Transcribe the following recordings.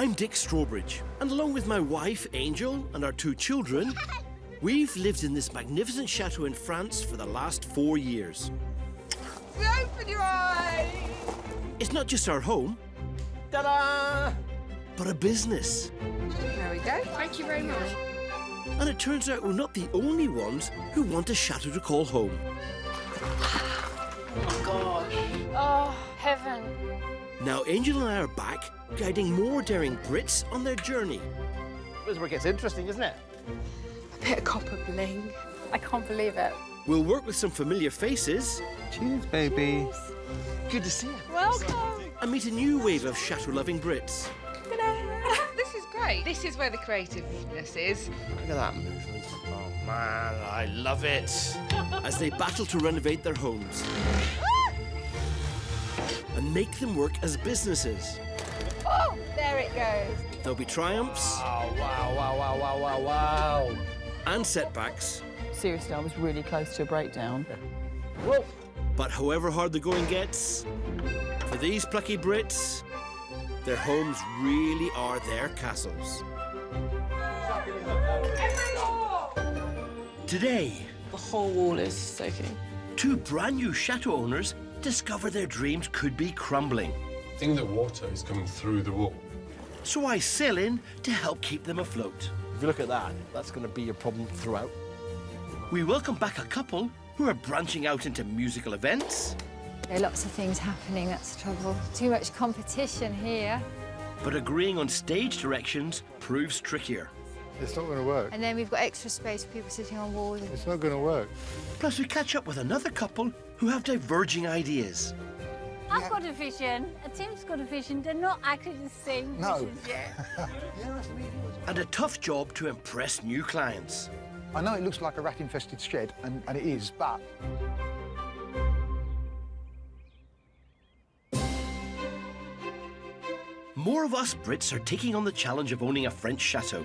I'm Dick Strawbridge, and along with my wife, Angel, and our 2 children, we've lived in this magnificent chateau in France for the last 4 years. Open your eyes! It's not just our home, Ta-da! but a business. There we go. Thank you very much. And it turns out we're not the only ones who want a chateau to call home. Oh, gosh. Oh, heaven. Now Angel and I are back, guiding more daring Brits on their journey. This is where it gets interesting, isn't it? A bit of copper bling. I can't believe it. We'll work with some familiar faces. Cheers, baby. Good to see you. Welcome. And meet a new wave of chateau-loving Brits. This is great. This is where the creativeness is. Look at that movement. Oh, man, I love it. As they battle to renovate their homes and make them work as businesses. Oh, there it goes. There'll be triumphs Oh, wow, wow, wow, wow, wow, wow. and setbacks, Seriously, I was really close to a breakdown. Whoa. but however hard the going gets, for these plucky Brits, their homes really are their castles. Today, The whole wall is soaking. 2 brand new chateau owners discover their dreams could be crumbling. I think the water is coming through the wall. So I sail in to help keep them afloat. If you look at that, that's going to be your problem throughout. We welcome back a couple who are branching out into musical events, There are lots of things happening, that's the trouble. Too much competition here. but agreeing on stage directions proves trickier. It's not going to work. And then we've got extra space for people sitting on walls. It's not going to work. Plus, we catch up with another couple who have diverging ideas. I've got a vision. Tim's got a vision. They're not actually the same visions yet. And a tough job to impress new clients. I know it looks like a rat-infested shed, and it is, but... More of us Brits are taking on the challenge of owning a French chateau.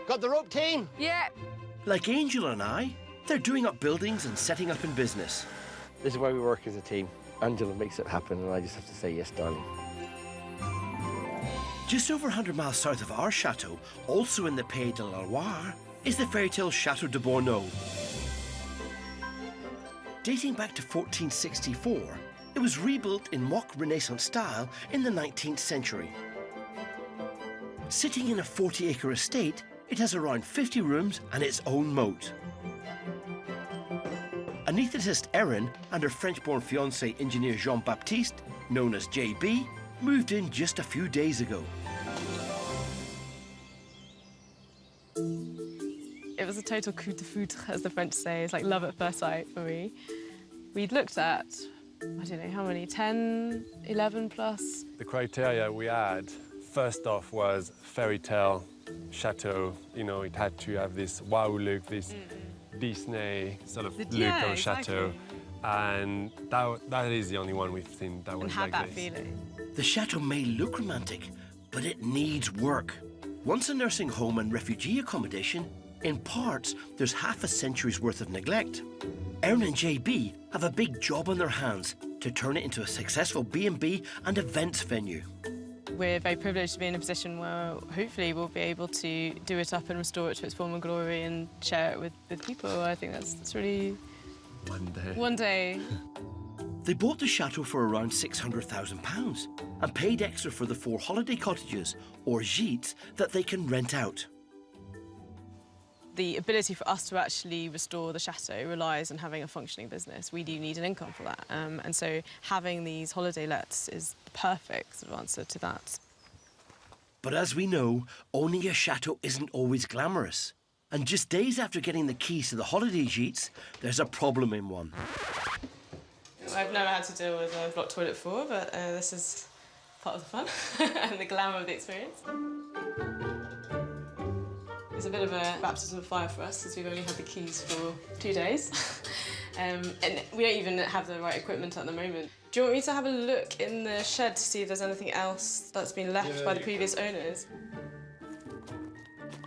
Got the rope, team? Yeah. Like Angel and I, they're doing up buildings and setting up in business. This is why we work as a team. Angela makes it happen, and I just have to say yes, darling. Just over 100 miles south of our chateau, also in the Pays de la Loire, is the fairy tale Chateau de Bordeaux. Dating back to 1464, it was rebuilt in mock Renaissance style in the 19th century. Sitting in a 40-acre estate, it has around 50 rooms and its own moat. Anaesthetist Eron and her French-born fiancé, engineer Jean-Baptiste, known as JB, moved in just a few days ago. It was a total coup de foudre, as the French say. It's like love at first sight for me. We'd looked at, I don't know how many, 10, 11 plus. The criteria we had, first off, was fairy tale, chateau. You know, it had to have this wow look, this Disney sort of look of a chateau. And that is the only one we've seen that was like that this. feeling. The chateau may look romantic, but it needs work. Once a nursing home and refugee accommodation, in parts, there's half a century's worth of neglect. Eron and JB have a big job on their hands to turn it into a successful B&B and events venue. We're very privileged to be in a position where hopefully we'll be able to do it up and restore it to its former glory and share it with people. I think that's really... One day. One day. They bought the chateau for around £600,000 and paid extra for the 4 holiday cottages, or gîtes, that they can rent out. The ability for us to actually restore the chateau relies on having a functioning business. We do need an income for that. And so having these holiday lets is the perfect sort of answer to that. But as we know, owning a chateau isn't always glamorous. And just days after getting the keys to the holiday gîtes, there's a problem in one. I've never had to deal with a blocked toilet before, but this is part of the fun and the glamour of the experience. It's a bit of a baptism of fire for us, because we've only had the keys for 2 days. And we don't even have the right equipment at the moment. Do you want me to have a look in the shed to see if there's anything else that's been left by the previous owners?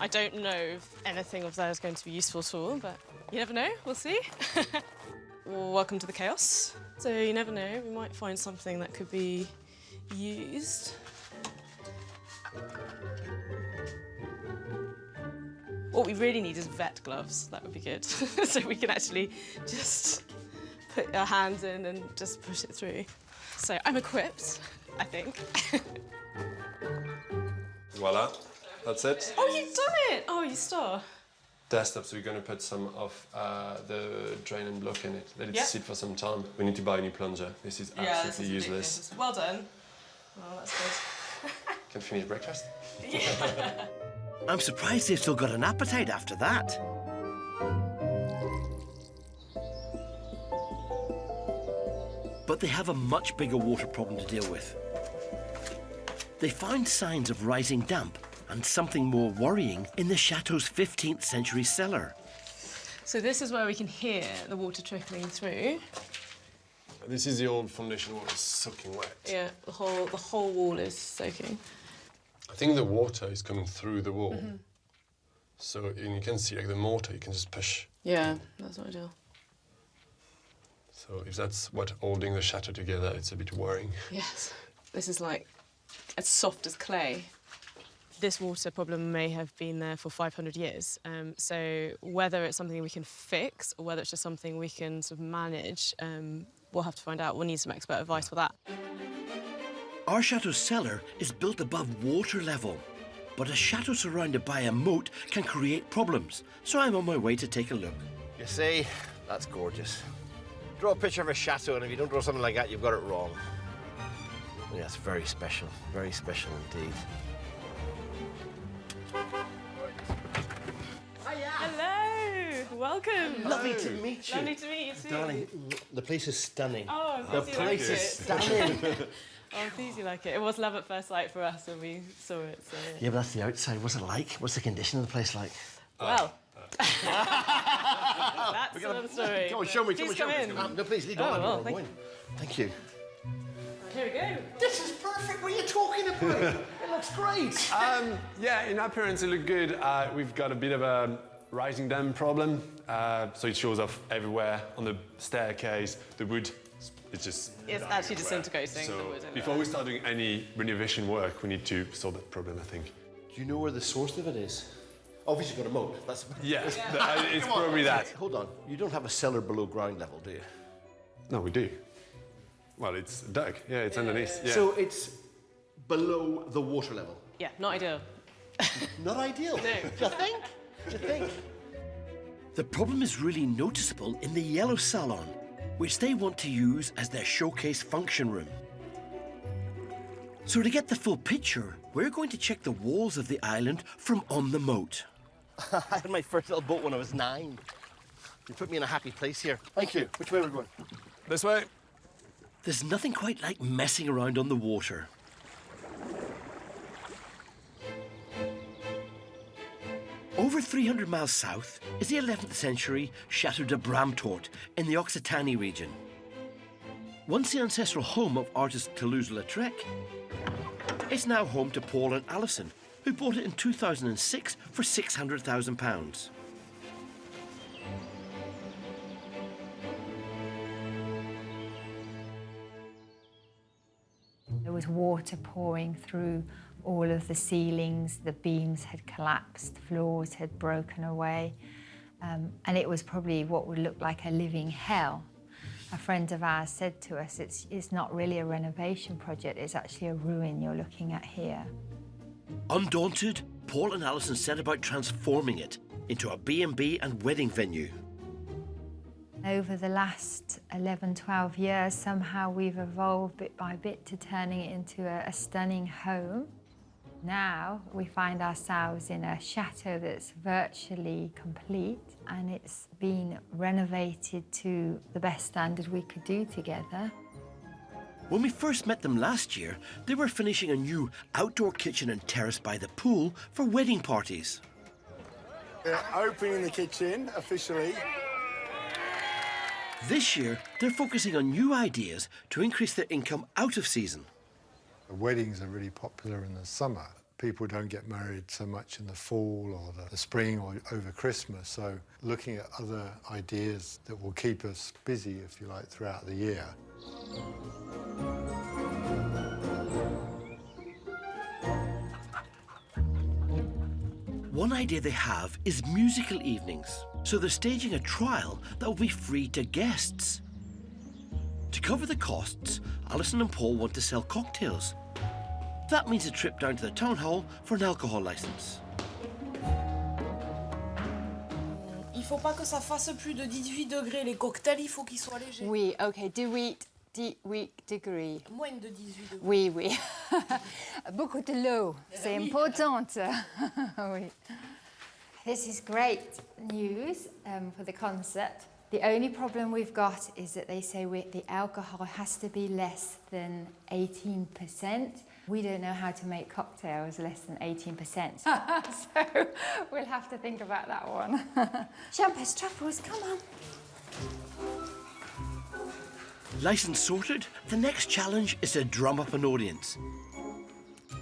I don't know if anything of that is going to be useful at all, but you never know, we'll see. Welcome to the chaos. So you never know, we might find something that could be used. What we really need is vet gloves. That would be good. So we can actually just put our hands in and just push it through. So I'm equipped, I think. Voila, that's it. Oh, you've done it! Oh, you star. Desktop, so we're going to put some of the drain and block in it. Let it Yep. sit for some time. We need to buy a new plunger. This is absolutely useless. Well done. Well, that's good. Can finish breakfast? I'm surprised they've still got an appetite after that. But they have a much bigger water problem to deal with. They found signs of rising damp and something more worrying in the Chateau's 15th century cellar. So this is where we can hear the water trickling through. This is the old foundation wall, it's soaking wet. Yeah, the whole wall is soaking. I think the water is coming through the wall. So and you can see like the mortar, you can just push. Yeah, that's not ideal. So if that's what holding the chateau together, it's a bit worrying. Yes, this is like as soft as clay. This water problem may have been there for 500 years. So whether it's something we can fix or whether it's just something we can sort of manage, we'll have to find out. We'll need some expert advice for that. Our chateau's cellar is built above water level, but a chateau surrounded by a moat can create problems. So I'm on my way to take a look. You see, that's gorgeous. Draw a picture of a chateau, and if you don't draw something like that, you've got it wrong. Yeah, it's very special indeed. Hello, welcome. Lovely to meet you. Lovely to meet you too. Darling, the place is stunning. Oh, I'm The pleased you place like is it. stunning. Oh, I'm pleased you like it. It was love at first sight for us when we saw it. So. Yeah, but that's the outside. What's it like? What's the condition of the place like? Well, that's another story. Come on, show me, Please show me. come in. No, please, lead Oh, on. well, I'm thank going. Thank you. Here we go. This is perfect. What are you talking about? It looks great. Yeah, in appearance it looked good. We've got a bit of a rising damp problem. So it shows off everywhere on the staircase, the wood. It's just... It's actually disintegrating. So the wood anyway. before we start doing any renovation work, we need to solve that problem, I think. Do you know where the source of it is? Obviously got a moat. That's... Yeah, it's probably that. Hold on. You don't have a cellar below ground level, do you? No, we do. Well, it's dug. Yeah, it's underneath. Yeah. So it's below the water level? Yeah, not ideal. Not ideal. No. Do you think? Do you think? The problem is really noticeable in the yellow salon, which they want to use as their showcase function room. So to get the full picture, we're going to check the walls of the island from on the moat. I had my first little boat when I was 9. You put me in a happy place here. Thank you. Which way are we going? This way. There's nothing quite like messing around on the water. Over 300 miles south is the 11th century Château de Bramtort in the Occitanie region. Once the ancestral home of artist Toulouse-Lautrec, it's now home to Paul and Alison, who bought it in 2006 for £600,000. There was water pouring through all of the ceilings, the beams had collapsed, floors had broken away, and it was probably what would look like a living hell. A friend of ours said to us, it's not really a renovation project, it's actually a ruin you're looking at here. Undaunted, Paul and Alison set about transforming it into a B&B and wedding venue. Over the last 11, 12 years, somehow we've evolved bit by bit to turning it into a stunning home. Now we find ourselves in a chateau that's virtually complete, and it's been renovated to the best standard we could do together. When we first met them last year, they were finishing a new outdoor kitchen and terrace by the pool for wedding parties. Opening the kitchen officially. This year, they're focusing on new ideas to increase their income out of season. Weddings are really popular in the summer. People don't get married so much in the fall or the spring or over Christmas, so looking at other ideas that will keep us busy, if you like, throughout the year. One idea they have is musical evenings, so they're staging a trial that will be free to guests. To cover the costs, Alison and Paul want to sell cocktails. That means a trip down to the town hall for an alcohol licence. Il faut pas que ça fasse plus de 18 degrés. Les cocktails, il faut qu'ils soient légers. Oui, OK, 18 degrés. Moins de 18 degrés. Oui, oui. Beaucoup de l'eau, c'est important. Oui. This is great news for the concept. The only problem we've got is that they say the alcohol has to be less than 18%. We don't know how to make cocktails less than 18%. So we'll have to think about that one. Champers, truffles, come on. Licence sorted, the next challenge is to drum up an audience.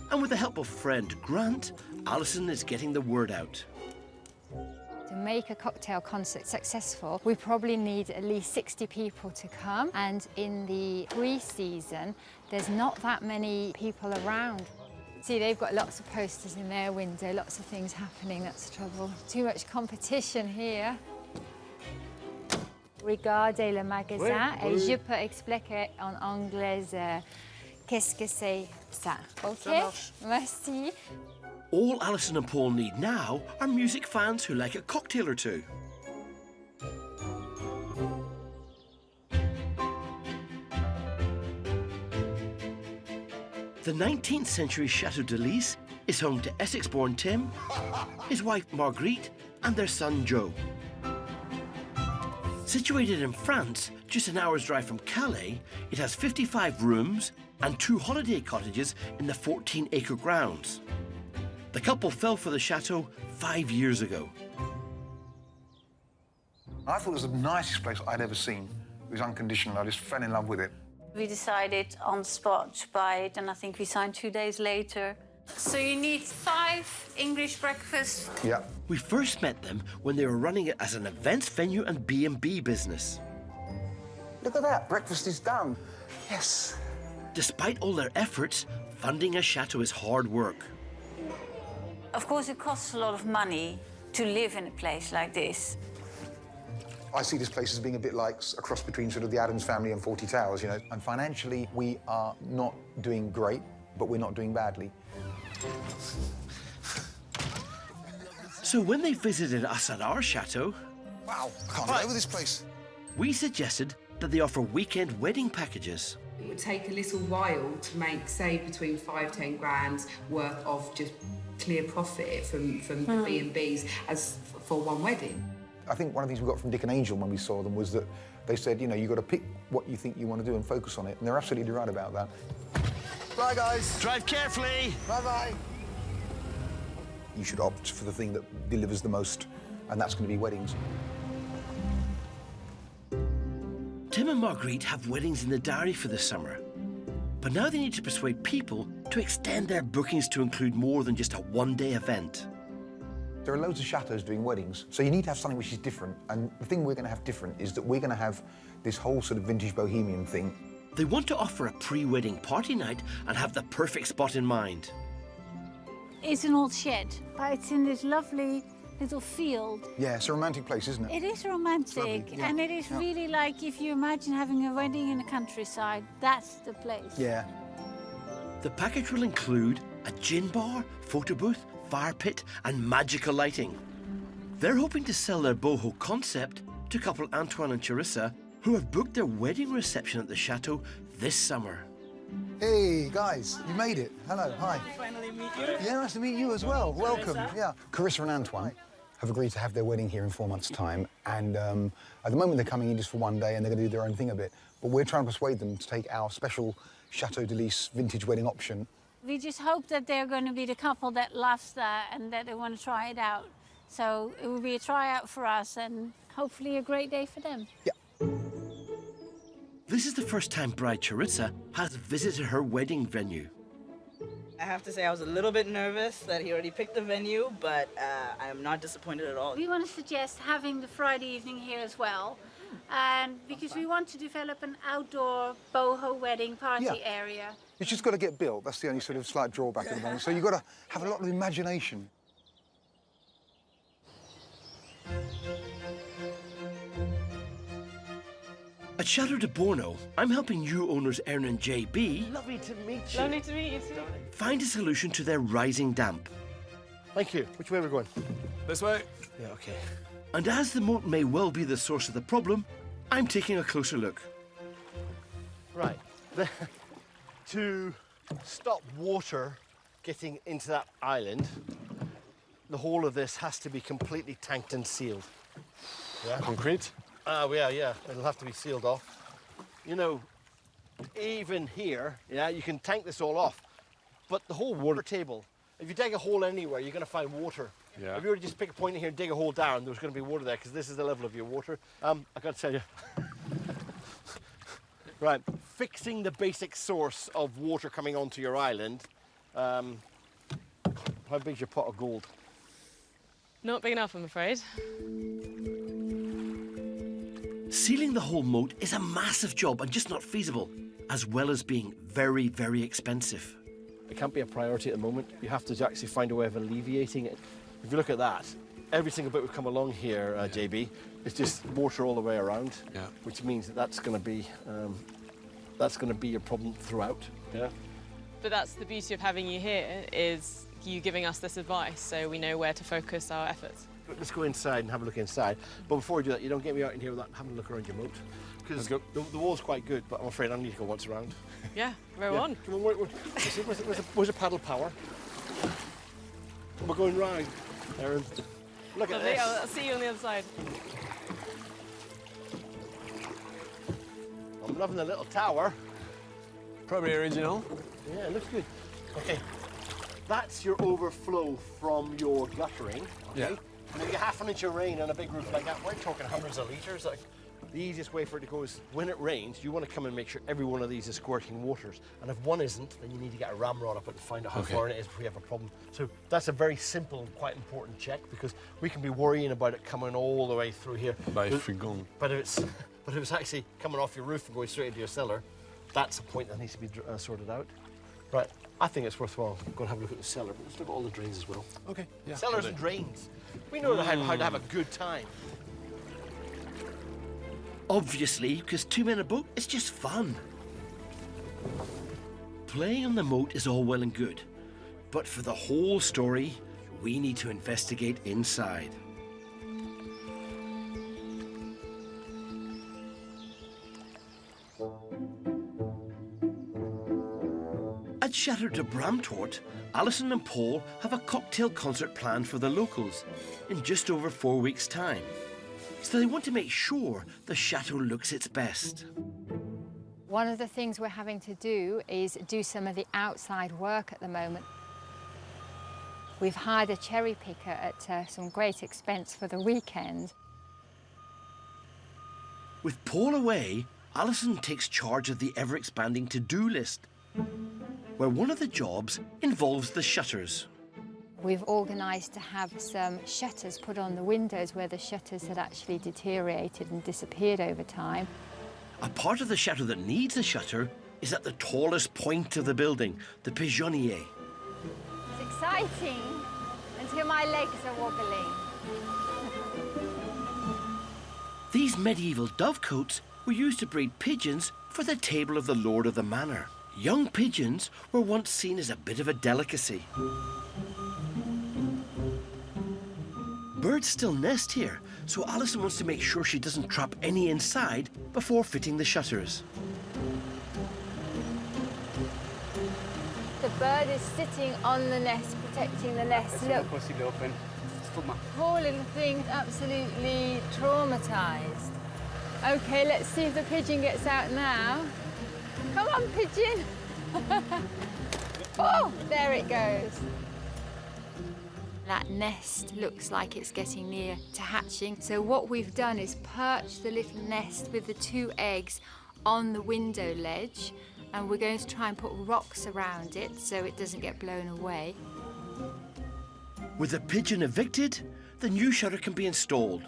And with the help of friend Grant, Alison is getting the word out. To make a cocktail concert successful, we probably need at least 60 people to come. And in the pre-season, there's not that many people around. See, they've got lots of posters in their window, lots of things happening, that's the trouble. Too much competition here. Regardez le magasin et je peux expliquer en anglais qu'est-ce que c'est ça. OK? Merci. All Alison and Paul need now are music fans who like a cocktail or two. The 19th century Chateau de Lys is home to Essex-born Tim, his wife Marguerite, and their son Joe. Situated in France, just an hour's drive from Calais, it has 55 rooms and 2 holiday cottages in the 14-acre grounds. The couple fell for the chateau 5 years ago. I thought it was the nicest place I'd ever seen. It was unconditional. I just fell in love with it. We decided on the spot to buy it, and I think we signed 2 days later. So you need 5 English breakfasts. Yeah. We first met them when they were running it as an events venue and B&B business. Look at that. Breakfast is done. Yes. Despite all their efforts, funding a chateau is hard work. Of course, it costs a lot of money to live in a place like this. I see this place as being a bit like a cross between sort of the Addams Family and 40 Towers, you know. And financially, we are not doing great, but we're not doing badly. So when they visited us at our chateau, wow, I can't get over this place. We suggested that they offer weekend wedding packages. It would take a little while to make, say, between 5-10 grand worth of just clear profit from the B&Bs as for one wedding. I think one of the things we got from Dick and Angel when we saw them was that they said, you know, you've got to pick what you think you want to do and focus on it. And they're absolutely right about that. Bye, guys. Drive carefully. Bye-bye. You should opt for the thing that delivers the most, and that's going to be weddings. Tim and Marguerite have weddings in the diary for the summer. But now they need to persuade people to extend their bookings to include more than just a one-day event. There are loads of chateaux doing weddings, so you need to have something which is different. And the thing we're going to have different is that we're going to have this whole sort of vintage bohemian thing. They want to offer a pre-wedding party night and have the perfect spot in mind. It's an old shed, but it's in this lovely little field. Yeah, it's a romantic place, isn't it? It is romantic, lovely, yeah. and it is really like if you imagine having a wedding in the countryside, that's the place. Yeah. The package will include a gin bar, photo booth, fire pit and magical lighting. They're hoping to sell their boho concept to couple Antoine and Charissa, who have booked their wedding reception at the chateau this summer. Hey, guys, you made it. Hello, hi. Finally meet you. Yeah, nice to meet you as well. Welcome. Yeah. Carissa and Antoine have agreed to have their wedding here in 4 months' time. And at the moment, they're coming in just for one day and they're going to do their own thing a bit. But we're trying to persuade them to take our special Chateau de Lys vintage wedding option. We just hope that they're going to be the couple that loves that and that they want to try it out. So it will be a tryout for us and hopefully a great day for them. Yeah. This is the first time bride Charissa has visited her wedding venue. I have to say I was a little bit nervous that he already picked the venue, but I am not disappointed at all. We want to suggest having the Friday evening here as well. And because we want to develop an outdoor boho wedding party area. It's just got to get built. That's the only sort of slight drawback at the moment. So you've got to have a lot of imagination. At Chateau de Borno, I'm helping new owners Eron and JB Lovely to meet you. Lovely to meet you too. find a solution to their rising damp. Thank you. Which way are we going? This way. Yeah, okay. And as the moat may well be the source of the problem, I'm taking a closer look. Right. To stop water getting into that island, the whole of this has to be completely tanked and sealed. Yeah? Concrete. Yeah. It'll have to be sealed off. You know, even here, yeah, you can tank this all off, but the whole water table, if you dig a hole anywhere, you're going to find water. Yeah. If you were to just pick a point in here and dig a hole down, there's going to be water there because this is the level of your water. I got to tell you. Right, fixing the basic source of water coming onto your island. How big's your pot of gold? Not big enough, I'm afraid. Sealing the whole moat is a massive job and just not feasible, as well as being very, very expensive. It can't be a priority at the moment. You have to actually find a way of alleviating it. If you look at that, every single bit we've come along here, JB, it's just water all the way around, which means that that's going to be your problem throughout. Yeah. But that's the beauty of having you here, is you giving us this advice so we know where to focus our efforts. Let's go inside and have a look inside. But before we do that, you don't get me out in here without having a look around your moat. Because the wall's quite good, but I'm afraid I need to go once around. Yeah, row on. Come on, where's the paddle power? We're going round, Erin. Look at this. I'll see you on the other side. I'm loving the little tower. Probably original. Yeah, it looks good. Okay, that's your overflow from your guttering. Okay? Yeah. And if you get half an inch of rain on a big roof like that, we're talking hundreds of litres. Like, the easiest way for it to go is when it rains, you want to come and make sure every one of these is squirting waters. And if one isn't, then you need to get a ramrod up it and find out how far it is if we have a problem. So that's a very simple and quite important check, because we can be worrying about it coming all the way through here. But if it's actually coming off your roof and going straight into your cellar, that's a point that needs to be sorted out. Right, I think it's worthwhile going to have a look at the cellar, but let's look at all the drains as well. Okay, yeah. Cellars and drains. We know how to have a good time. Obviously, because two men a boat is just fun. Playing on the moat is all well and good, but for the whole story, we need to investigate inside. At Chateau de Bramtort, Alison and Paul have a cocktail concert planned for the locals in just over 4 weeks' time. So they want to make sure the chateau looks its best. One of the things we're having to do is do some of the outside work at the moment. We've hired a cherry picker at some great expense for the weekend. With Paul away, Alison takes charge of the ever-expanding to-do list, where one of the jobs involves the shutters. We've organised to have some shutters put on the windows where the shutters had actually deteriorated and disappeared over time. A part of the chateau that needs a shutter is at the tallest point of the building, the pigeonnier. It's exciting until my legs are wobbling. These medieval dovecotes were used to breed pigeons for the table of the lord of the manor. Young pigeons were once seen as a bit of a delicacy. Birds still nest here, so Alison wants to make sure she doesn't trap any inside before fitting the shutters. The bird is sitting on the nest, protecting the nest. Look, poor little thing's absolutely traumatised. OK, let's see if the pigeon gets out now. Come on, pigeon. Oh, there it goes. That nest looks like it's getting near to hatching. So what we've done is perch the little nest with the 2 eggs on the window ledge, and we're going to try and put rocks around it so it doesn't get blown away. With the pigeon evicted, the new shutter can be installed.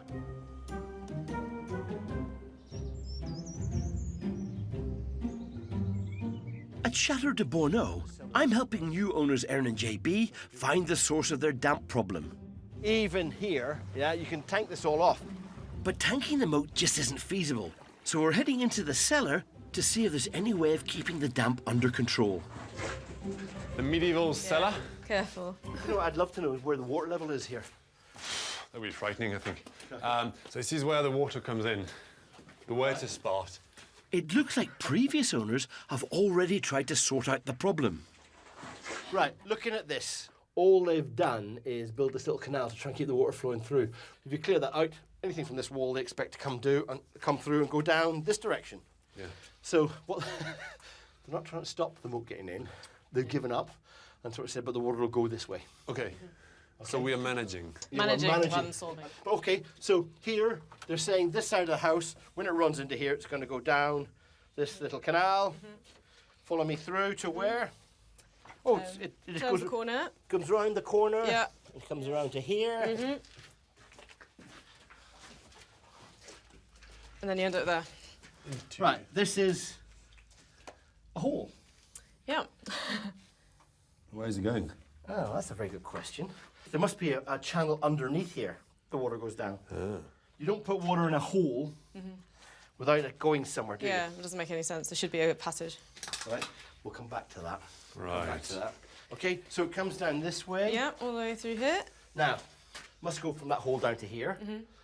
At Chateau de Borno, I'm helping new owners Eron and JB find the source of their damp problem. Even here, yeah, you can tank this all off. But tanking the moat just isn't feasible. So we're heading into the cellar to see if there's any way of keeping the damp under control. The medieval cellar. Careful. You know what I'd love to know is where the water level is here. That'd be frightening, I think. So this is where the water comes in, the wettest spot. It looks like previous owners have already tried to sort out the problem. Right, looking at this, all they've done is build this little canal to try and keep the water flowing through. If you clear that out, anything from this wall they expect to come through and go down this direction. Yeah. So what they're not trying to stop the moat getting in. They've given up and sort of said, but the water will go this way. Okay. So we are managing. Managing rather than solving. Okay, so here they're saying this side of the house, when it runs into here, it's going to go down this little canal. Follow me through to where? Oh, it just Turns goes the corner. comes around the corner. Yeah. It comes around to here. And then you end up there. Right, this is a hole. Yeah. Where's it going? Oh, that's a very good question. There must be a channel underneath here. The water goes down. You don't put water in a hole without it going somewhere, do Yeah, it doesn't make any sense. There should be a passage. you? Right. We'll come back to that. Right. Come back to that. Okay, so it comes down this way. Yeah, all the way through here. Now, must go from that hole down to here.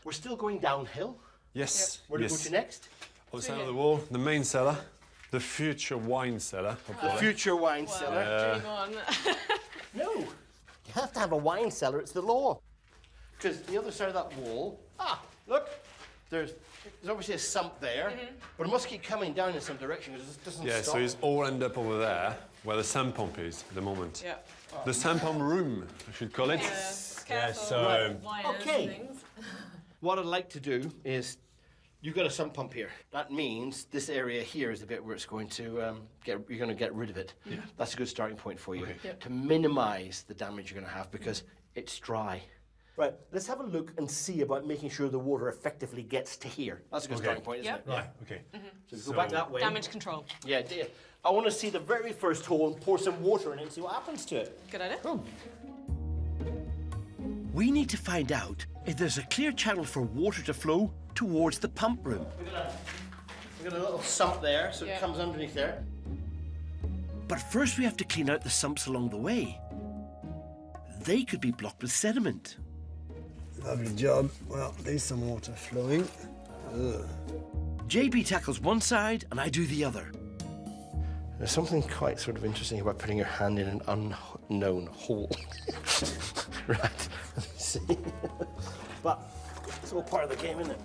We're still going downhill. Yes. Where do we go to next? On the side of the wall, the main cellar, the future wine cellar. The future wine cellar. Dream on. No, you have to have a wine cellar. It's the law. Because the other side of that wall, look, there's obviously a sump there, but it must keep coming down in some direction because it doesn't Yeah, stop. so it's all end up over there, where the sand pump is at the moment. Yeah. The sand pump room, I should call it. Careful. so... Wires Okay. and things. What I'd like to do is, you've got a sump pump here. That means this area here is the bit where it's going to you're going to get rid of it. Yeah. That's a good starting point for you to minimise the damage you're going to have because it's dry. Right, let's have a look and see about making sure the water effectively gets to here. That's a good starting point, isn't it? Right, okay. So go back that way. Damage control. Yeah, I want to see the very first hole and pour some water in it and see what happens to it. Good idea. We need to find out if there's a clear channel for water to flow towards the pump room. We've got a little sump there, so it comes underneath there. But first we have to clean out the sumps along the way. They could be blocked with sediment. Lovely job. Well, there's some water flowing. JB tackles one side and I do the other. There's something quite sort of interesting about putting your hand in an unknown hole. Right, let me see. But it's all part of the game, isn't it?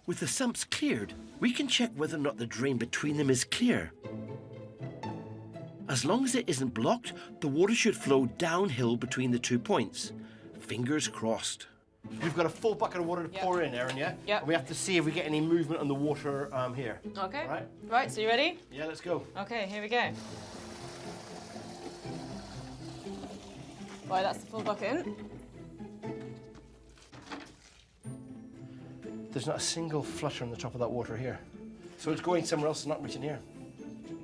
With the sumps cleared, we can check whether or not the drain between them is clear. As long as it isn't blocked, the water should flow downhill between the 2 points. Fingers crossed. We've got a full bucket of water to pour in, Erin, yeah? Yep. And we have to see if we get any movement on the water here. Okay. Right? Right, so you ready? Yeah, let's go. Okay, here we go. Right, that's the full bucket. There's not a single flutter on the top of that water here. So it's going somewhere else, not reaching here.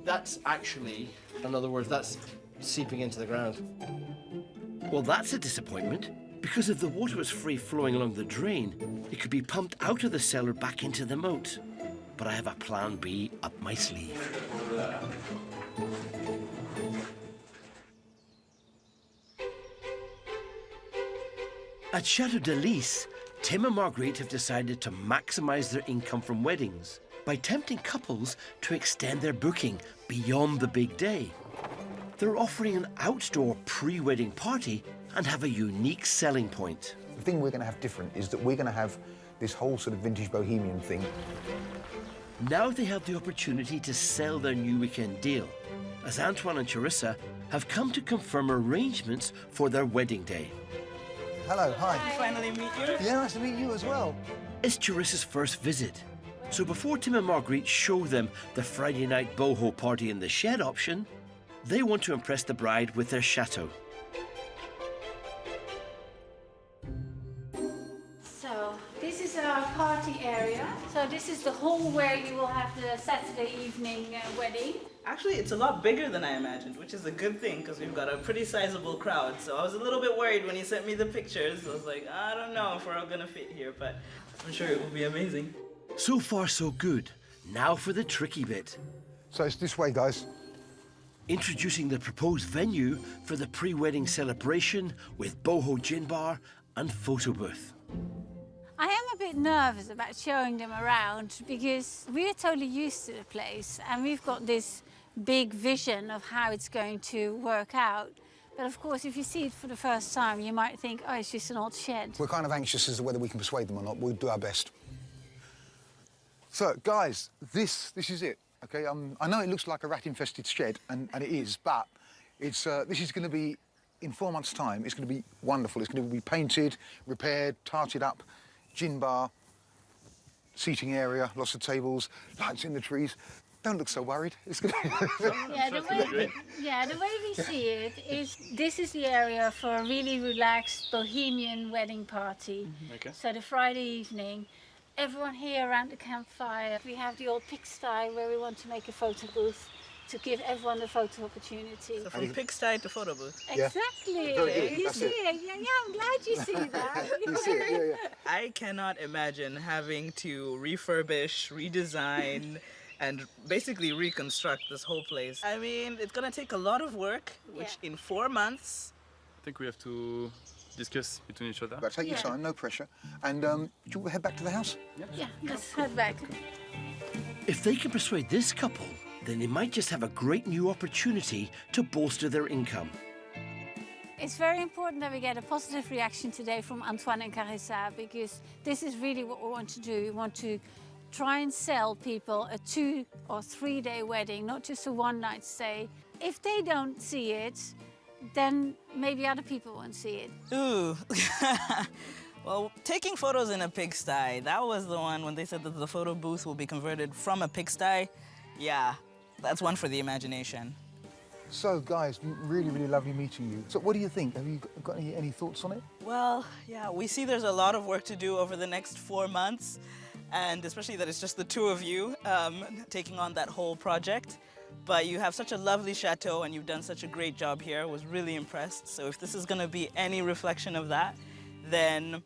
That's actually, in other words, that's seeping into the ground. Well, that's a disappointment, because if the water was free flowing along the drain, it could be pumped out of the cellar back into the moat. But I have a plan B up my sleeve. At Chateau de Lys, Tim and Marguerite have decided to maximise their income from weddings by tempting couples to extend their booking beyond the big day. They're offering an outdoor pre-wedding party and have a unique selling point. The thing we're going to have different is that we're going to have this whole sort of vintage bohemian thing. Now they have the opportunity to sell their new weekend deal, as Antoine and Charissa have come to confirm arrangements for their wedding day. Hello, hi. Finally meet you. Yeah, nice to meet you as well. It's Charissa's first visit, so before Tim and Marguerite show them the Friday night boho party in the shed option, they want to impress the bride with their chateau. So this is our party area. So this is the hall where you will have the Saturday evening wedding. Actually, it's a lot bigger than I imagined, which is a good thing because we've got a pretty sizable crowd. So I was a little bit worried when he sent me the pictures. I was like, I don't know if we're all gonna fit here, but I'm sure it will be amazing. So far, so good. Now for the tricky bit. So it's this way, guys. Introducing the proposed venue for the pre-wedding celebration with boho gin bar and photo booth. I am a bit nervous about showing them around because we're totally used to the place and we've got this big vision of how it's going to work out. But of course, if you see it for the first time, you might think, oh, it's just an old shed. We're kind of anxious as to whether we can persuade them or not. We'll do our best. So, guys, this is it, okay? I know it looks like a rat-infested shed, and it is, but it's this is going to be, in 4 months' time, it's going to be wonderful. It's going to be painted, repaired, tarted up, gin bar, seating area, lots of tables, lights in the trees. Don't look so worried. It's good. The way we see it is this is the area for a really relaxed bohemian wedding party. Okay. So the Friday evening, everyone here around the campfire. We have the old pigsty where we want to make a photo booth to give everyone a photo opportunity. So from pigsty to photo booth. Exactly. Very good. You That's see it. it. Yeah, I'm glad you see that. You see it, yeah. I cannot imagine having to refurbish, redesign, and basically reconstruct this whole place. I mean, it's gonna take a lot of work, which in 4 months... I think we have to discuss between each other. But take your time, no pressure. And do you want to head back to the house? Yeah, let's head back. If they can persuade this couple, then they might just have a great new opportunity to bolster their income. It's very important that we get a positive reaction today from Antoine and Carissa because this is really what we want to do. We want to try and sell people a 2 or 3 day wedding, not just a one-night stay. If they don't see it, then maybe other people won't see it. Ooh. Well, taking photos in a pigsty, that was the one when they said that the photo booth will be converted from a pigsty. Yeah, that's one for the imagination. So, guys, really, really lovely meeting you. So what do you think? Have you got any thoughts on it? Well, yeah, we see there's a lot of work to do over the next 4 months, and especially that it's just the two of you taking on that whole project. But you have such a lovely chateau, and you've done such a great job here. I was really impressed. So if this is going to be any reflection of that, then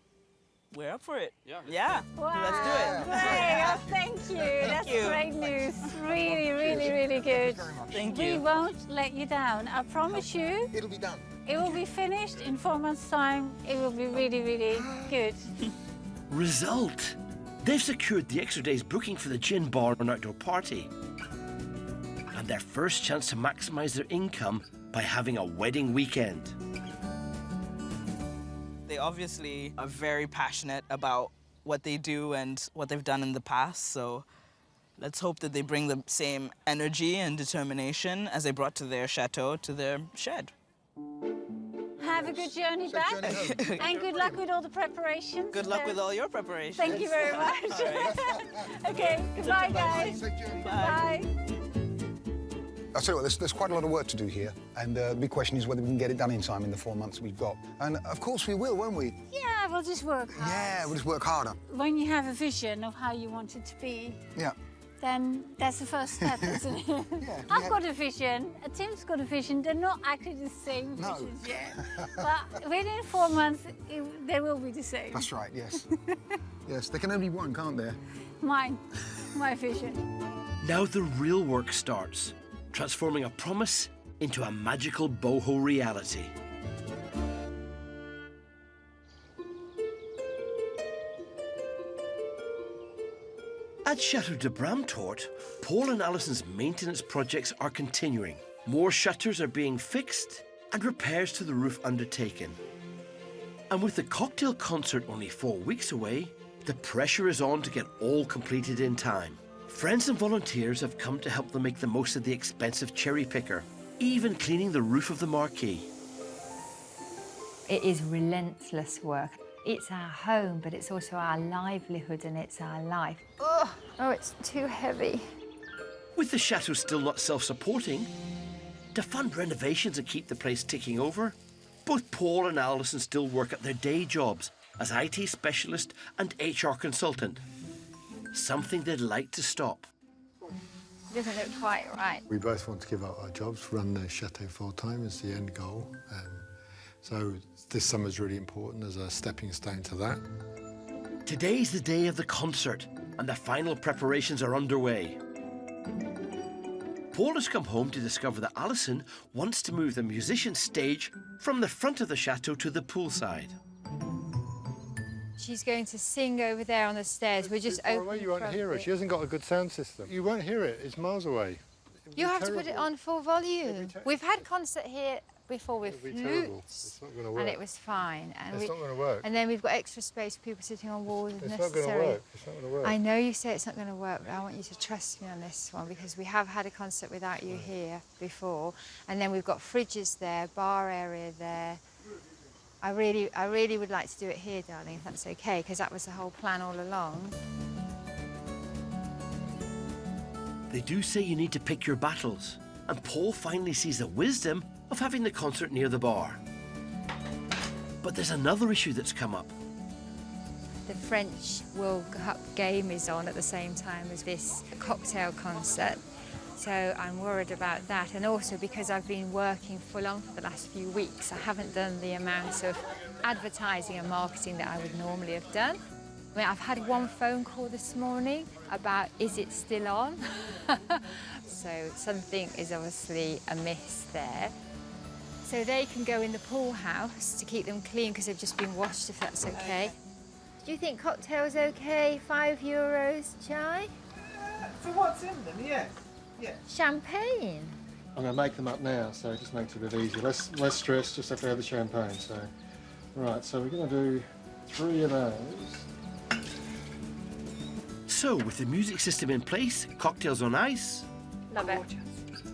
we're up for it. Yeah. Wow. Let's do it. Great. Oh, thank you. That's great news. Really, really, really good. Thank We you. won't let you down. I promise you. It'll be done. It will be finished in 4 months' time. It will be really, really good. Result! They've secured the extra day's booking for the gin bar and outdoor party. And their first chance to maximise their income by having a wedding weekend. They obviously are very passionate about what they do and what they've done in the past, so let's hope that they bring the same energy and determination as they brought to their chateau to their shed. Have a good journey back. And good luck with all the preparations. Good luck with all your preparations. Thank you very much. Okay, goodbye, guys. Bye. I'll tell you what, there's quite a lot of work to do here, and the big question is whether we can get it done in time in the 4 months we've got. And of course we will, won't we? Yeah, we'll just work hard. Yeah, we'll just work harder. When you have a vision of how you want it to be, Yeah. then that's the first step, isn't it? I've got a vision, Tim's got a vision. They're not actually the same visions yet. But within 4 months, they will be the same. That's right, yes. Yes, there can only be one, can't there? Mine, my vision. Now the real work starts, transforming a promise into a magical boho reality. At Chateau de Bramtort, Paul and Alison's maintenance projects are continuing. More shutters are being fixed and repairs to the roof undertaken. And with the cocktail concert only 4 weeks away, the pressure is on to get all completed in time. Friends and volunteers have come to help them make the most of the expensive cherry picker, even cleaning the roof of the marquee. It is relentless work. It's our home, but it's also our livelihood and it's our life. Oh, it's too heavy. With the chateau still not self-supporting, to fund renovations and keep the place ticking over, both Paul and Alison still work at their day jobs, as IT specialist and HR consultant. Something they'd like to stop. Doesn't look quite right. We both want to give up our jobs, run the chateau full-time is the end goal. So this summer's really important as a stepping stone to that. Today's the day of the concert, and the final preparations are underway. Paul has come home to discover that Alison wants to move the musician's stage from the front of the chateau to the poolside. She's going to sing over there on the stairs. We're just far away, you won't hear her. She hasn't got a good sound system. You won't hear it. It's miles away. You have to put it on full volume. We've had concert here before with flutes, It's not going to work. and it was fine. And It's not going to work. And then we've got extra space for people sitting on walls if It's not necessary. going to work. It's not going to work. I know you say it's not going to work, but I want you to trust me on this one because we have had a concert without you here before, and then we've got fridges there, bar area there. I really would like to do it here, darling, if that's okay, because that was the whole plan all along. They do say you need to pick your battles, and Paul finally sees the wisdom of having the concert near the bar. But there's another issue that's come up. The French World Cup game is on at the same time as this cocktail concert. So I'm worried about that, and also because I've been working full on for the last few weeks, I haven't done the amount of advertising and marketing that I would normally have done. I mean, I've had one phone call this morning about, is it still on? So something is obviously amiss there. So they can go in the pool house to keep them clean because they've just been washed, if that's okay. Do you think cocktails okay? €5, chai? For what's in them, yeah. Yeah. Champagne? I'm going to make them up now, so it just makes it a bit easier. Less stress, just have to have the champagne. So, right, so we're going to do 3 of those. So, with the music system in place, cocktails on ice, Love it.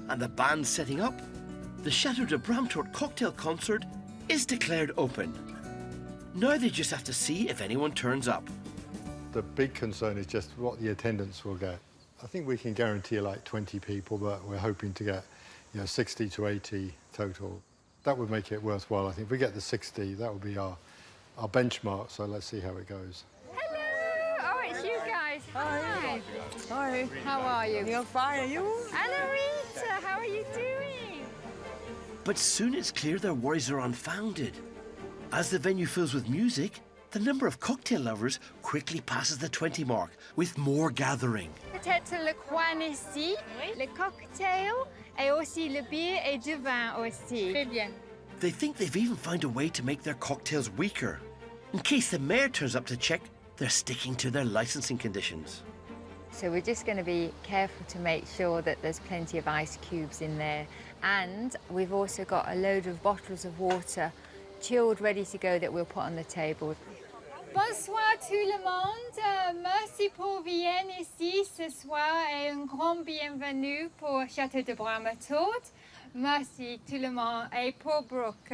and the band setting up, the Chateau de Bramtort cocktail concert is declared open. Now they just have to see if anyone turns up. The big concern is just what the attendance will get. I think we can guarantee like 20 people, but we're hoping to get 60 to 80 total. That would make it worthwhile. I think if we get the 60, that would be our benchmark, so let's see how it goes. Hello! Oh, it's you guys. Hi. Hi. How are you? You're fine, are you? Anna-Rita, how are you doing? But soon it's clear their worries are unfounded. As the venue fills with music, the number of cocktail lovers quickly passes the 20 mark, with more gathering. Peut-être le coin ici, le cocktail, et aussi le bière et du vin aussi. Très bien. They think they've even found a way to make their cocktails weaker. In case the mayor turns up to check, they're sticking to their licensing conditions. So we're just going to be careful to make sure that there's plenty of ice cubes in there. And we've also got a load of bottles of water, chilled, ready to go, that we'll put on the table. Bonsoir tout le monde. Merci pour venir ici ce soir et un grand bienvenue pour Château de Bramtort. Merci tout le monde et pour Brooke.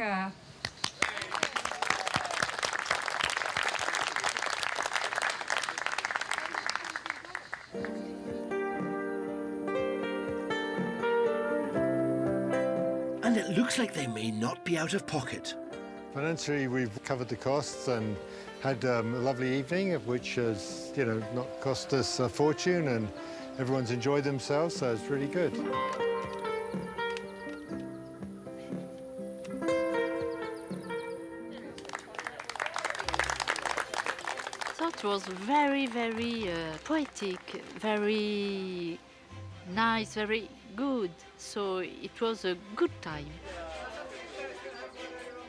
And it looks like they may not be out of pocket. Financially, we've covered the costs and had a lovely evening, of which has, not cost us a fortune, and everyone's enjoyed themselves, so it's really good. So it was very, very poetic, very nice, very good. So it was a good time.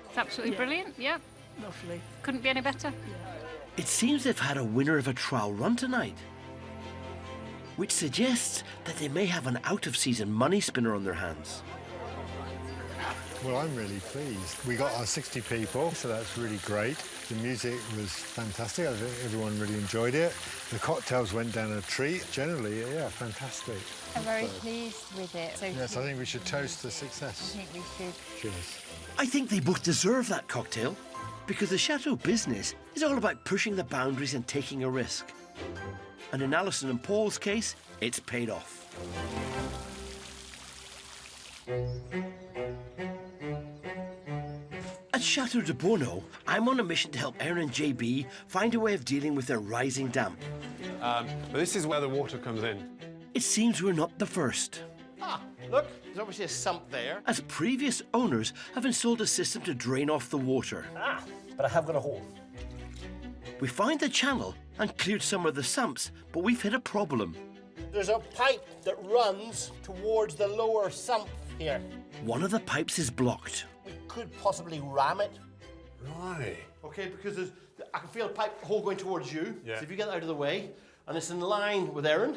It's absolutely brilliant, yeah. Lovely. Couldn't be any better. It seems they've had a winner of a trial run tonight, which suggests that they may have an out-of-season money spinner on their hands. Well, I'm really pleased. We got our 60 people, so that's really great. The music was fantastic. I think everyone really enjoyed it. The cocktails went down a treat. Generally, yeah, fantastic. I'm very pleased with it. So yes, I think we should toast the success. I think we should. Cheers. I think they both deserve that cocktail, because the Chateau business is all about pushing the boundaries and taking a risk. And in Alison and Paul's case, it's paid off. At At Chateau de Bono, I'm on a mission to help Eron and JB find a way of dealing with their rising damp. But this is where the water comes in. It seems we're not the first, Ah, look, there's obviously a sump there. as previous owners have installed a system to drain off the water. Ah, but I have got a hole. We found the channel and cleared some of the sumps, but we've hit a problem. There's a pipe that runs towards the lower sump here. One of the pipes is blocked. We could possibly ram it. Right. Okay, because I can feel a pipe hole going towards you. Yeah. So if you get out of the way, and it's in line with Eron,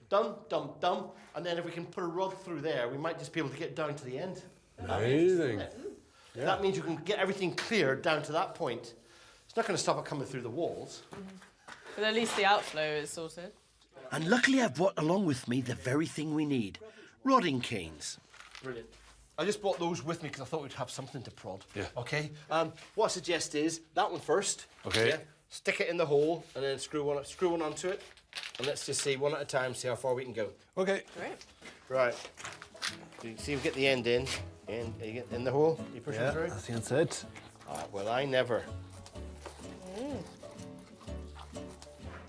dum, dum, dum, and then if we can put a rod through there, we might just be able to get down to the end. Amazing. Yeah. That means you can get everything cleared down to that point. It's not going to stop it coming through the walls. But at least the outflow is sorted. And luckily I've brought along with me the very thing we need, rodding canes. Brilliant. I just brought those with me because I thought we'd have something to prod. Yeah. Okay. What I suggest is that one first. Okay. Yeah. Stick it in the hole and then screw one onto it. And let's just see one at a time, see how far we can go. Okay. Great. Right. So you can see we get the end in. And you get in the hole. You push it through. I think that's it. Ah, well, I never.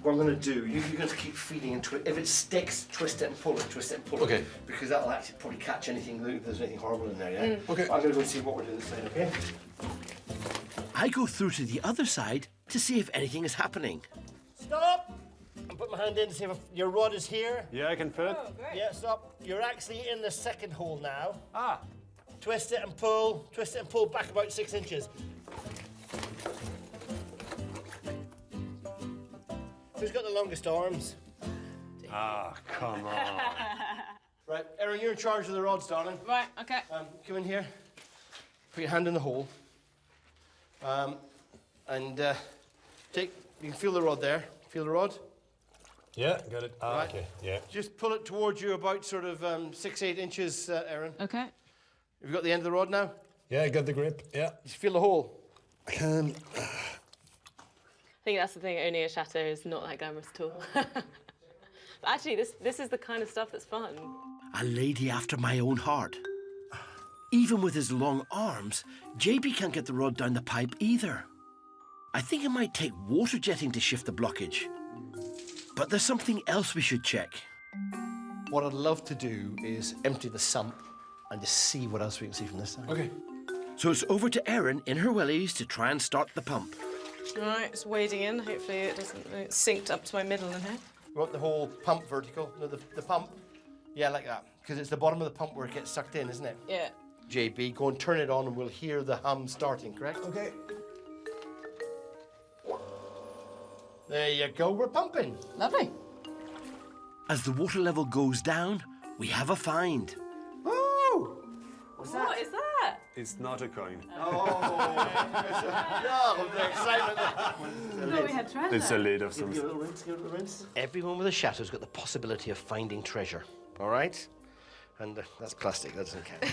What I'm going to do, you're going to keep feeding into it. If it sticks, twist it and pull it, twist it and pull Okay. it. Because that'll actually probably catch anything, if there's anything horrible in there, yeah? Okay. I'm going to go and see what we're doing this side, okay? I go through to the other side to see if anything is happening. Stop! I put my hand in to see if your rod is here. Yeah, I can fit. Oh, great. Yeah, stop. You're actually in the second hole now. Ah. Twist it and pull back about 6 inches. Who's got the longest arms? Ah, come on. Right, Eron, you're in charge of the rods, darling. Right, okay. Come in here. Put your hand in the hole. You can feel the rod there. Feel the rod? Yeah, got it. Ah, Right. okay. Yeah. Just pull it towards you about sort of 6-8 inches, Eron. Okay. Have you got the end of the rod now? Yeah, I got the grip. Yeah. You feel the hole? I can. I think that's the thing, owning a chateau is not that glamorous at all. But actually, this is the kind of stuff that's fun. A lady after my own heart. Even with his long arms, JB can't get the rod down the pipe either. I think it might take water jetting to shift the blockage. But there's something else we should check. What I'd love to do is empty the sump and just see what else we can see from this side. Okay. So it's over to Erin in her wellies to try and start the pump. All right, it's wading in. Hopefully it doesn't, it's synced up to my middle in here. We want the whole pump vertical. No, the pump. Yeah, like that. Because it's the bottom of the pump where it gets sucked in, isn't it? Yeah. JB, go and turn it on and we'll hear the hum starting, correct? Okay. There you go, we're pumping. Lovely. As the water level goes down, we have a find. Oh! What is that? It's not a coin. No, the excitement. I thought we had treasure. It's a lid of Give some it a little rinse, give it a little rinse. Everyone with a chateau's got the possibility of finding treasure, all right? And that's plastic, that doesn't count.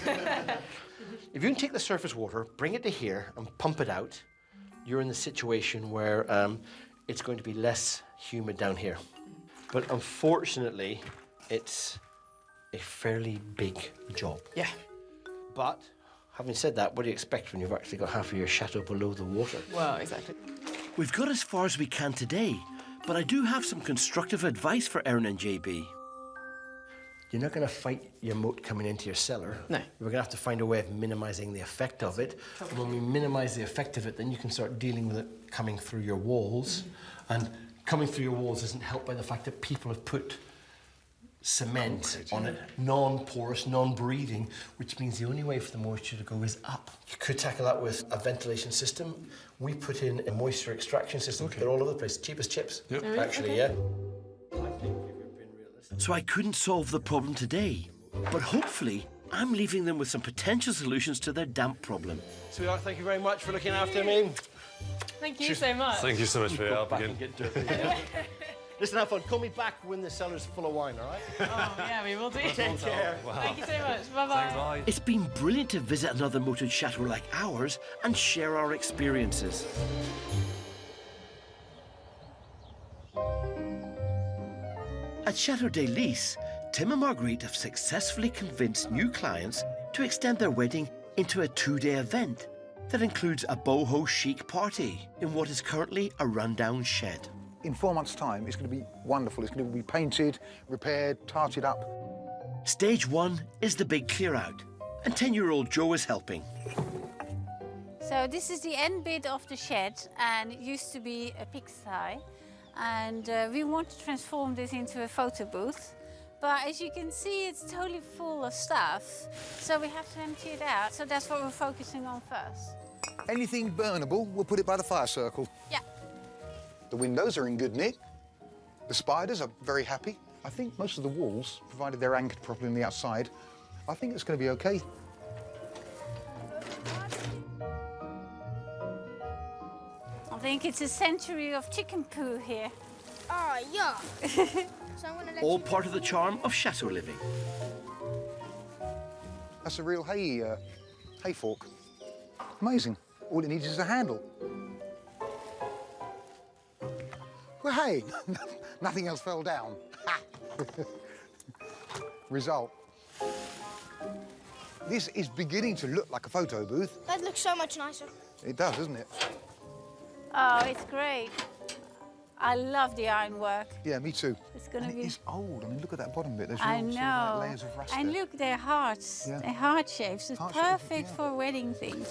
If you can take the surface water, bring it to here and pump it out, you're in the situation where it's going to be less humid down here. But unfortunately, it's a fairly big job. Yeah. But having said that, what do you expect when you've actually got half of your chateau below the water? Well, exactly. We've got as far as we can today, but I do have some constructive advice for Eron and JB. You're not going to fight your moat coming into your cellar. No. We're going to have to find a way of minimising the effect of it. And when we minimise the effect of it, then you can start dealing with it coming through your walls. And coming through your walls isn't helped by the fact that people have put cement on it, non-porous, non-breathing, which means the only way for the moisture to go is up. You could tackle that with a ventilation system. We put in a moisture extraction system. They're all over the place, cheap as chips, actually, yeah. So I couldn't solve the problem today, but hopefully I'm leaving them with some potential solutions to their damp problem. Sweetheart, thank you very much for looking after me. Thank you so much. Thank you so much for your help again. Listen, have fun. Call me back when the cellar's full of wine, all right? Oh, yeah, we will do. Take care. Wow. Thank you so much. Bye-bye. Thanks, bye. It's been brilliant to visit another moated chateau like ours and share our experiences. At Chateau des Lys, Tim and Marguerite have successfully convinced new clients to extend their wedding into a 2-day event that includes a boho chic party in what is currently a rundown shed. In 4 months' time, it's going to be wonderful. It's going to be painted, repaired, tarted up. Stage 1 is the big clear out, and 10-year-old Joe is helping. So this is the end bit of the shed, and it used to be a pigsty. And we want to transform this into a photo booth. But as you can see, it's totally full of stuff. So we have to empty it out. So that's what we're focusing on first. Anything burnable, we'll put it by the fire circle. Yeah. The windows are in good nick. The spiders are very happy. I think most of the walls, provided they're anchored properly on the outside, I think it's going to be okay. I think it's a century of chicken poo here. Oh, yeah. So I'm gonna let All part of the charm of chateau living. That's a real hay fork. Amazing. All it needs is a handle. Well, hey, nothing else fell down. Result. This is beginning to look like a photo booth. That looks so much nicer. It does, doesn't it? Oh, it's great. I love the ironwork. Yeah, me too. It's going to be... It's old. I mean, look at that bottom bit. There's I real know. sort of like layers of rust And there. look, they're hearts. Yeah. They're heart shapes. It's Heart shape, perfect yeah. for wedding things.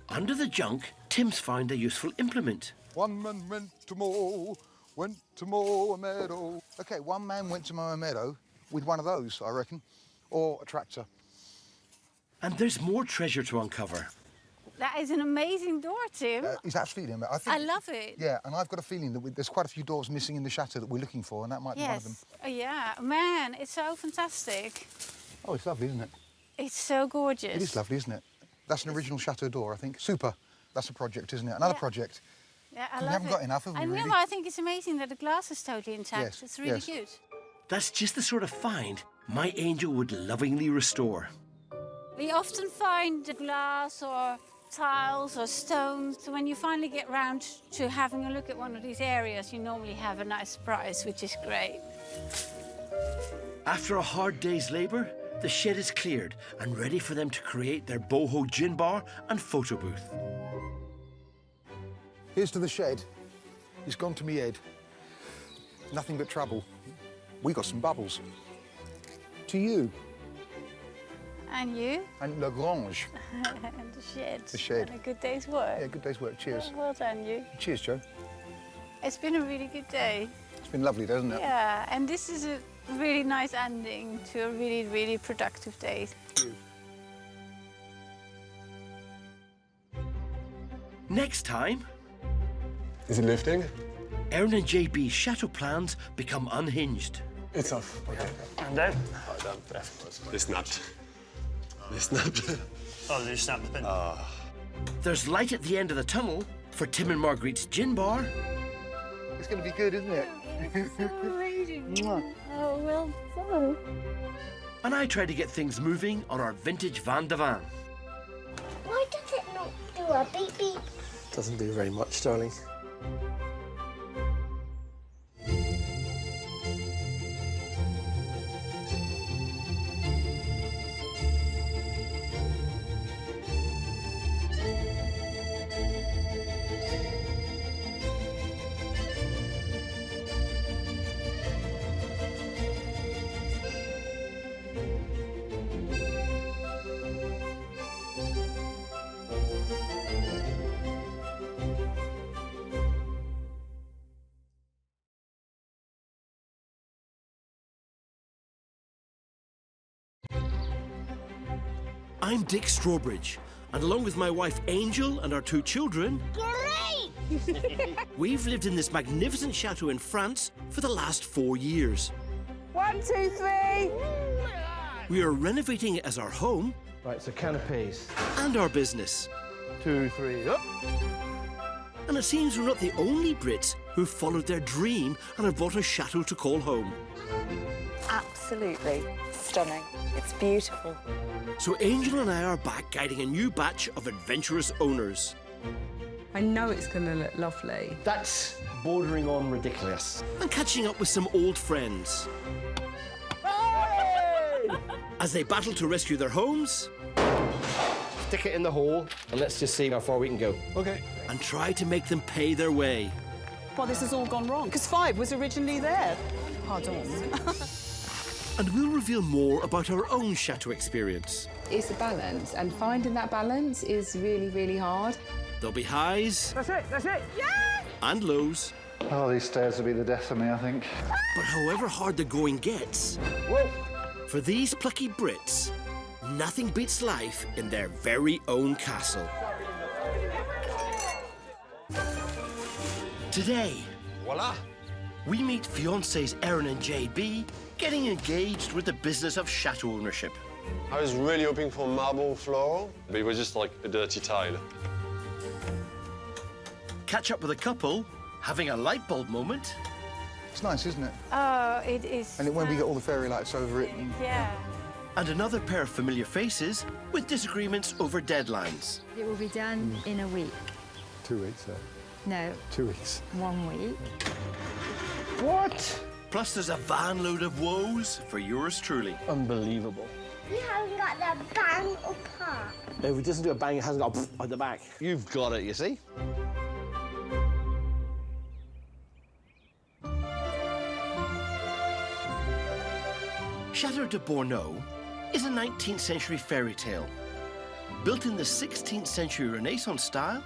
Under the junk, Tim's found a useful implement. One man went to mow a meadow. OK, one man went to mow a meadow with one of those, I reckon, or a tractor. And there's more treasure to uncover. That is an amazing door, Tim. It's absolutely amazing. I think, I love it. Yeah, and I've got a feeling that there's quite a few doors missing in the chateau that we're looking for, and that might be one of them. Yes. Yeah, man, it's so fantastic. Oh, it's lovely, isn't it? It's so gorgeous. It is lovely, isn't it? That's an original chateau door, I think. Super. That's a project, isn't it? Another Yeah. project. Yeah, I We love haven't it. got enough, have we, I know, really? I think it's amazing that the glass is totally intact. Yes, It's really yes. good. That's just the sort of find my angel would lovingly restore. We often find glass or tiles or stones. So when you finally get round to having a look at one of these areas, you normally have a nice surprise, which is great. After a hard day's labour, the shed is cleared and ready for them to create their boho gin bar and photo booth. Here's to the shed. It's gone to me head. Nothing but trouble. We got some bubbles. To you. And you? And La Grange. And the shed. The shed. And a good day's work. Yeah, good day's work. Cheers. Well done, you. Cheers, Joe. It's been a really good day. It's been lovely, doesn't it? Yeah, and this is a really nice ending to a really, really productive day. Thank you. Next time... Is it lifting? Eron and JB's chateau plans become unhinged. It's off. Okay. And down. Oh, damn. They snapped. They snapped. Oh, they snapped the pin. There's light at the end of the tunnel for Tim and Marguerite's gin bar. It's going to be good, isn't it? It's so amazing. Oh, well done. And I try to get things moving on our vintage van de van. Why does it not do a beep beep? Doesn't do very much, darling. I'm Dick Strawbridge, and along with my wife Angel and our 2 children, Great! we've lived in this magnificent chateau in France for the last 4 years. 1, 2, 3. We are renovating it as our home Right, so canapes. and our business. 2, 3, up. And it seems we're not the only Brits who've followed their dream and have bought a chateau to call home. Absolutely stunning. It's beautiful. So Angel and I are back guiding a new batch of adventurous owners. I know it's going to look lovely. That's bordering on ridiculous. And catching up with some old friends. As they battle to rescue their homes Stick it in the hole, and let's just see how far we can go. Okay. And try to make them pay their way. Well, this has all gone wrong, because 5 was originally there. Pardon. And we'll reveal more about our own chateau experience. It's a balance, and finding that balance is really, really hard. There'll be highs. That's it, that's it. Yeah! And lows. Oh, these stairs will be the death of me, I think. But however hard the going gets, for these plucky Brits, nothing beats life in their very own castle. Today, voila, we meet fiancés Eron and JB getting engaged with the business of chateau ownership. I was really hoping for marble floor, but it was just like a dirty tile. Catch up with a couple having a light bulb moment. It's nice, isn't it? Oh, it is. And when we get all the fairy lights over it. Yeah. And another pair of familiar faces with disagreements over deadlines. It will be done in a week. 2 weeks, though. No, 2 weeks. 1 week. What? Plus there's a van load of woes for yours truly. Unbelievable. You haven't got the bang apart. If it doesn't do a bang, it hasn't got a at the back. You've got it, you see? Château de Bordeaux is a 19th century fairy tale, built in the 16th century Renaissance style,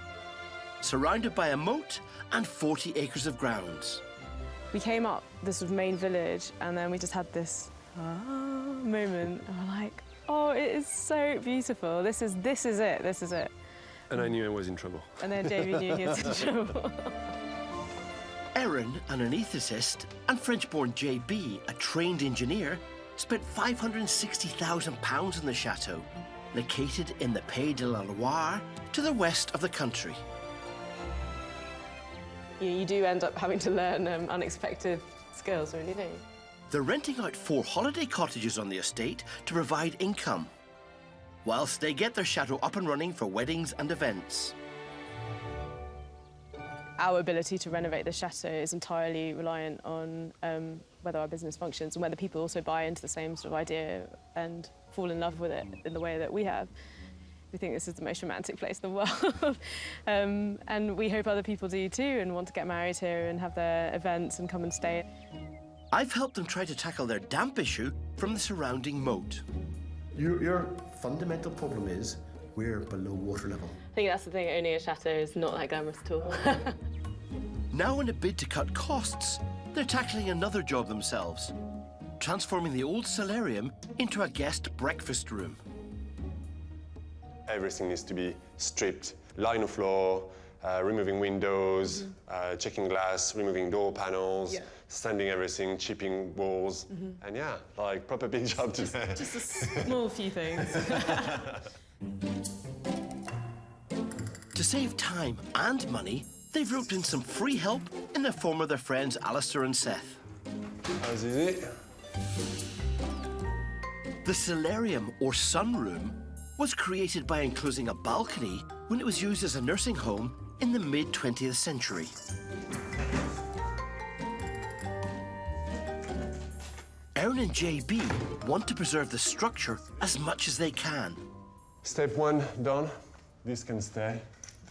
surrounded by a moat and 40 acres of grounds. We came up this sort of main village, and then we just had this moment, and we're like, oh, it is so beautiful. This is it. And I knew I was in trouble. And then JB knew he was in trouble. Eron, an anaesthetist, and French-born JB, a trained engineer, spent £560,000 in the chateau, located in the Pays de la Loire, to the west of the country. You do end up having to learn unexpected skills, really, don't you? They're renting out 4 holiday cottages on the estate to provide income, whilst they get their chateau up and running for weddings and events. Our ability to renovate the chateau is entirely reliant on whether our business functions and whether people also buy into the same sort of idea and fall in love with it in the way that we have. We think this is the most romantic place in the world. And we hope other people do too and want to get married here and have their events and come and stay. I've helped them try to tackle their damp issue from the surrounding moat. Your fundamental problem is we're below water level. I think that's the thing, owning a chateau is not that glamorous at all. Now, in a bid to cut costs, they're tackling another job themselves, transforming the old solarium into a guest breakfast room. Everything needs to be stripped. Lino floor, removing windows, checking glass, removing door panels, sanding everything, chipping walls. And yeah, like proper big job today. Just a small few things. To save time and money, they've roped in some free help in the form of their friends Alistair and Seth. How's easy? The solarium, or sunroom, was created by enclosing a balcony when it was used as a nursing home in the mid-20th century. Eron and JB want to preserve the structure as much as they can. Step 1 done. This can stay.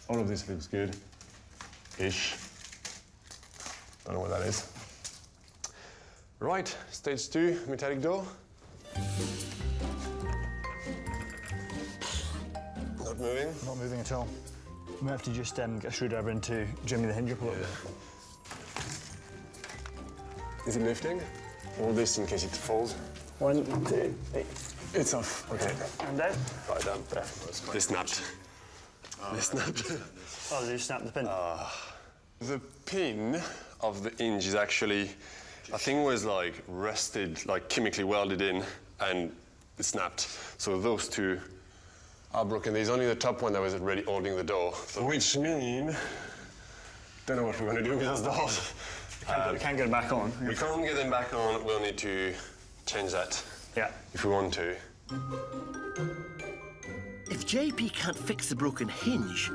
All of this looks good. Ish. Don't know what that is. Right, stage 2, metallic door. Not moving. Not moving at all. We have to just get a screwdriver into jamming the hinge up a little bit. Is it lifting? All this in case it falls. 1, 2, 3. It's off. Okay. And down. Right down. They snapped. They snapped. Oh, they just snapped the pin. The pin of the hinge is actually, I think, was like rusted, like chemically welded in, and it snapped. So those two are broken. There's only the top one that was already holding the door. So which means, don't know what we're going to do with those doors. We can't get it back on. We can't get them back on. We'll need to change that. Yeah. If we want to. If JB can't fix the broken hinge,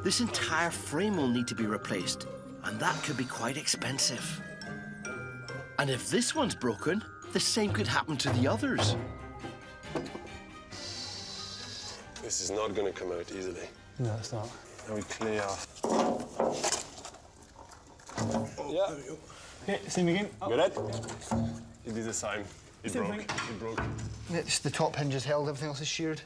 this entire frame will need to be replaced, and that could be quite expensive. And if this one's broken, the same could happen to the others. This is not going to come out easily. No, it's not. And we clear off. Yeah. Okay, same again. Got it? It is the same. It Same broke. thing. It broke. It's the top hinge is held, everything else is sheared.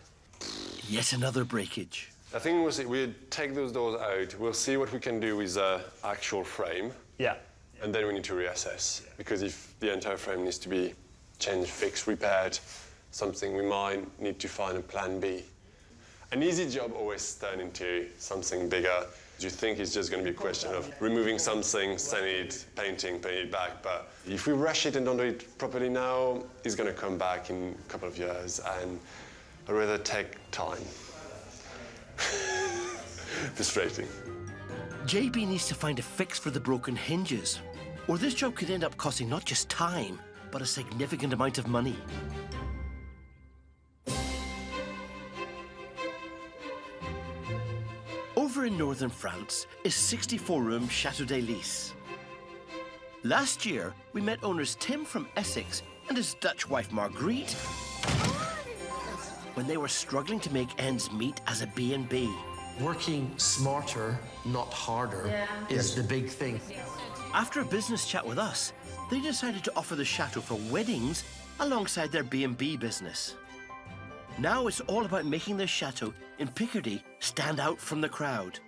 Yet another breakage. I think we'll take those doors out. We'll see what we can do with the actual frame. Yeah. And then we need to reassess. Because if the entire frame needs to be changed, fixed, repaired, something we might need to find a plan B. An easy job always turns into something bigger. You think it's just going to be a question of removing something, sanding it, painting it back. But if we rush it and don't do it properly now, it's going to come back in a couple of years. And I'd rather take time. Frustrating. JB needs to find a fix for the broken hinges, or this job could end up costing not just time, but a significant amount of money. Over in northern France is 64-room Chateau de Lys. Last year, we met owners Tim from Essex and his Dutch wife Marguerite when they were struggling to make ends meet as a B&B. Working smarter, not harder, is the big thing. After a business chat with us, they decided to offer the chateau for weddings alongside their B&B business. Now it's all about making their chateau in Picardy stand out from the crowd.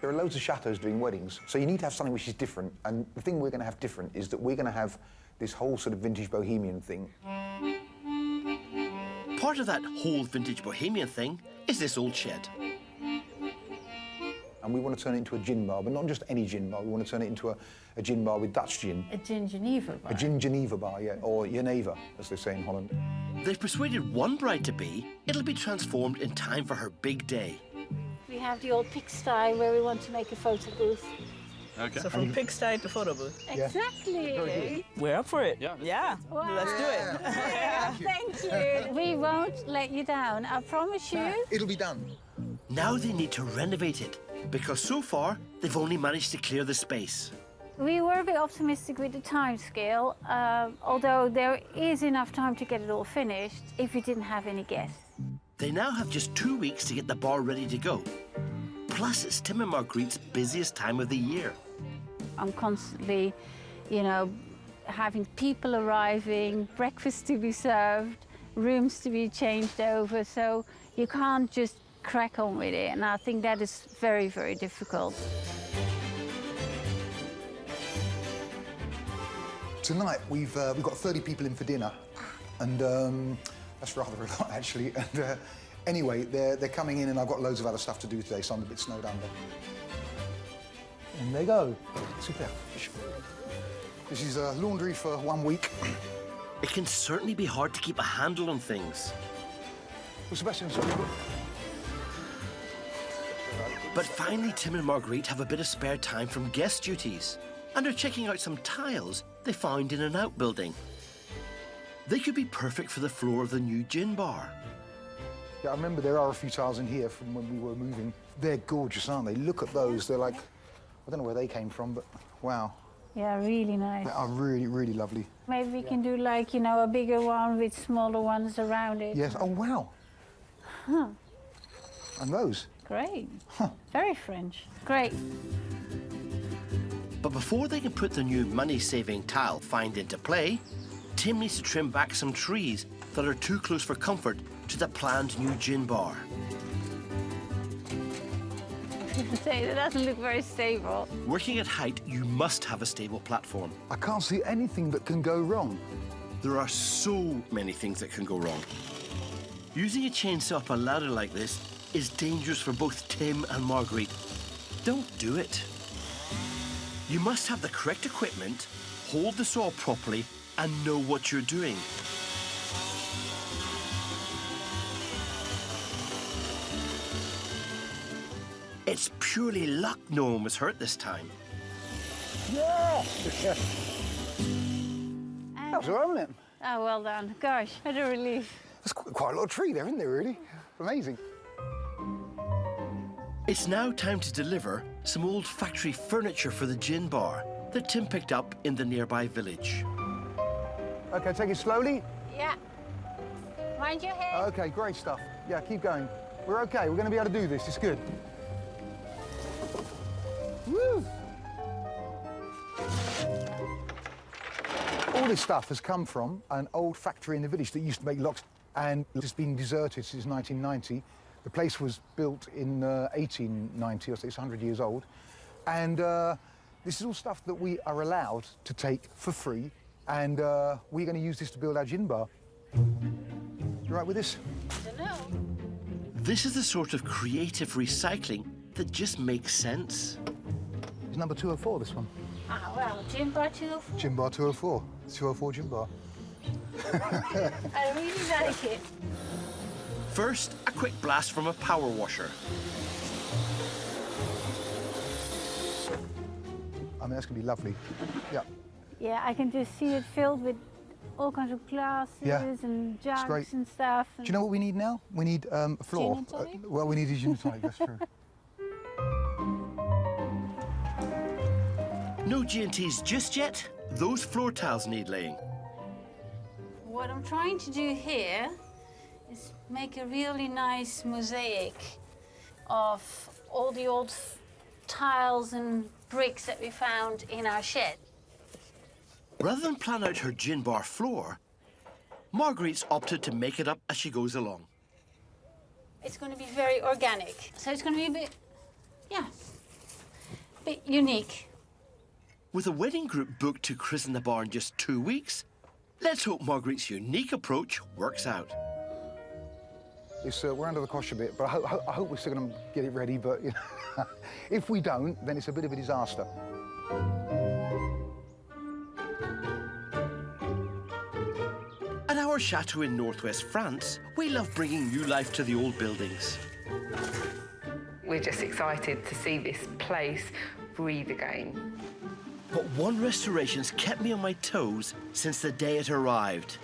There are loads of chateaux doing weddings, so you need to have something which is different. And the thing we're going to have different is that we're going to have this whole sort of vintage bohemian thing. Part of that whole vintage bohemian thing is this old shed. And we want to turn it into a gin bar, but not just any gin bar. We want to turn it into a gin bar with Dutch gin. A gin Geneva bar. A gin Geneva bar, yeah, or Geneva, as they say in Holland. They've persuaded one bride-to-be it'll be transformed in time for her big day. We have the old pigsty where we want to make a photo booth. Okay. So from pigsty to photo booth. Exactly. We're up for it. Yeah. Wow. Let's do it. Thank you. We won't let you down, I promise you. It'll be done. Now they need to renovate it, because so far they've only managed to clear the space. We were a bit optimistic with the time scale, although there is enough time to get it all finished if we didn't have any guests. They now have just 2 weeks to get the bar ready to go. Plus, it's Tim and Marguerite's busiest time of the year. I'm constantly, you know, having people arriving, breakfast to be served, rooms to be changed over, so you can't just crack on with it, and I think that is very, very difficult. Tonight we've got 30 people in for dinner, and that's rather a lot actually. And anyway, they're coming in, and I've got loads of other stuff to do today, so I'm a bit snowed under. And they go. Super. This is laundry for 1 week. It can certainly be hard to keep a handle on things. Well, Sebastian, sorry. But finally, Tim and Marguerite have a bit of spare time from guest duties, and are checking out some tiles they found in an outbuilding. They could be perfect for the floor of the new gin bar. Yeah, I remember there are a few tiles in here from when we were moving. They're gorgeous, aren't they? Look at those. They're like, I don't know where they came from, but wow. Yeah, really nice. They are really, really lovely. Maybe we can do like, you know, a bigger one with smaller ones around it. Yes. Oh, wow. Huh. And those. Great. Very French. Great. But before they can put the new money-saving tile find into play, Tim needs to trim back some trees that are too close for comfort to the planned new gin bar. That doesn't look very stable. Working at height, you must have a stable platform. I can't see anything that can go wrong. There are so many things that can go wrong. Using a chainsaw up a ladder like this is dangerous for both Tim and Marguerite. Don't do it. You must have the correct equipment, hold the saw properly, and know what you're doing. It's purely luck no one was hurt this time. Yeah! That was all right, wasn't it? Oh, well done. Gosh, what a relief. There's quite a lot of tree there, isn't there, really? Amazing. It's now time to deliver some old factory furniture for the gin bar that Tim picked up in the nearby village. OK, take it slowly. Yeah. Mind your head. OK, great stuff. Yeah, keep going. We're okay. We're going to be able to do this. It's good. Woo! All this stuff has come from an old factory in the village that used to make locks, and it's been deserted since 1990. The place was built in 1890, so it's 100 years old. And this is all stuff that we are allowed to take for free, and we're going to use this to build our gin bar. You right with this? I don't know. This is the sort of creative recycling that just makes sense. It's number 204, this one. Ah, well, gin bar 204. Gin bar 204. 204 gin bar. I really like it. First, a quick blast from a power washer. I mean, that's going to be lovely. Yeah. Yeah, I can just see it filled with all kinds of glasses and jugs great. and stuff. Do you know what we need now? We need a floor. Gin and tonic? Well, we need a gin and tonic, that's true. No G&Ts just yet. Those floor tiles need laying. What I'm trying to do here is make a really nice mosaic of all the old tiles and bricks that we found in our shed. Rather than plan out her gin bar floor, Marguerite's opted to make it up as she goes along. It's going to be very organic, so it's going to be a bit unique. With a wedding group booked to christen the bar in just 2 weeks, let's hope Marguerite's unique approach works out. It's, we're under the cosh a bit, but I hope we're still going to get it ready, but you know, if we don't, then it's a bit of a disaster. At our chateau in northwest France, we love bringing new life to the old buildings. We're just excited to see this place breathe again. But one restoration's kept me on my toes since the day it arrived.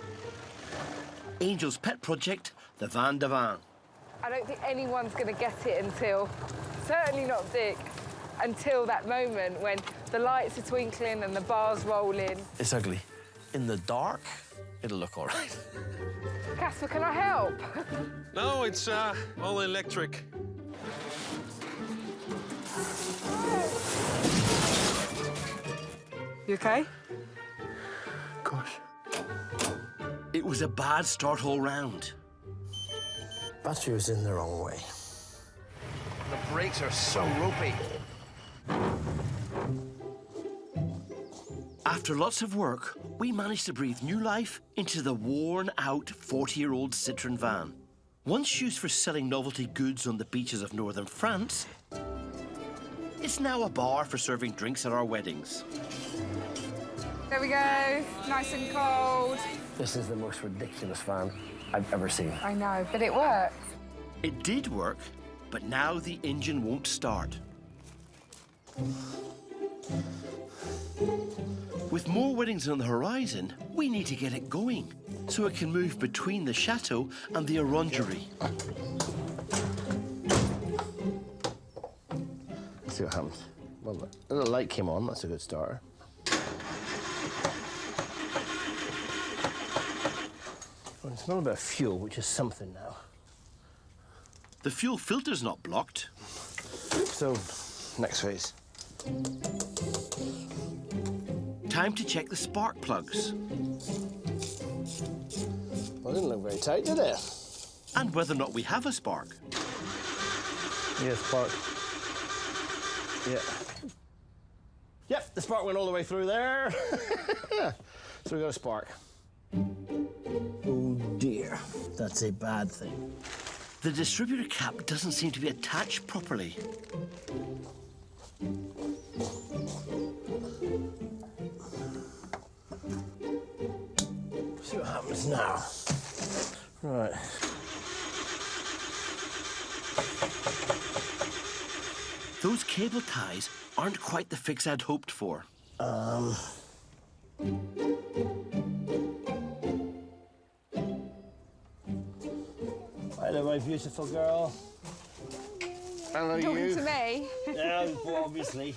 Angel's pet project, the Van de Van. I don't think anyone's going to get it until, certainly not Dick, until that moment when the lights are twinkling and the bars roll in. It's ugly. In the dark, it'll look all right. Casper, can I help? No, it's all electric. You okay? Gosh. It was a bad start all round. Battery was in the wrong way. The brakes are so ropey. After lots of work, we managed to breathe new life into the worn-out 40-year-old Citroën van. Once used for selling novelty goods on the beaches of northern France, it's now a bar for serving drinks at our weddings. There we go, nice and cold. This is the most ridiculous van I've ever seen. I know, but it worked. It did work, but now the engine won't start. With more weddings on the horizon, we need to get it going so it can move between the chateau and the orangery. Let's see what happens. Well, the light came on, that's a good start. Well, it smells a bit of fuel, which is something now. The fuel filter's not blocked. So, next phase. Time to check the spark plugs. Well, it didn't look very tight, did it? And whether or not we have a spark. Yeah, spark. Yeah. Yep, the spark went all the way through there. So we got a spark. Oh dear, that's a bad thing. The distributor cap doesn't seem to be attached properly. See what happens now. Right. Those cable ties aren't quite the fix I'd hoped for. Hello, my beautiful girl. Hello, Talking you. to me? Yeah, well, obviously.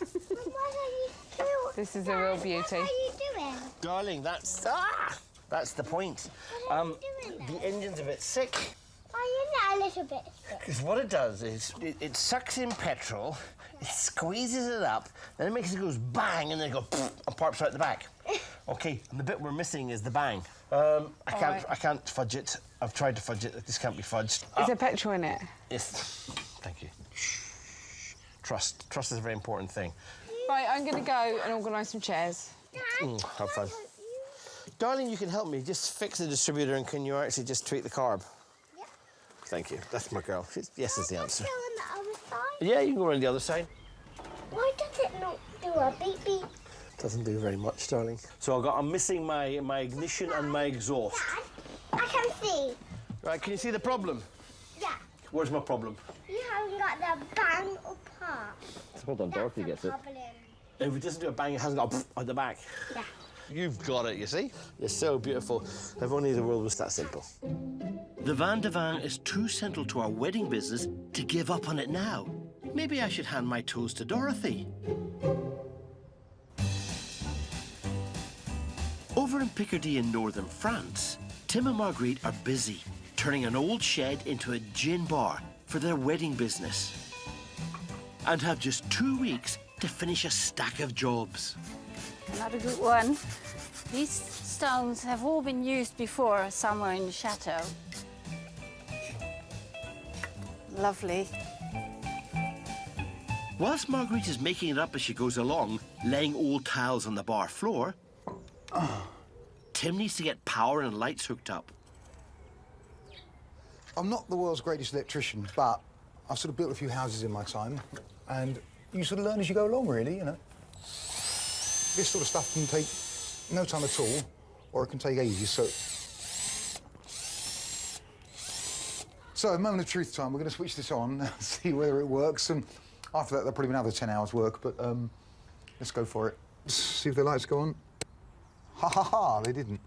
This is a real beauty. What are you doing? Darling, that's the point. What are you doing? The engine's a bit sick. Are you a little bit. Because what it does is it sucks in petrol, it squeezes it up, then it makes it goes bang, and then it goes and pops out the back. Okay, and the bit we're missing is the bang. I can't fudge it. I've tried to fudge it. This can't be fudged. Is there petrol in it? Yes. Thank you. Trust. Trust is a very important thing. Right, I'm going to go and organise some chairs. Have fun. Darling, you can help me. Just fix the distributor, and can you actually just tweak the carb? Yeah. Thank you. That's my girl. Yes is the answer. Go on the other side. Yeah, you can go around the other side. Why does it not do a beep beep? Doesn't do very much, darling. So I'm missing my ignition and my exhaust. Dad, I can see. Right, can you see the problem? Yeah. Where's my problem? You haven't got the bang apart. Hold on, Dorothy gets it. If it doesn't do a bang, it hasn't got at the back. Yeah. You've got it, you see? You're so beautiful. If only the world was that simple. The Van de Van is too central to our wedding business to give up on it now. Maybe I should hand my toes to Dorothy. Over in Picardy in northern France, Tim and Marguerite are busy, turning an old shed into a gin bar for their wedding business. And have just 2 weeks to finish a stack of jobs. Another good one. These stones have all been used before somewhere in the chateau. Lovely. Whilst Marguerite is making it up as she goes along, laying old tiles on the bar floor, Tim needs to get power and lights hooked up. I'm not the world's greatest electrician, but I've sort of built a few houses in my time, and you sort of learn as you go along, really, you know. This sort of stuff can take no time at all, or it can take ages, So, a moment of truth time, we're going to switch this on and see whether it works, and after that, there'll probably be another 10 hours work, but let's go for it. See if the lights go on. Ha ha ha, they didn't.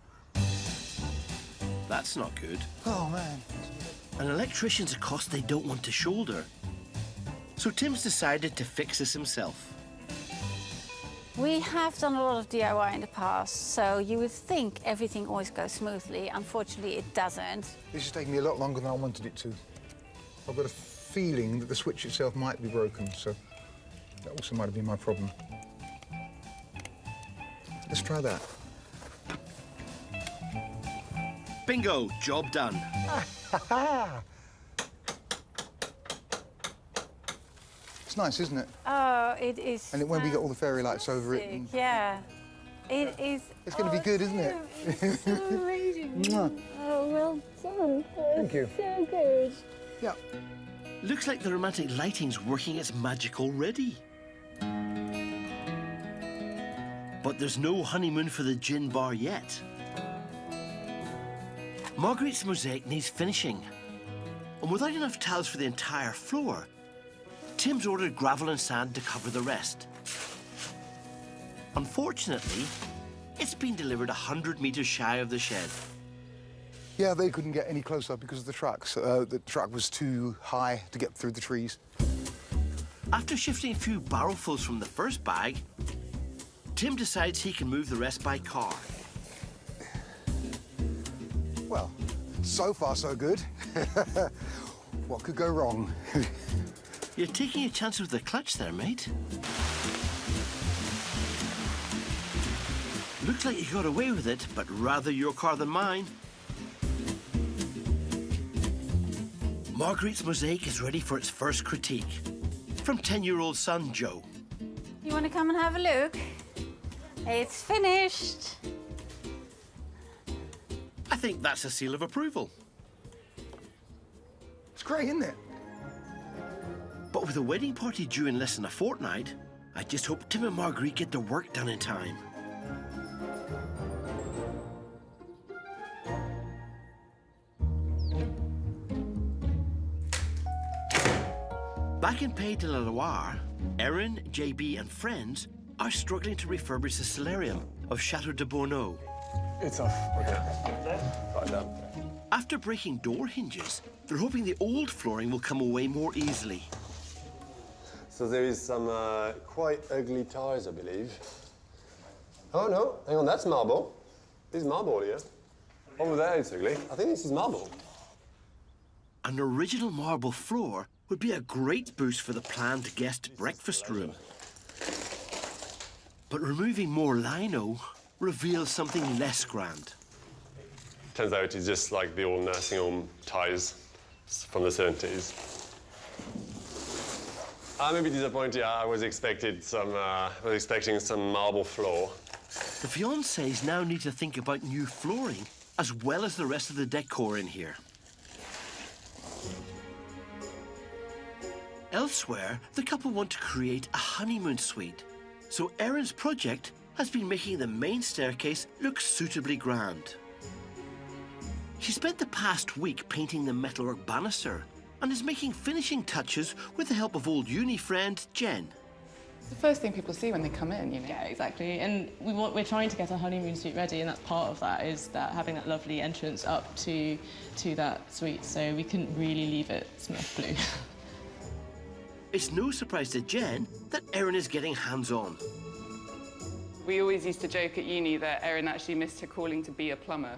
That's not good. Oh, man. An electrician's a cost they don't want to shoulder. So Tim's decided to fix this himself. We have done a lot of DIY in the past, so you would think everything always goes smoothly. Unfortunately, it doesn't. This is taking me a lot longer than I wanted it to. I've got a feeling that the switch itself might be broken, so that also might have been my problem. Let's try that. Bingo, job done. It's nice, isn't it? Oh, it is. And when we get all the fairy lights over it. And... Yeah. It is. It's going to be good, isn't it? It's so amazing. Oh, well done. Thank you. So good. Yeah. Looks like the romantic lighting's working its magic already. But there's no honeymoon for the gin bar yet. Marguerite's mosaic needs finishing. And without enough tiles for the entire floor, Tim's ordered gravel and sand to cover the rest. Unfortunately, it's been delivered 100 metres shy of the shed. Yeah, they couldn't get any closer because of the trucks. The truck was too high to get through the trees. After shifting a few barrelfuls from the first bag, Tim decides he can move the rest by car. Well, so far so good. What could go wrong? You're taking a chance with the clutch there, mate. Looks like you got away with it, but rather your car than mine. Marguerite's mosaic is ready for its first critique. From 10-year-old son, Joe. You want to come and have a look? It's finished. I think that's a seal of approval. It's great, isn't it? But with a wedding party due in less than a fortnight, I just hope Tim and Marguerite get their work done in time. Back in Pays de la Loire, Eron, JB and friends are struggling to refurbish the Solarium of Chateau de Bordeaux. It's off. Okay. Right down. After breaking door hinges, they're hoping the old flooring will come away more easily. So there is some quite ugly tiles, I believe. Oh no, hang on, that's marble. This is marble here. Over there it's ugly. I think this is marble. An original marble floor would be a great boost for the planned guest breakfast room. But removing more lino reveals something less grand. Turns out it's just like the old nursing home tiles from the 70s. I'm a bit disappointed. I was expecting some marble floor. The fiancés now need to think about new flooring as well as the rest of the decor in here. Elsewhere, the couple want to create a honeymoon suite, so Eron's project has been making the main staircase look suitably grand. She spent the past week painting the metalwork banister and is making finishing touches with the help of old uni friend Jen. It's the first thing people see when they come in, you know. Yeah, exactly. And we're trying to get a honeymoon suite ready, and that's part of that, is that having that lovely entrance up to that suite, so we couldn't really leave it Smurf blue. It's no surprise to Jen that Eron is getting hands-on. We always used to joke at uni that Erin actually missed her calling to be a plumber,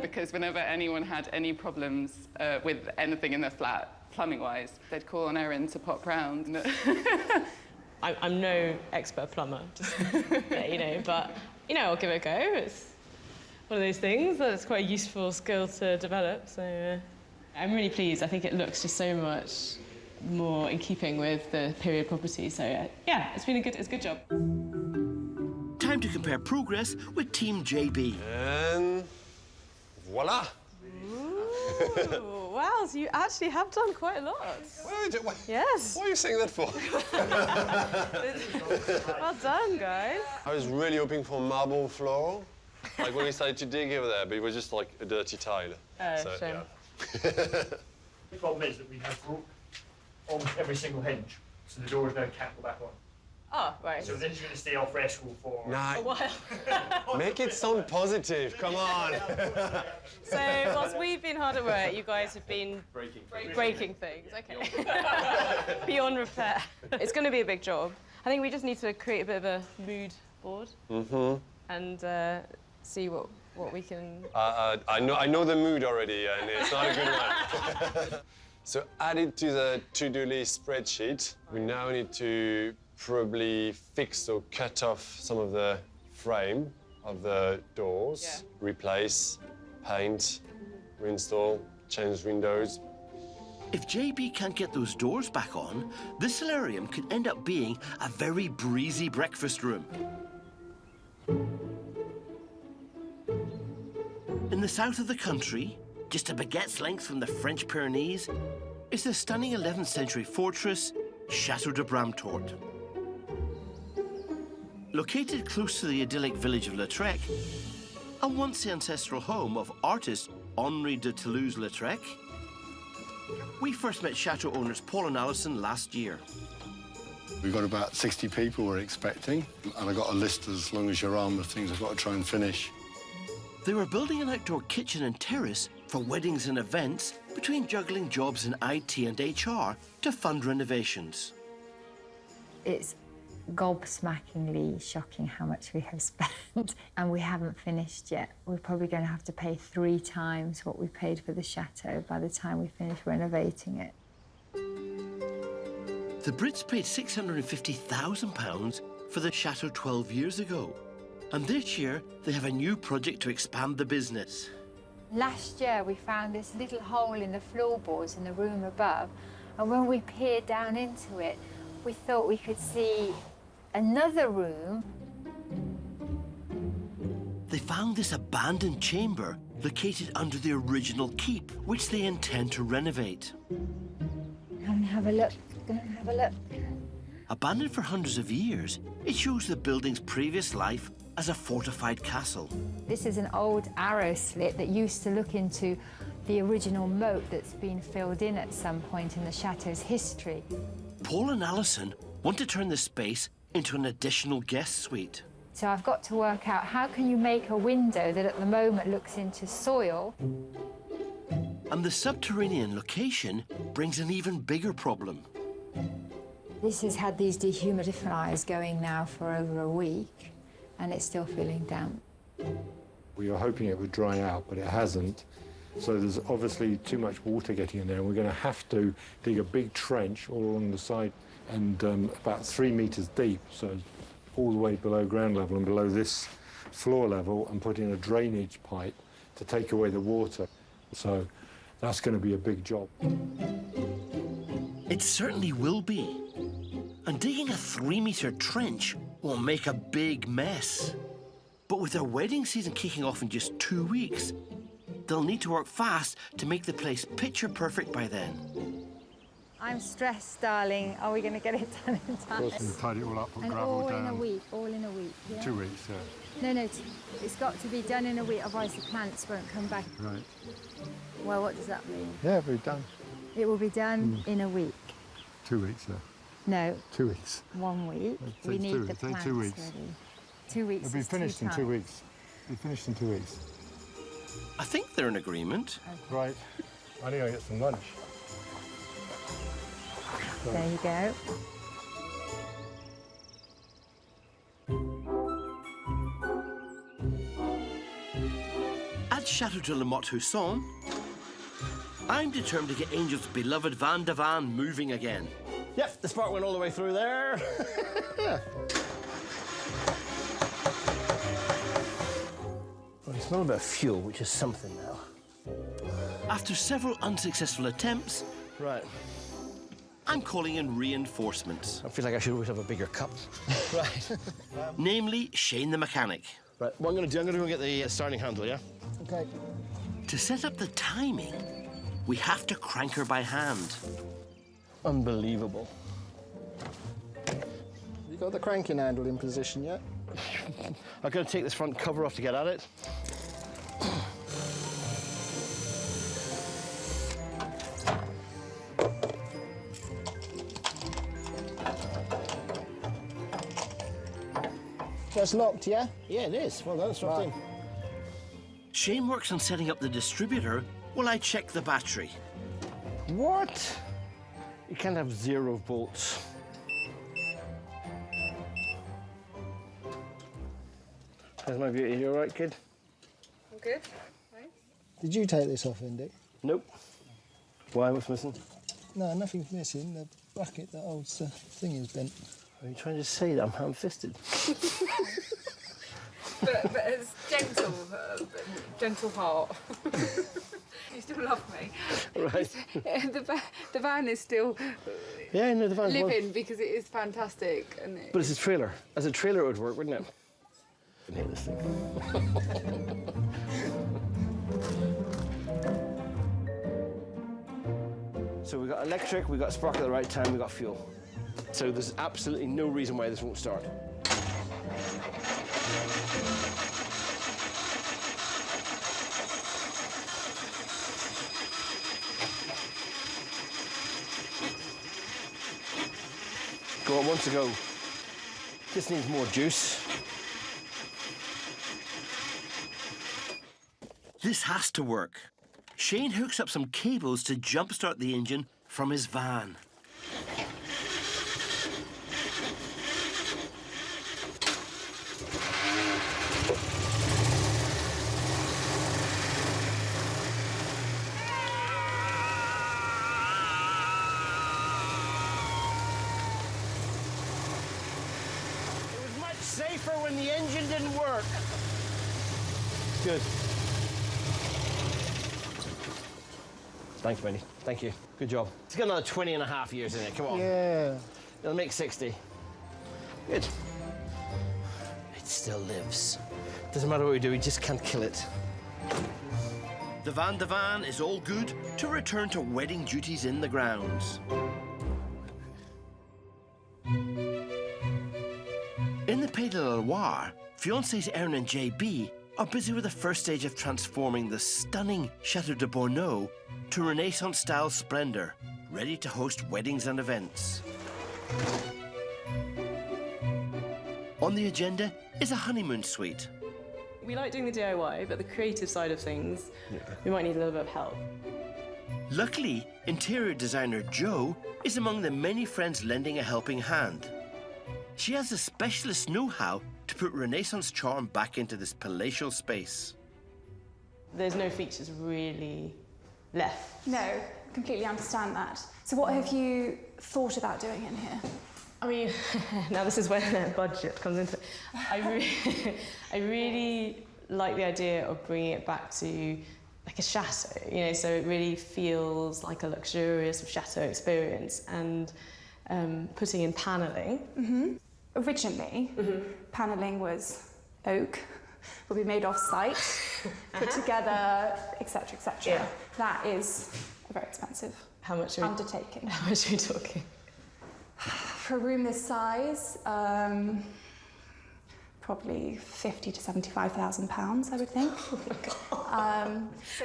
because whenever anyone had any problems with anything in their flat, plumbing-wise, they'd call on Erin to pop round. I'm no expert plumber, just you know, but you know, I'll give it a go. It's one of those things that's quite a useful skill to develop. So I'm really pleased. I think it looks just so much more in keeping with the period property. So yeah, it's a good job. Time to compare progress with Team JB. And voila! Ooh, wow, so you actually have done quite a lot. Yes. What are you saying that for? Well done, guys. I was really hoping for marble floor, like when we started to dig over there, but it was just like a dirty tile. Oh, shame. Yeah. The problem is that we have broke on every single hinge, so the doors now can't go back on. Oh, right. So this is going to stay off fresco for Nah, a while. Make it sound positive, come on. So whilst we've been hard at work, you guys have been breaking things. Okay. Beyond repair. It's going to be a big job. I think we just need to create a bit of a mood board and see what we can. I know the mood already, and it's not a good one. So added to the to-do list spreadsheet, we now need to probably fix or cut off some of the frame of the doors, replace, paint, reinstall, change windows. If JB can't get those doors back on, this solarium could end up being a very breezy breakfast room. In the south of the country, just a baguette's length from the French Pyrenees, is the stunning 11th century fortress, Chateau de Bramtort. Located close to the idyllic village of Lautrec, and once the ancestral home of artist Henri de Toulouse-Lautrec, we first met Chateau owners Paul and Alison last year. We've got about 60 people we're expecting, and I've got a list as long as your arm of things I've got to try and finish. They were building an outdoor kitchen and terrace for weddings and events, between juggling jobs in IT and HR to fund renovations. It's gobsmackingly shocking how much we have spent, and we haven't finished yet. We're probably going to have to pay 3 times what we paid for the chateau by the time we finish renovating it. The Brits paid £650,000 for the chateau 12 years ago, and this year they have a new project to expand the business. Last year we found this little hole in the floorboards in the room above, and when we peered down into it, we thought we could see another room. They found this abandoned chamber located under the original keep, which they intend to renovate. Come and have a look. Come and have a look. Abandoned for hundreds of years, it shows the building's previous life as a fortified castle. This is an old arrow slit that used to look into the original moat that's been filled in at some point in the chateau's history. Paul and Alison want to turn the space into an additional guest suite. So I've got to work out how can you make a window that at the moment looks into soil. And the subterranean location brings an even bigger problem. This has had these dehumidifiers going now for over a week, and it's still feeling damp. We were hoping it would dry out, but it hasn't. So there's obviously too much water getting in there, and we're going to have to dig a big trench all along the side and about 3 meters deep, so all the way below ground level and below this floor level, and put in a drainage pipe to take away the water. So that's going to be a big job. It certainly will be. And digging a 3-meter trench will make a big mess. But with their wedding season kicking off in just 2 weeks, they'll need to work fast to make the place picture perfect by then. I'm stressed, darling. Are we going to get it done in time? Of course, we tied it all up, put And gravel all down. in a week, all in a week, yeah? 2 weeks, yeah. No, it's got to be done in a week, otherwise the plants won't come back. Right. Well, what does that mean? Yeah, we're done. It will be done in a week. 2 weeks, yeah. No. 2 weeks. 1 week. It We takes need two- the it takes plants 2 weeks. ready. 2 weeks. It'll be is finished too in 2 tight. weeks. It'll be finished in 2 weeks. I think they're in agreement. Right. I need to get some lunch. There you go. At Chateau de la Motte Husson, I'm determined to get Angel's beloved Van de Van moving again. Yep, the spark went all the way through there. Well, it's not about fuel, which is something now. After several unsuccessful attempts, Right. I'm calling in reinforcements. I feel like I should always have a bigger cup. Right. Namely, Shane the mechanic. Right, what I'm going to do, I'm going to go and get the starting handle, yeah? Okay. To set up the timing, we have to crank her by hand. Unbelievable. You got the cranking handle in position yet? I've got to take this front cover off to get at it. That's locked, yeah? Yeah, it is. Well, that's right. Thing. Shane works on setting up the distributor while I check the battery. What? You can't have 0 bolts. How's my beauty? You all right, kid? I'm good. Thanks. Did you take this off, Indy? Nope. Why? What's missing? No, nothing's missing. The bucket that holds the thing is bent. Are you trying to say that I'm ham-fisted? but it's gentle heart. You still love me. Right. The van is still Yeah, no, the van's living because it is fantastic. And But it's a trailer. As a trailer, it would work, wouldn't it? I can hate this thing. So we got electric, we got spark at the right time, we got fuel. So there's absolutely no reason why this won't start. Go on, once to go. This needs more juice. This has to work. Shane hooks up some cables to jumpstart the engine from his van. It was much safer when the engine didn't work. Good. Thanks, Benny. Thank you. Good job. It's got another 20 and a half years in it. Come on. Yeah. It'll make 60. Good. It still lives. Doesn't matter what we do, we just can't kill it. The Van de Van is all good to return to wedding duties in the grounds. In the Pays de la Loire, fiancés Eron and JB are busy with the first stage of transforming the stunning Chateau de Bordeaux to Renaissance-style splendor, ready to host weddings and events. On the agenda is a honeymoon suite. We like doing the DIY, but the creative side of things, we might need a little bit of help. Luckily, interior designer Jo is among the many friends lending a helping hand. She has the specialist know-how to put Renaissance charm back into this palatial space. There's no features really left. No, completely understand that. So what have you thought about doing in here? I mean, now this is where the budget comes into it. I really like the idea of bringing it back to like a chateau, you know, so it really feels like a luxurious chateau experience, and putting in panelling. Originally, panelling was oak, would be made off-site, put together, etc., etc. Yeah. That is a very expensive How much are we, undertaking. How much are we talking? For a room this size, probably 50 to 75,000 pounds, I would think.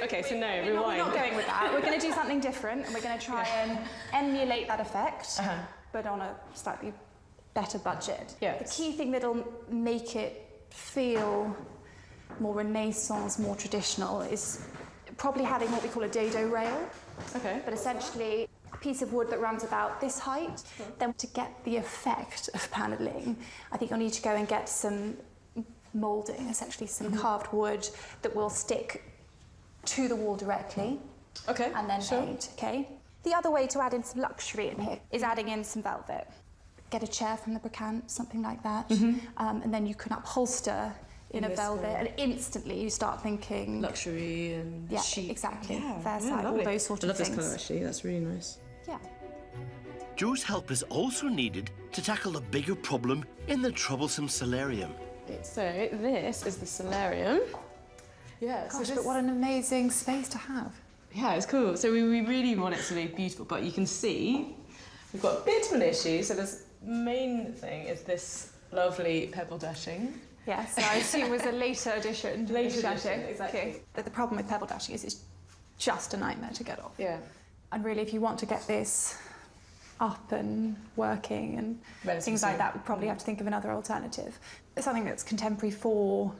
Okay, so no, We're rewind. not going with that. We're going to do something different, and we're going to try and emulate that effect, but on a slightly better budget. Yes. The key thing that'll make it feel more Renaissance, more traditional, is probably having what we call a dado rail. Okay. But essentially a piece of wood that runs about this height. Then to get the effect of panelling, I think you'll need to go and get some moulding, essentially some carved wood that will stick to the wall directly. Okay. And then paint, okay? The other way to add in some luxury in here is adding in some velvet. Get a chair from the brocante, something like that, and then you can upholster in a velvet, and instantly you start thinking luxury and chic. Exactly. Yeah, Versailles, all lovely. those sort I of love things. this colour actually. That's really nice. Yeah. Joe's help is also needed to tackle the bigger problem in the troublesome solarium. So this is the solarium. Yeah. Gosh, but what an amazing space to have. Yeah, it's cool. So we really want it to be beautiful, but you can see we've got a bit of an issue. So the main thing is this lovely pebble dashing. Yes, so I assume was a later addition. Later dashing. addition, exactly. Okay. But the problem with pebble dashing is it's just a nightmare to get off. Yeah. And really, if you want to get this up and working and things like that, we'd probably have to think of another alternative. It's something that's contemporary for,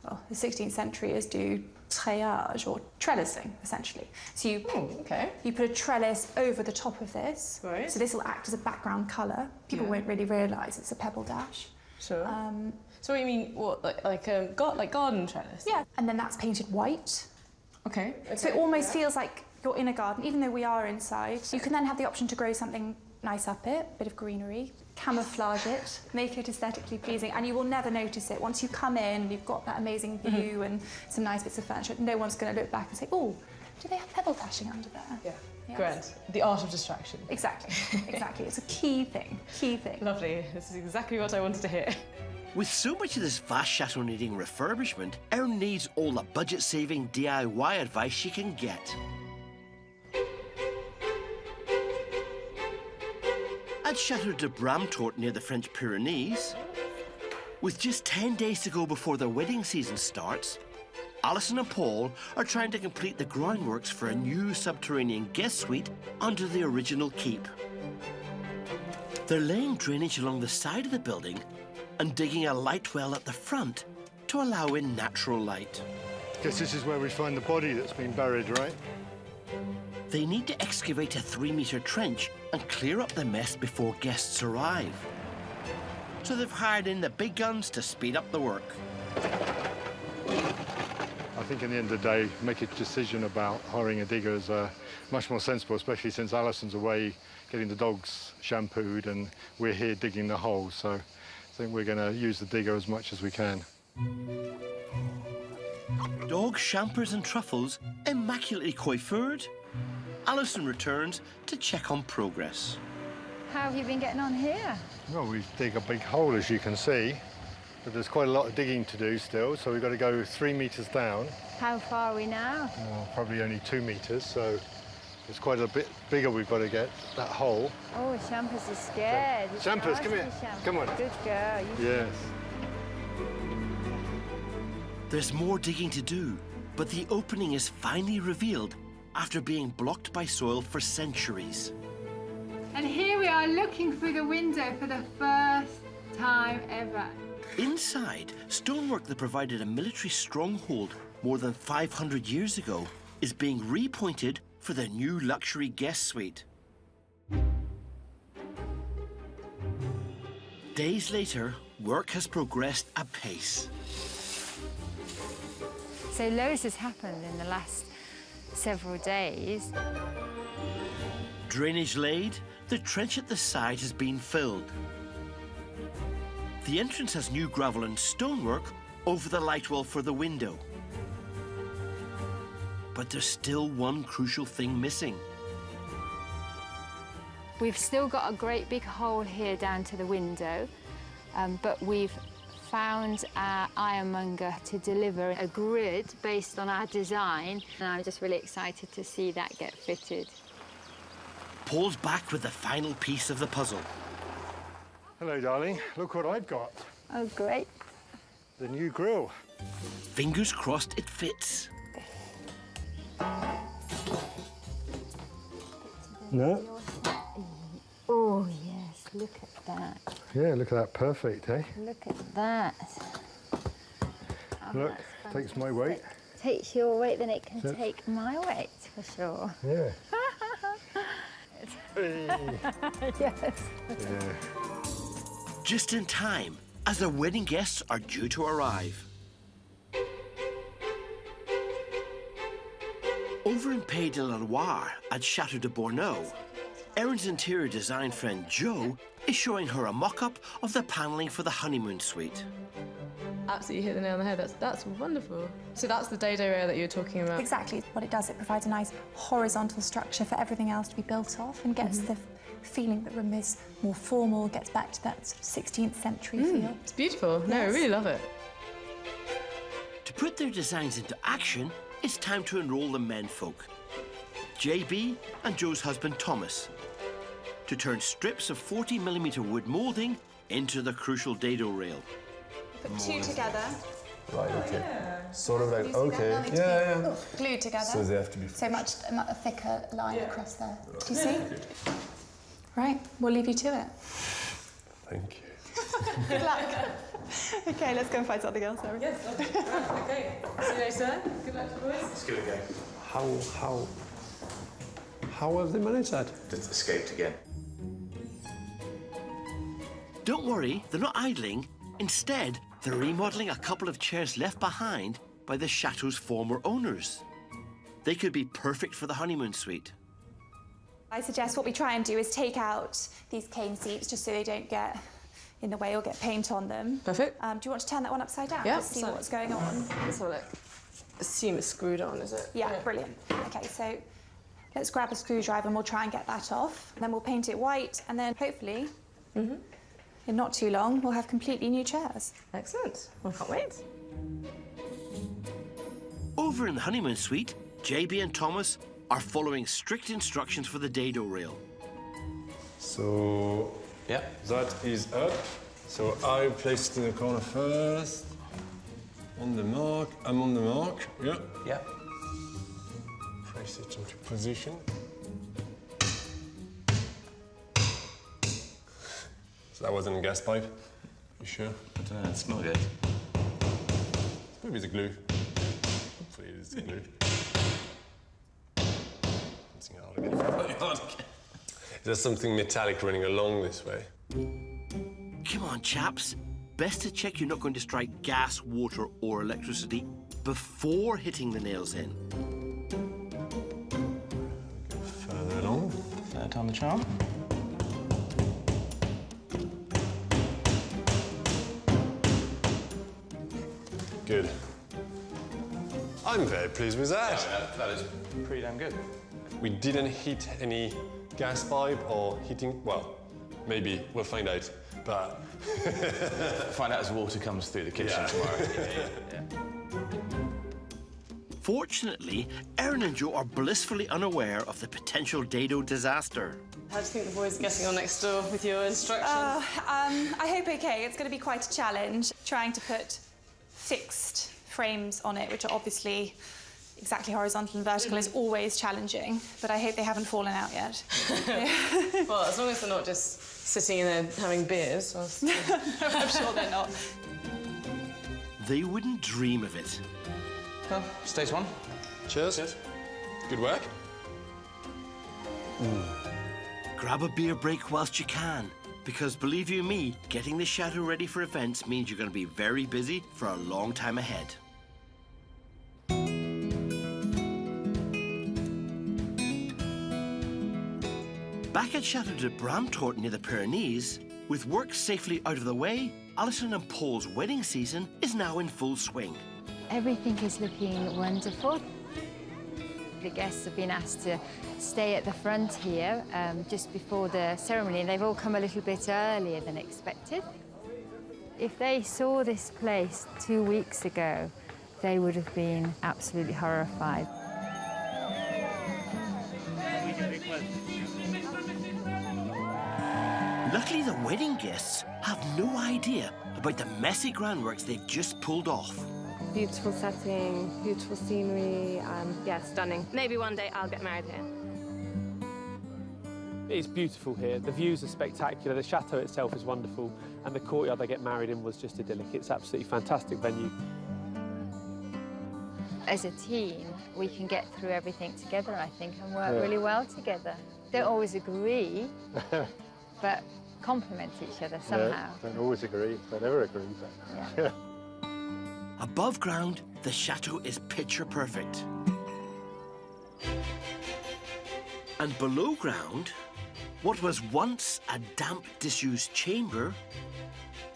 well, the 16th century is do treillage, or trellising, essentially. So you you put a trellis over the top of this. Right. So this will act as a background colour. People won't really realise it's a pebble dash. Sure. So what you mean, what, like garden trellis? Yeah. And then that's painted white. Okay. So it almost feels like you're in a garden, even though we are inside. You can then have the option to grow something nice up it, a bit of greenery, camouflage it, make it aesthetically pleasing, and you will never notice it. Once you come in, you've got that amazing view and some nice bits of furniture, no one's going to look back and say, oh, do they have pebble dashing under there? Yeah. Yes. Grand. The art of distraction. Exactly, exactly. It's a key thing, key thing. Lovely. This is exactly what I wanted to hear. With so much of this vast chateau needing refurbishment, Erin needs all the budget-saving DIY advice she can get. At Chateau de Bramtort near the French Pyrenees, with just 10 days to go before their wedding season starts, Alison and Paul are trying to complete the groundworks for a new subterranean guest suite under the original keep. They're laying drainage along the side of the building and digging a light well at the front to allow in natural light. Guess this is where we find the body that's been buried, right? They need to excavate a 3-metre trench and clear up the mess before guests arrive. So they've hired in the big guns to speed up the work. I think in the end of the day, make a decision about hiring a digger is much more sensible, especially since Alison's away getting the dogs shampooed and we're here digging the hole. So I think we're going to use the digger as much as we can. Dog shampers and truffles immaculately coiffured. Alison returns to check on progress. How have you been getting on here? Well, we dig a big hole, as you can see, but there's quite a lot of digging to do still, so we've got to go 3 metres down. How far are we now? Well, probably only 2 metres, so it's quite a bit bigger we've got to get, that hole. Oh, Champers is scared. Champers, come here. Come on. Good girl. Yes. There's more digging to do, but the opening is finally revealed after being blocked by soil for centuries. And here we are looking through the window for the first time ever. Inside, stonework that provided a military stronghold more than 500 years ago is being repointed for the new luxury guest suite. Days later, work has progressed apace. So loads has happened in the last several days. Drainage laid, the trench at the side has been filled. The entrance has new gravel and stonework over the light wall for the window. But there's still one crucial thing missing. We've still got a great big hole here down to the window, but we've found our ironmonger to deliver a grid based on our design, and I'm just really excited to see that get fitted. Paul's back with the final piece of the puzzle. Hello, darling. Look what I've got. Oh, great. The new grill. Fingers crossed it fits. No? Oh, yes, look at that. Yeah, look at that. Perfect, eh? Look at that. Oh, Look, takes my weight. Takes your weight, then it can Yep. take my weight, for sure. Yeah. Yes. Yeah. Just in time, as the wedding guests are due to arrive. Over in Pays de la Loire at Château de Bordeaux, Eron's interior design friend Jo is showing her a mock-up of the panelling for the honeymoon suite. Absolutely hit the nail on the head. That's wonderful. So that's the dado rail that you were talking about. Exactly. What it does, it provides a nice horizontal structure for everything else to be built off and gets the feeling that the room is more formal, gets back to that sort of 16th century feel. It's beautiful. No, I really love it. To put their designs into action, it's time to enroll the menfolk, JB and Joe's husband Thomas, to turn strips of 40mm wood moulding into the crucial dado rail. Put two together. Right, okay. Sort of like, You see that? okay. They'll need to Yeah, be yeah. Glued together. So they have to be. So much a thicker line across there. Do you see? Right, we'll leave you to it. Thank you. Good luck. Okay, let's go and find something else, Sarah. Yes, right, okay. See you later. Good luck, boys. Let's give it a go. How have they managed that? Just escaped again. Don't worry, they're not idling. Instead, they're remodelling a couple of chairs left behind by the chateau's former owners. They could be perfect for the honeymoon suite. I suggest what we try and do is take out these cane seats just so they don't get in the way or get paint on them. Perfect. Do you want to turn that one upside down? Yeah. Just see what's going on. Let's have a look. Assume it's screwed on, is it? Yeah, brilliant. Okay, so let's grab a screwdriver and we'll try and get that off. And then we'll paint it white and then hopefully, in not too long, we'll have completely new chairs. Excellent. Well, I can't wait. Over in the honeymoon suite, JB and Thomas are following strict instructions for the dado rail. So, yeah, that is up. So I place it in the corner first. On the mark, I'm on the mark, yeah. Yeah. Place it into position. So that wasn't a gas pipe, you sure? I don't know, it smells good. Maybe it's a glue. Hopefully it is a glue. There's something metallic running along this way. Come on, chaps. Best to check you're not going to strike gas, water, or electricity before hitting the nails in. Further along. Third time the charm. Good. I'm very pleased with that. Yeah, that is pretty damn good. We didn't hit any gas pipe or heating. Well, maybe we'll find out. But find out as water comes through the kitchen tomorrow. Fortunately, Eron and Jo are blissfully unaware of the potential dado disaster. How do you think the boys are getting on next door with your instructions? I hope okay. It's going to be quite a challenge trying to put fixed frames on it, which are obviously exactly horizontal and vertical, is always challenging. But I hope they haven't fallen out yet. Well, as long as they're not just sitting in there having beers. I'm sure they're not. They wouldn't dream of it. Well, stage one. Cheers. Cheers. Good work. Grab a beer break whilst you can, because believe you me, getting the chateau ready for events means you're going to be very busy for a long time ahead. Back at Chateau de Bramtort near the Pyrenees, with work safely out of the way, Alison and Paul's wedding season is now in full swing. Everything is looking wonderful. The guests have been asked to stay at the front here just before the ceremony, and they've all come a little bit earlier than expected. If they saw this place 2 weeks ago, they would have been absolutely horrified. Luckily, the wedding guests have no idea about the messy groundworks they've just pulled off. Beautiful setting, beautiful scenery, yeah, stunning. Maybe one day I'll get married here. It's beautiful here. The views are spectacular. The chateau itself is wonderful, and the courtyard they get married in was just idyllic. It's absolutely fantastic venue. As a team, we can get through everything together, I think, and work really well together. Don't always agree, but complement each other somehow. Don't always agree, don't ever agree, but yeah. Above ground, the chateau is picture perfect. And below ground, what was once a damp, disused chamber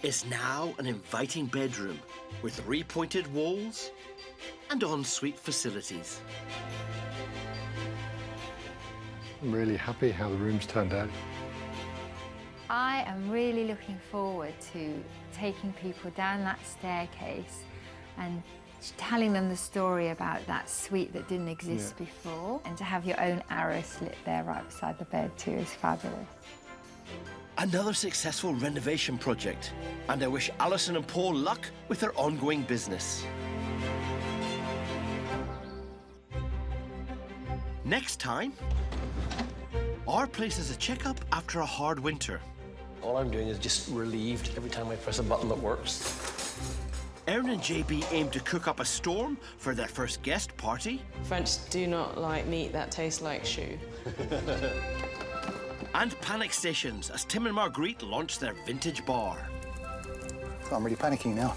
is now an inviting bedroom with repointed walls and ensuite facilities. I'm really happy how the room's turned out. I am really looking forward to taking people down that staircase and telling them the story about that suite that didn't exist before, and to have your own arrows lit there right beside the bed too is fabulous. Another successful renovation project, and I wish Alison and Paul luck with their ongoing business. Next time, our place is a checkup after a hard winter. All I'm doing is just relieved every time I press a button that works. Eron and JB aim to cook up a storm for their first guest party. French do not like meat that tastes like shoe. And panic stations as Tim and Marguerite launch their vintage bar. So I'm really panicking now.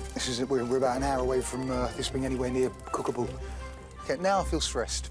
We're about an hour away from this being anywhere near cookable. Okay, now I feel stressed.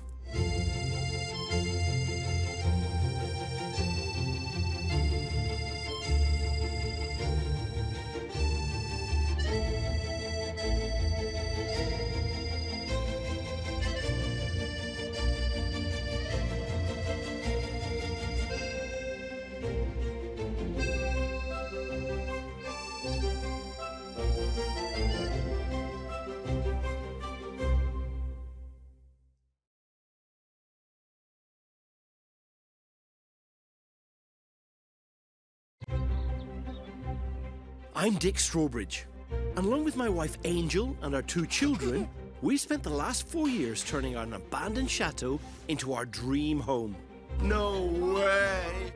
I'm Dick Strawbridge, and along with my wife Angel and our 2 children, we've spent the last 4 years turning an abandoned chateau into our dream home. No way!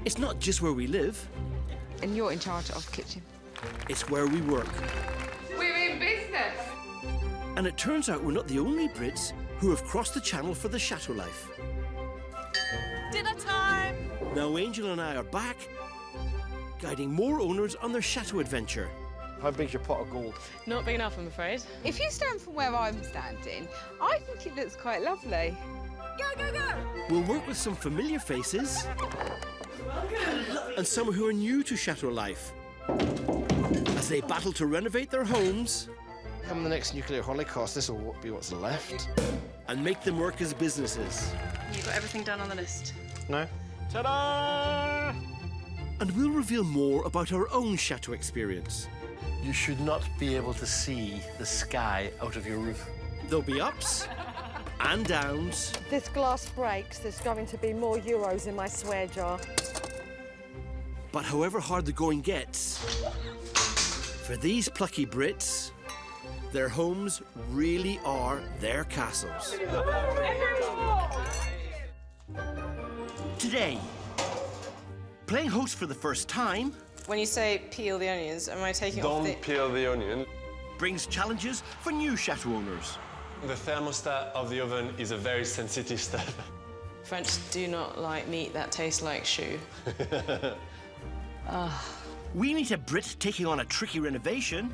It's not just where we live. And you're in charge of the kitchen. It's where we work. We're in business! And it turns out we're not the only Brits who have crossed the channel for the chateau life. Dinner time! Now Angel and I are back, guiding more owners on their chateau adventure. How big's your pot of gold? Not big enough, I'm afraid. If you stand from where I'm standing, I think it looks quite lovely. Go, go, go! We'll work with some familiar faces and some who are new to chateau life as they battle to renovate their homes. Come the next nuclear holocaust, this will be what's left. And make them work as businesses. You got everything done on the list? No. Ta-da! And we'll reveal more about our own chateau experience. You should not be able to see the sky out of your roof. There'll be ups and downs. If this glass breaks, there's going to be more euros in my swear jar. But however hard the going gets, for these plucky Brits, their homes really are their castles. Today, playing host for the first time. When you say peel the onions, am I taking off the... Don't peel the onion. Brings challenges for new chateau owners. The thermostat of the oven is a very sensitive step. French do not like meat that tastes like shoe. We meet a Brit taking on a tricky renovation.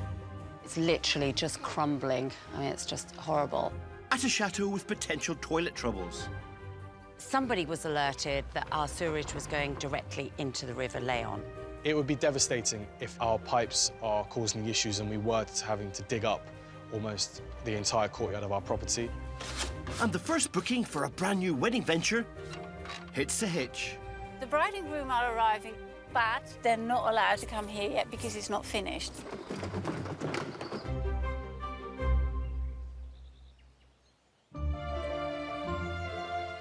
It's literally just crumbling. I mean, it's just horrible. At a chateau with potential toilet troubles. Somebody was alerted that our sewerage was going directly into the River Leon. It would be devastating if our pipes are causing issues and we were having to dig up almost the entire courtyard of our property. And the first booking for a brand new wedding venture hits a hitch. The bride and groom are arriving, but they're not allowed to come here yet because it's not finished.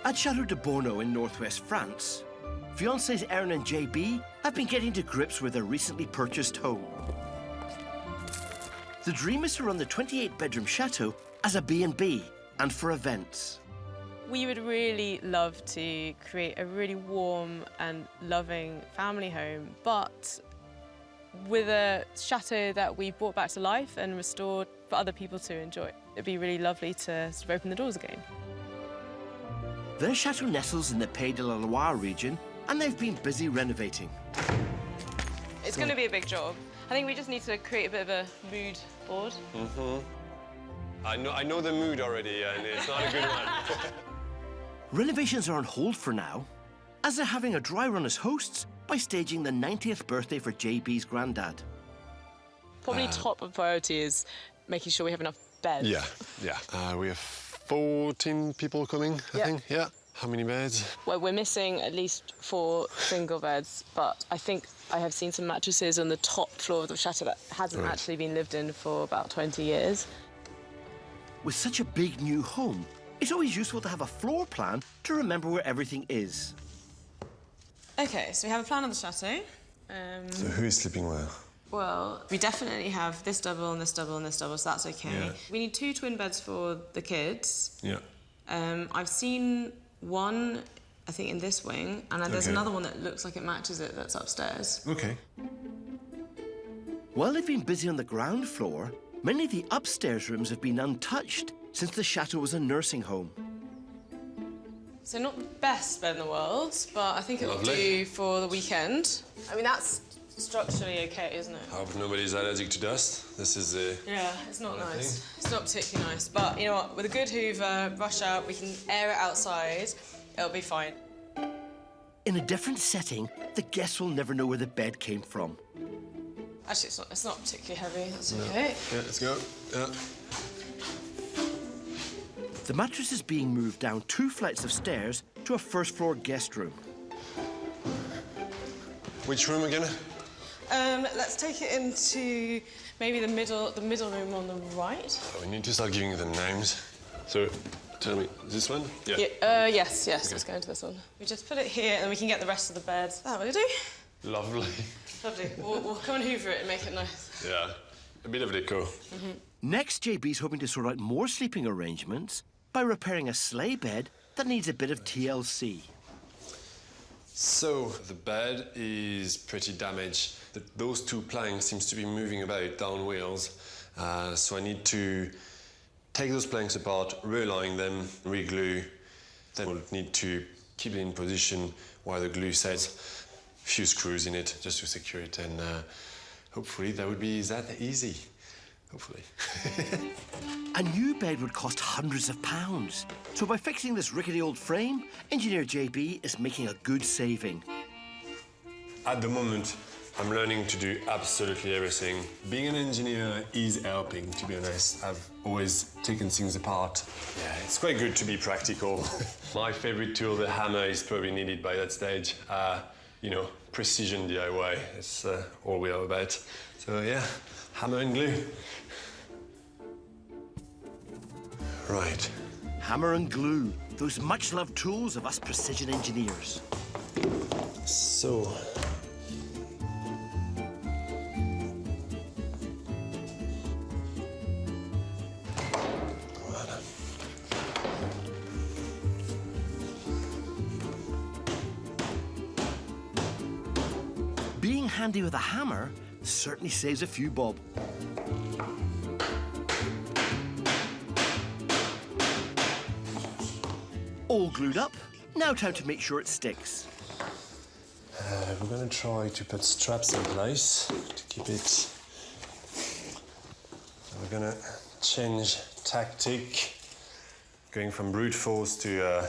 At Château de Borno in northwest France, fiancés Eron and JB have been getting to grips with their recently purchased home. The dream is to run the 28-bedroom chateau as a B&B and for events. We would really love to create a really warm and loving family home, but with a chateau that we brought back to life and restored for other people to enjoy. It'd be really lovely to sort of open the doors again. Their chateau nestles in the Pays de la Loire region, and they've been busy renovating. It's going to be a big job. I think we just need to create a bit of a mood board. I know the mood already, and it's not a good one. Renovations are on hold for now, as they're having a dry run as hosts by staging the 90th birthday for JB's granddad. Probably top of priority is making sure we have enough beds. Yeah. We have 14 people coming, I think. Yeah. How many beds? Well, we're missing at least 4 single beds, but I think I have seen some mattresses on the top floor of the chateau that hasn't actually been lived in for about 20 years. With such a big new home, it's always useful to have a floor plan to remember where everything is. OK, so we have a plan of the chateau. So who is sleeping where? Well, we definitely have this double and this double and this double, so that's OK. Yeah. We need 2 twin beds for the kids. Yeah. I've seen one, I think, in this wing, and there's another one that looks like it matches it that's upstairs. OK. While they've been busy on the ground floor, many of the upstairs rooms have been untouched since the chateau was a nursing home. So not the best bed in the world, but I think it will do for the weekend. I mean, that's structurally OK, isn't it? I hope nobody's allergic to dust. This is the... Yeah, it's not nice. It's not particularly nice, but you know what? With a good hoover, rush out, we can air it outside, it'll be fine. In a different setting, the guests will never know where the bed came from. Actually, it's not particularly heavy, that's OK. Yeah, let's go. Yeah. The mattress is being moved down 2 flights of stairs to a first-floor guest room. Which room again? Let's take it into maybe the middle room on the right. Oh, we need to start giving them names. So, tell me, this one? Yeah. Yes, okay. Let's go into this one. We just put it here, and then we can get the rest of the bed. That will do. Lovely. Lovely. We'll come and hoover it and make it nice. Yeah, a bit of deco. Next, JB's hoping to sort out more sleeping arrangements by repairing a sleigh bed that needs a bit of TLC. So, the bed is pretty damaged. Those 2 planks seems to be moving about down wheels. So I need to take those planks apart, realign them, re-glue. Then we'll need to keep it in position while the glue sets. A few screws in it just to secure it, and hopefully that would be that easy. Hopefully. A new bed would cost hundreds of pounds. So by fixing this rickety old frame, engineer JB is making a good saving. At the moment, I'm learning to do absolutely everything. Being an engineer is helping, to be honest. I've always taken things apart. Yeah, it's quite good to be practical. My favorite tool, the hammer, is probably needed by that stage. You know, precision DIY, it's all we are about. So yeah, hammer and glue. Right. Hammer and glue, those much-loved tools of us precision engineers. So... Being handy with a hammer certainly saves a few bob. All glued up, now time to make sure it sticks. We're going to try to put straps in place to keep it. We're going to change tactic, going from brute force to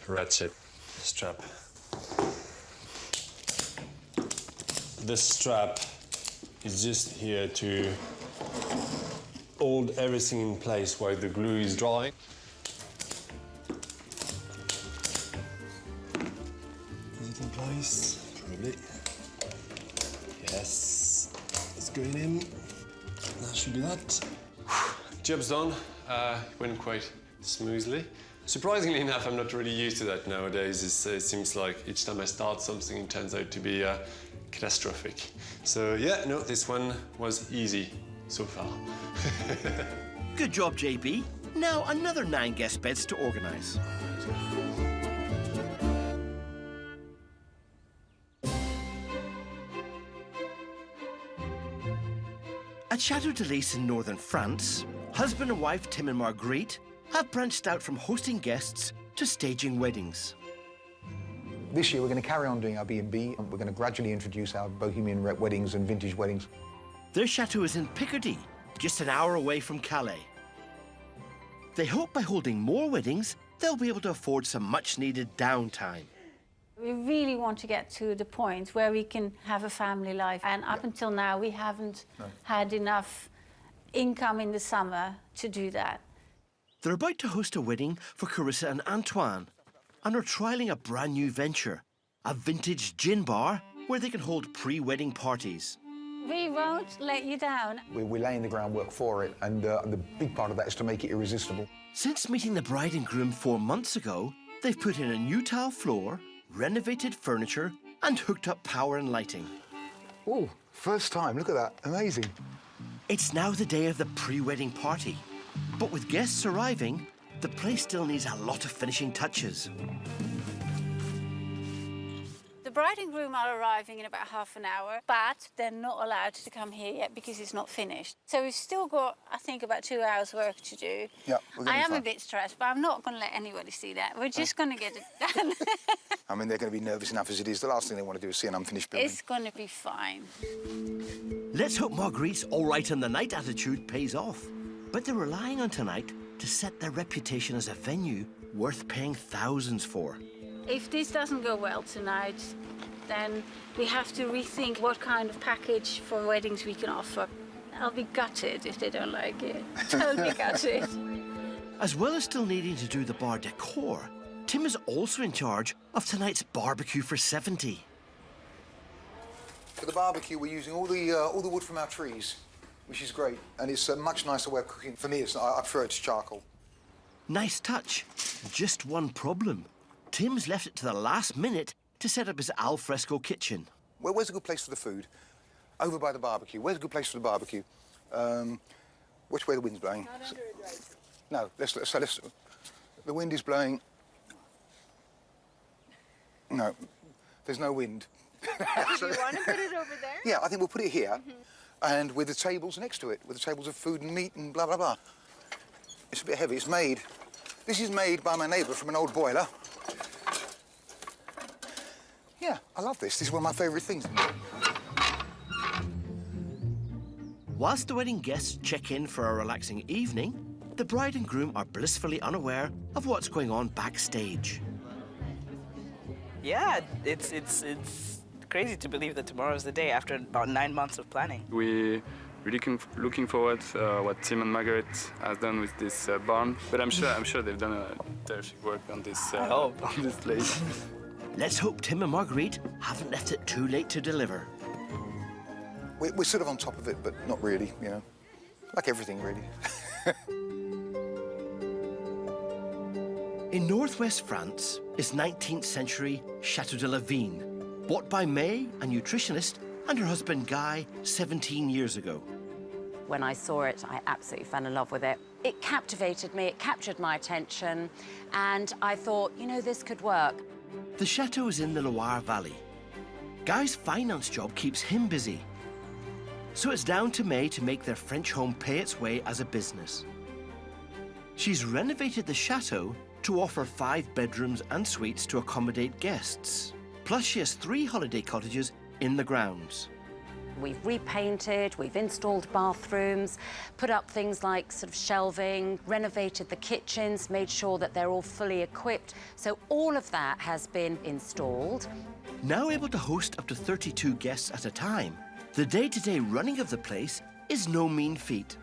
ratchet strap. The strap is just here to hold everything in place while the glue is drying. Is it in place? Probably. Yes. It's going in. That should be that. Job's done. Went quite smoothly. Surprisingly enough, I'm not really used to that nowadays. It seems like each time I start something, it turns out to be catastrophic. So yeah, no, this one was easy so far. Good job, JB. Now another 9 guest beds to organise. At Chateau de Lys in northern France, husband and wife Tim and Marguerite have branched out from hosting guests to staging weddings. This year we're going to carry on doing our B&B and we're going to gradually introduce our bohemian weddings and vintage weddings. Their chateau is in Picardy, just an hour away from Calais. They hope by holding more weddings, they'll be able to afford some much-needed downtime. We really want to get to the point where we can have a family life. And up until now, we haven't had enough income in the summer to do that. They're about to host a wedding for Carissa and Antoine, and are trialling a brand new venture, a vintage gin bar where they can hold pre-wedding parties. We won't let you down. We're laying the groundwork for it, and the big part of that is to make it irresistible. Since meeting the bride and groom 4 months ago, they've put in a new tile floor, renovated furniture, and hooked up power and lighting. Oh, first time, look at that, amazing. It's now the day of the pre-wedding party, but with guests arriving, the place still needs a lot of finishing touches. The bride and groom are arriving in about half an hour, but they're not allowed to come here yet because it's not finished. So we've still got, I think, about 2 hours work to do. Yeah, I am a bit stressed, but I'm not going to let anybody see that. We're just going to get it done. I mean, they're going to be nervous enough as it is. The last thing they want to do is see an unfinished building. It's going to be fine. Let's hope Marguerite's all-right-on-the-night attitude pays off. But they're relying on tonight to set their reputation as a venue worth paying thousands for. If this doesn't go well tonight, then we have to rethink what kind of package for weddings we can offer. I'll be gutted if they don't like it. Totally gutted. As well as still needing to do the bar decor, Tim is also in charge of tonight's barbecue for 70. For the barbecue, we're using all the wood from our trees, which is great, and it's a much nicer way of cooking. For me, I prefer it to charcoal. Nice touch. Just one problem. Tim's left it to the last minute to set up his al fresco kitchen. Where's a good place for the food? Over by the barbecue. Where's a good place for the barbecue? Which way the wind's blowing? Not under a drapes. No, let's. The wind is blowing. No, there's no wind. Do you want to put it over there? Yeah, I think we'll put it here, and with the tables next to it, with the tables of food and meat and blah, blah, blah. It's a bit heavy. It's made. This is made by my neighbour from an old boiler. Yeah, I love this. This is one of my favourite things. Whilst the wedding guests check in for a relaxing evening, the bride and groom are blissfully unaware of what's going on backstage. Yeah, it's crazy to believe that tomorrow is the day after about 9 months of planning. We're really looking forward to what Tim and Margaret has done with this barn, but I'm sure they've done a terrific work on this on this place. Let's hope Tim and Marguerite haven't left it too late to deliver. We're sort of on top of it, but not really, you know. Like everything, really. In northwest France is 19th century Château de la Vigne, bought by May, a nutritionist, and her husband Guy 17 years ago. When I saw it, I absolutely fell in love with it. It captivated me, it captured my attention, and I thought, you know, this could work. The chateau is in the Loire Valley. Guy's finance job keeps him busy. So it's down to May to make their French home pay its way as a business. She's renovated the chateau to offer 5 bedrooms and suites to accommodate guests. Plus, she has 3 holiday cottages in the grounds. We've repainted, we've installed bathrooms, put up things like sort of shelving, renovated the kitchens, made sure that they're all fully equipped. So all of that has been installed. Now able to host up to 32 guests at a time, the day-to-day running of the place is no mean feat.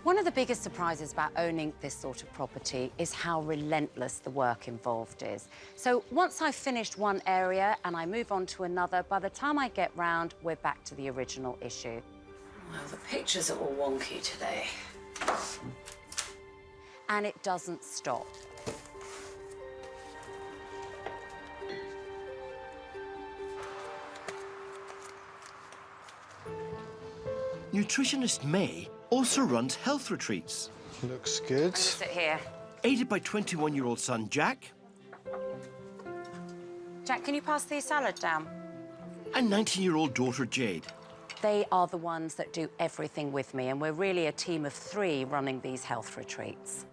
One of the biggest surprises about owning this sort of property is how relentless the work involved is. So once I've finished one area and I move on to another, by the time I get round, we're back to the original issue. Well, the pictures are all wonky today. And it doesn't stop. Nutritionist May also runs health retreats. Looks good. Sit here. Aided by 21-year-old son Jack. Jack, can you pass the salad down? And 19-year-old daughter Jade. They are the ones that do everything with me, and we're really a team of 3 running these health retreats.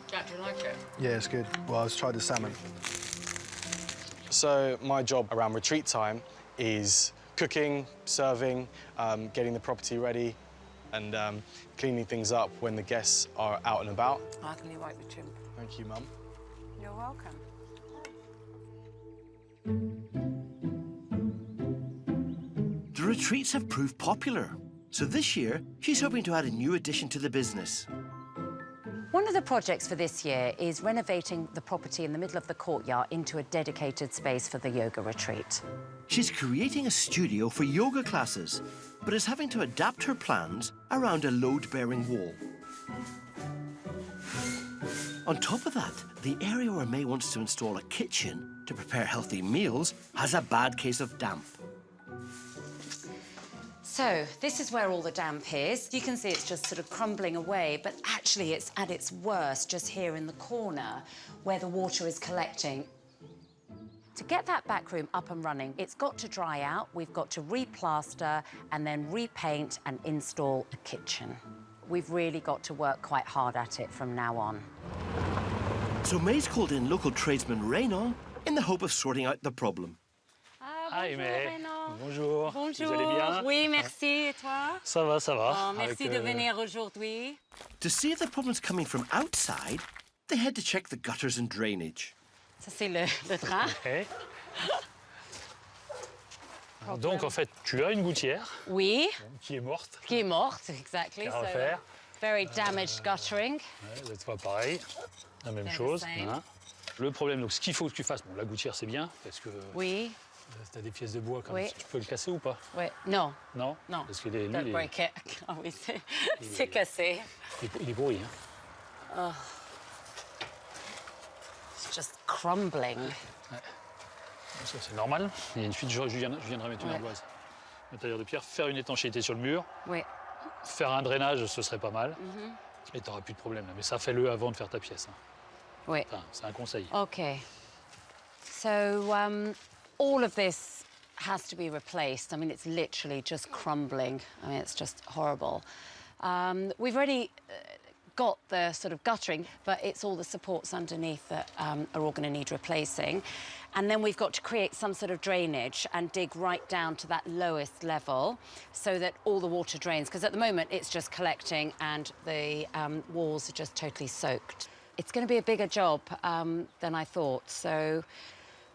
Jack, do you like it? Yeah, it's good. Well, I've tried the salmon. So my job around retreat time is cooking, serving, getting the property ready, and cleaning things up when the guests are out and about. I can you wipe the chin? Thank you, Mum. You're welcome. The retreats have proved popular, so this year she's hoping to add a new addition to the business. One of the projects for this year is renovating the property in the middle of the courtyard into a dedicated space for the yoga retreat. She's creating a studio for yoga classes, but is having to adapt her plans around a load-bearing wall. On top of that, the area where May wants to install a kitchen to prepare healthy meals has a bad case of damp. So this is where all the damp is. You can see it's just sort of crumbling away, but actually it's at its worst just here in the corner where the water is collecting. To get that back room up and running, it's got to dry out, we've got to replaster and then repaint and install a kitchen. We've really got to work quite hard at it from now on. So May's called in local tradesman Renovating in the hope of sorting out the problem. Hi, May. Bonjour. Bonjour. Vous allez bien? Oui, merci. Et toi? Ça va, ça va. Oh, merci de venir aujourd'hui. To see if the problem's coming from outside, they had to check the gutters and drainage. Ça, c'est le train. Okay. Donc, en fait, tu as une gouttière. Oui. Qui est morte. Qui est morte, exactly. À refaire. Very damaged guttering. Ouais, cette fois, pareil. La même chose. Hein. Le problème, donc, ce qu'il faut que tu fasses, bon, la gouttière, c'est bien, parce que... Oui. Tu as des pièces de bois, comme oui. Tu peux le casser ou pas? Oui. Non. Non? Non. Parce qu'il est... Don't break it. Ah oui, c'est cassé. Il est pourri, hein? Oh. It's just crumbling. Ouais. Ça, c'est normal. Il y a une fuite, je viendrai mettre une ardoise. Un tailleur de pierre, faire une étanchéité sur le mur. Oui. Faire un drainage, ce serait pas mal. Et tu n'auras plus de problème. Là. Mais ça, fais-le avant de faire ta pièce. Hein. Oui. Enfin, c'est un conseil. OK. So, all of this has to be replaced. I mean, it's literally just crumbling. I mean, it's just horrible. We've already got the sort of guttering, but it's all the supports underneath that are all going to need replacing. And then we've got to create some sort of drainage and dig right down to that lowest level so that all the water drains. Because at the moment, it's just collecting and the walls are just totally soaked. It's going to be a bigger job than I thought. So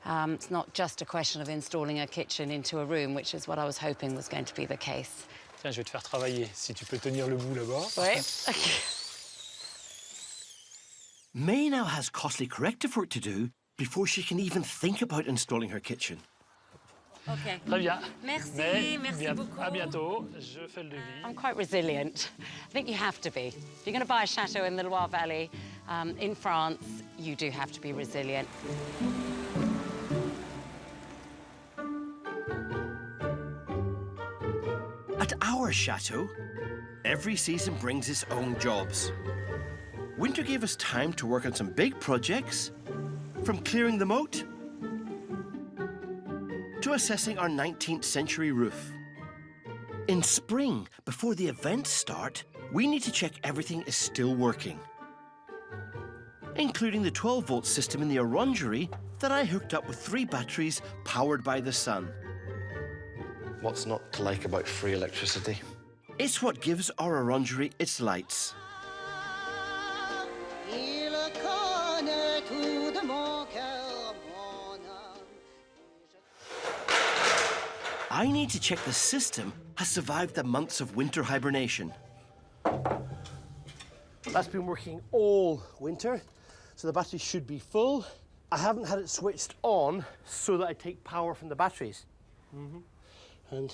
it's not just a question of installing a kitchen into a room, which is what I was hoping was going to be the case. Tiens, je vais te faire travailler. Si tu peux tenir le bout là-bas. Oui. May now has costly corrective work to do before she can even think about installing her kitchen. Okay. Très bien. Merci, merci beaucoup. À bientôt. Je fais le devis. I'm quite resilient. I think you have to be. If you're going to buy a chateau in the Loire Valley in France, you do have to be resilient. At our chateau, every season brings its own jobs. Winter gave us time to work on some big projects, from clearing the moat to assessing our 19th century roof. In spring, before the events start, we need to check everything is still working, including the 12-volt system in the orangery that I hooked up with 3 batteries powered by the sun. What's not to like about free electricity? It's what gives our orangery its lights. I need to check the system has survived the months of winter hibernation. That's been working all winter, so the battery should be full. I haven't had it switched on so that I take power from the batteries. And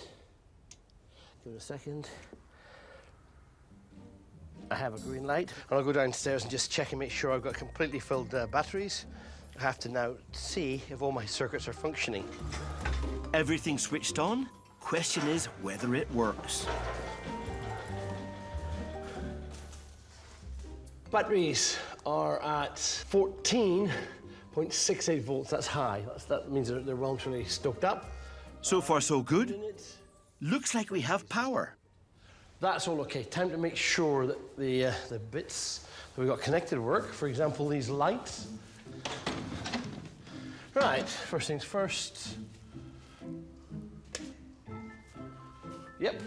give it a second. I have a green light, and I'll go downstairs and just check and make sure I've got completely filled batteries. I have to now see if all my circuits are functioning. Everything switched on. Question is whether it works. Batteries are at 14.68 volts. That's high. That means they're well and truly stoked up. So far, so good. Looks like we have power. That's all okay. Time to make sure that the bits that we got connected work. For example, these lights. Right, first things first. Yep.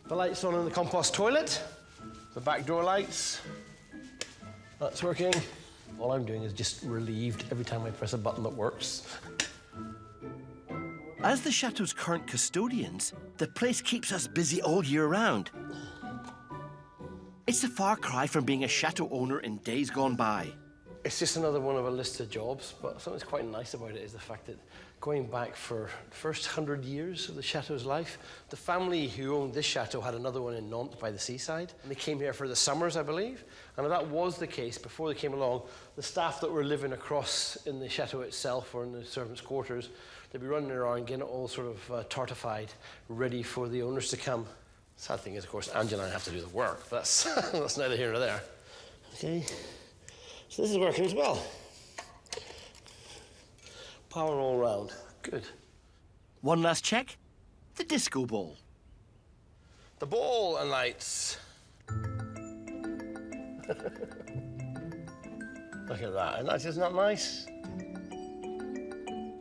The lights on in the compost toilet. The back door lights. That's working. All I'm doing is just relieved every time I press a button that works. As the Chateau's current custodians, the place keeps us busy all year round. It's a far cry from being a Chateau owner in days gone by. It's just another one of a list of jobs, but something that's quite nice about it is the fact that going back for the first 100 years of the Chateau's life, the family who owned this Chateau had another one in Nantes by the seaside, and they came here for the summers, I believe. And if that was the case, before they came along, the staff that were living across in the Chateau itself or in the servants' quarters, they'd be running around getting it all sort of tartified, ready for the owners to come. Sad thing is, of course, Angela and I have to do the work, but that's neither here nor there. Okay. So this is working as well. Power all round. Good. One last check. The disco ball. The ball and lights. Look at that. And that's just not nice.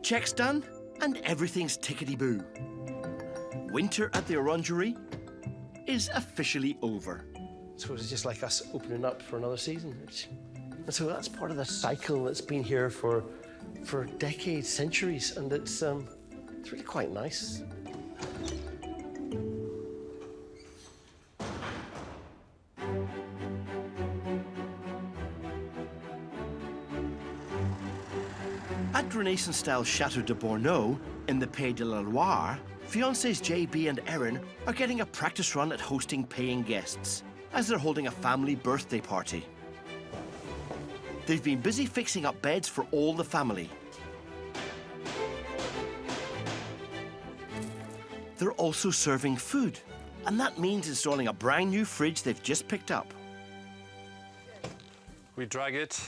Check's done, and everything's tickety-boo. Winter at the Orangery is officially over. I suppose it's just like us opening up for another season. And so that's part of the cycle that's been here for decades, centuries, and it's really quite nice. At Renaissance-style Chateau de Bordeaux in the Pays de la Loire, fiancés JB and Eron are getting a practice run at hosting paying guests, as they're holding a family birthday party. They've been busy fixing up beds for all the family. They're also serving food, and that means installing a brand new fridge they've just picked up. We drag it,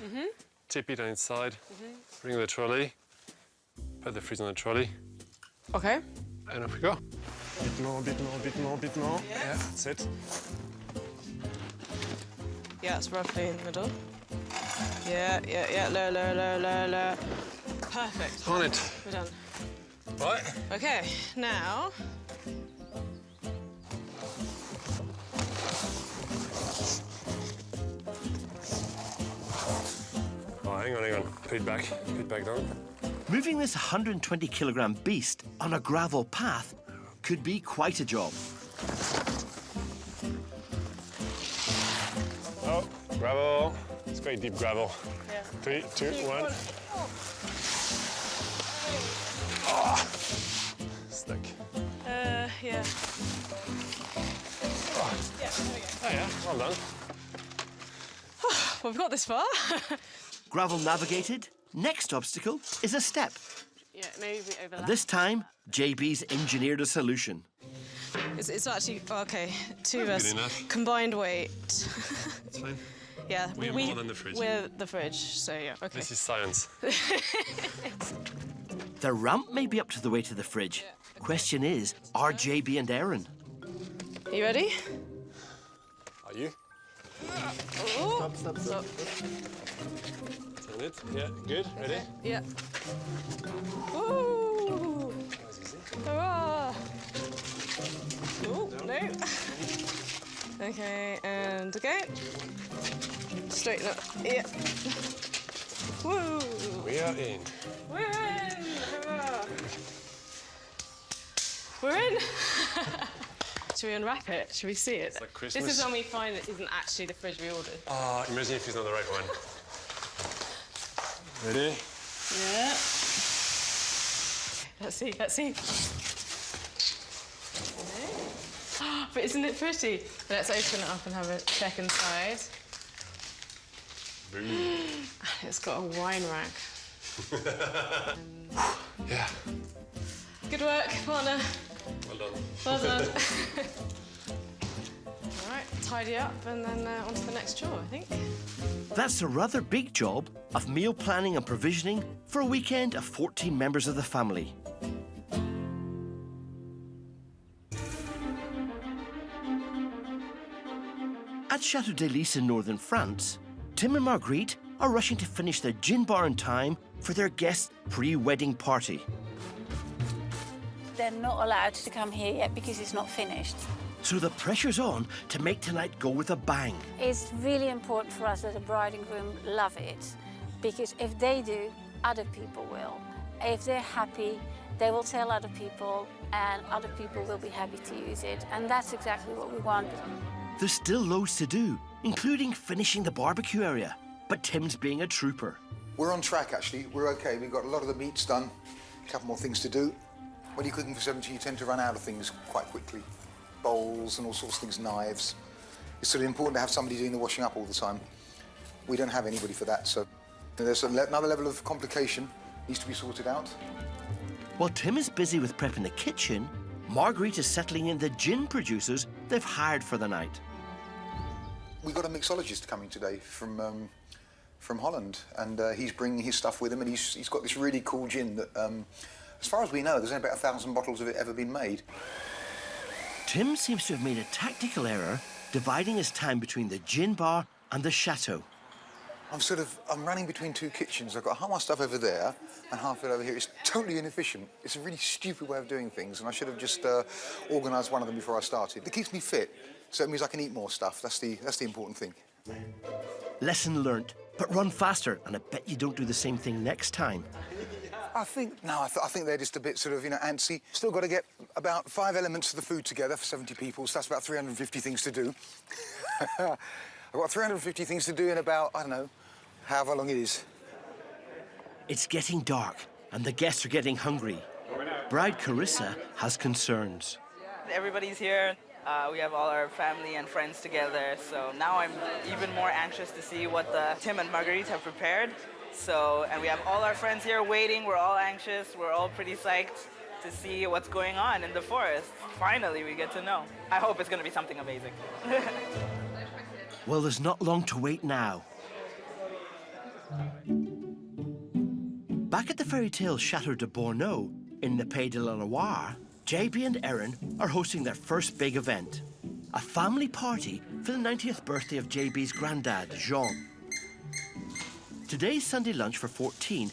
tip it on its side, bring the trolley, put the fridge on the trolley. Okay. And off we go. Bit more, bit more, bit more, bit more. Yeah, that's it. Yeah, it's roughly in the middle. Yeah, low, low, low, low, low. Perfect. On it. We're done. Right. Okay, now. Oh, hang on. Put it back down. Moving this 120-kilogram beast on a gravel path could be quite a job. Oh, gravel. It's quite deep gravel. Yeah. 3, 2, 1. Oh. Stuck. Yeah. Yeah, there we go. Oh, yeah, well done. Well, we've got this far. Gravel navigated. Next obstacle is a step. Yeah, maybe we overlap. This time, JB's engineered a solution. It's actually, okay, two of us. Good enough. Combined weight. It's fine. Yeah, We're more than the fridge. We're the fridge, so yeah, okay. This is science. The ramp may be up to the weight of the fridge. Yeah. Question is, are JB and Eron? Are you ready? Are you? Oh. Stop. Turn it. Yeah, good. Ready? Yeah. Ooh. That was easy. Hurrah! Oh, no. Okay, and again. Straighten up. Yeah. Woo! We are in. We're in! Hurrah! We're in! Should we unwrap it? Should we see it? It's like Christmas. This is when we find it isn't actually the fridge we ordered. Imagine if it's not the right one. Ready? Yeah. Let's see, let's see. But isn't it pretty? Let's open it up and have a check inside. Boom. It's got a wine rack. Yeah. Good work, partner. Well done. Well done. All right, tidy up and then on to the next chore, I think. That's a rather big job of meal planning and provisioning for a weekend of 14 members of the family. At Château de Lys in northern France, Tim and Marguerite are rushing to finish their gin bar in time for their guests' pre-wedding party. They're not allowed to come here yet because it's not finished. So the pressure's on to make tonight go with a bang. It's really important for us that the bride and groom love it, because if they do, other people will. If they're happy, they will tell other people, and other people will be happy to use it. And that's exactly what we want. There's still loads to do, including finishing the barbecue area. But Tim's being a trooper. We're on track, actually. We're OK. We've got a lot of the meats done, a couple more things to do. When you're cooking for 70, you tend to run out of things quite quickly. Bowls and all sorts of things, knives. It's sort of important to have somebody doing the washing up all the time. We don't have anybody for that, so there's another level of complication needs to be sorted out. While Tim is busy with prepping the kitchen, Marguerite is settling in the gin producers they've hired for the night. We've got a mixologist coming today from Holland, and he's bringing his stuff with him, and he's got this really cool gin that, as far as we know, there's only about 1,000 bottles of it ever been made. Tim seems to have made a tactical error, dividing his time between the gin bar and the chateau. I'm running between two kitchens. I've got half my stuff over there and half it over here. It's totally inefficient. It's a really stupid way of doing things, and I should have just organised one of them before I started. It keeps me fit, so it means I can eat more stuff. That's the important thing. Lesson learnt, but run faster, and I bet you don't do the same thing next time. I think they're just a bit sort of, antsy. Still got to get about 5 elements of the food together for 70 people, so that's about 350 things to do. I've got 350 things to do in about, I don't know, however long it is. It's getting dark, and the guests are getting hungry. Bride Carissa has concerns. Everybody's here. We have all our family and friends together, so now I'm even more anxious to see what Tim and Marguerite have prepared. And we have all our friends here waiting. We're all anxious. We're all pretty psyched to see what's going on in the forest. Finally, we get to know. I hope it's going to be something amazing. Well, there's not long to wait now. Back at the fairy tale Château de Bordeaux in the Pays de la Loire, JB and Eron are hosting their first big event, a family party for the 90th birthday of JB's granddad, Jean. Today's Sunday lunch for 14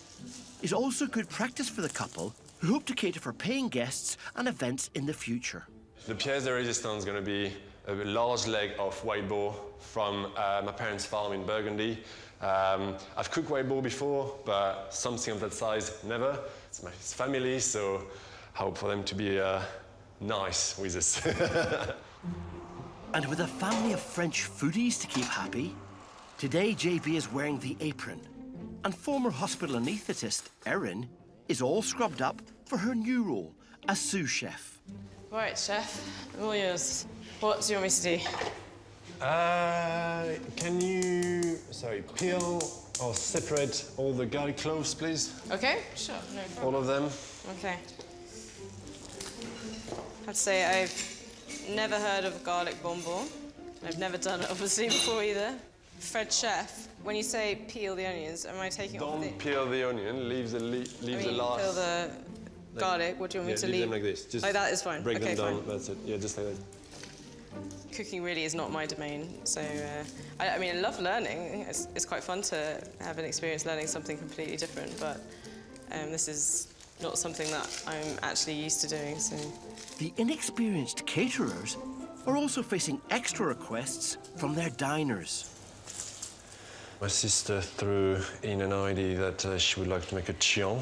is also good practice for the couple who hope to cater for paying guests and events in the future. The pièce de résistance is going to be a large leg of white boar from my parents' farm in Burgundy. I've cooked white boar before, but something of that size, never. It's my family, so I hope for them to be nice with us. And with a family of French foodies to keep happy, today JB is wearing the apron, and former hospital anaesthetist Erin is all scrubbed up for her new role as sous chef. Right, chef, all yours. What do you want me to do? Can you, peel or separate all the garlic cloves, please? Okay, sure, no problem. All of them? Okay. I'd say I've never heard of garlic bonbon. I've never done it, obviously, before either. Fred Chef, when you say peel the onions, am I taking off the... Don't peel the onion, leave the last... peel the garlic, what do you want me to leave? Them like this. Just like that is fine. Break okay, them down, fine. that's it. Yeah, just like that. Cooking really is not my domain, so I mean, I love learning. It's quite fun to have an experience learning something completely different, but this is not something that I'm actually used to doing, so... The inexperienced caterers are also facing extra requests from their diners. My sister threw in an idea that she would like to make a chion.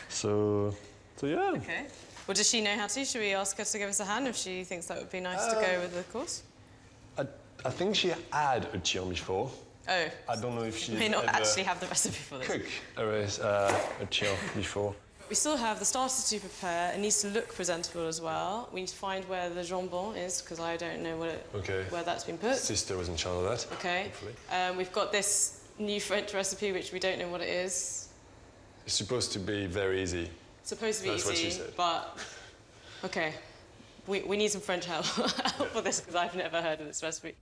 So yeah. Okay. Well, does she know how to? Should we ask her to give us a hand if she thinks that would be nice to go with the course? I think she had a chion before. Oh. I don't know if she may not actually have the recipe for this. Cook a chion before. We still have the starters to prepare. It needs to look presentable as well. We need to find where the jambon is, because I don't know where that's been put. Sister was in charge of that. Okay. We've got this new French recipe, which we don't know what it is. It's supposed to be very easy. Supposed to be That's easy, what she said. but... OK. We need some French help for this, because I've never heard of this recipe.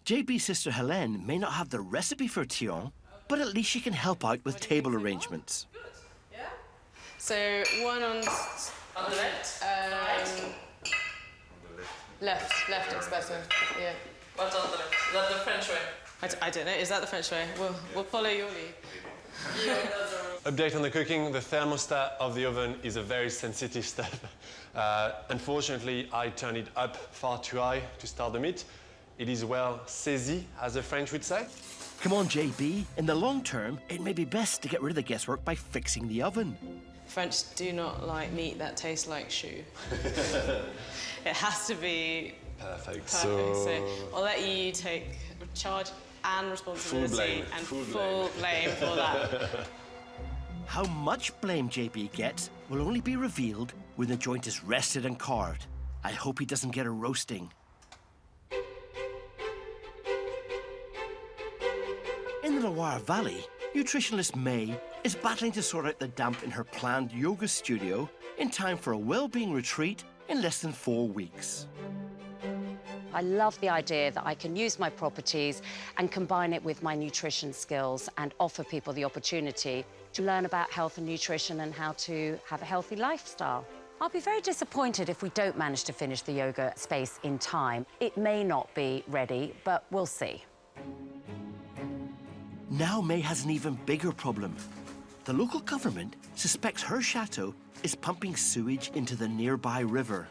JB's sister Helene may not have the recipe for tian, but at least she can help out with table arrangements. So one on the left. Left is better. Yeah. What's on the left? Is that the French way? I don't know. Is that the French way? We'll follow your lead. Update on the cooking. The thermostat of the oven is a very sensitive step. Unfortunately, I turned it up far too high to start the meat. It is well saisi, as the French would say. Come on, JB. In the long term, it may be best to get rid of the guesswork by fixing the oven. French do not like meat that tastes like shoe. It has to be perfect. So I'll let you take charge and responsibility full blame for that. How much blame JB gets will only be revealed when the joint is rested and carved. I hope he doesn't get a roasting. In the Loire Valley, nutritionist May is battling to sort out the damp in her planned yoga studio in time for a well-being retreat in less than 4 weeks. I love the idea that I can use my properties and combine it with my nutrition skills and offer people the opportunity to learn about health and nutrition and how to have a healthy lifestyle. I'll be very disappointed if we don't manage to finish the yoga space in time. It may not be ready, but we'll see. Now May has an even bigger problem. The local government suspects her chateau is pumping sewage into the nearby river.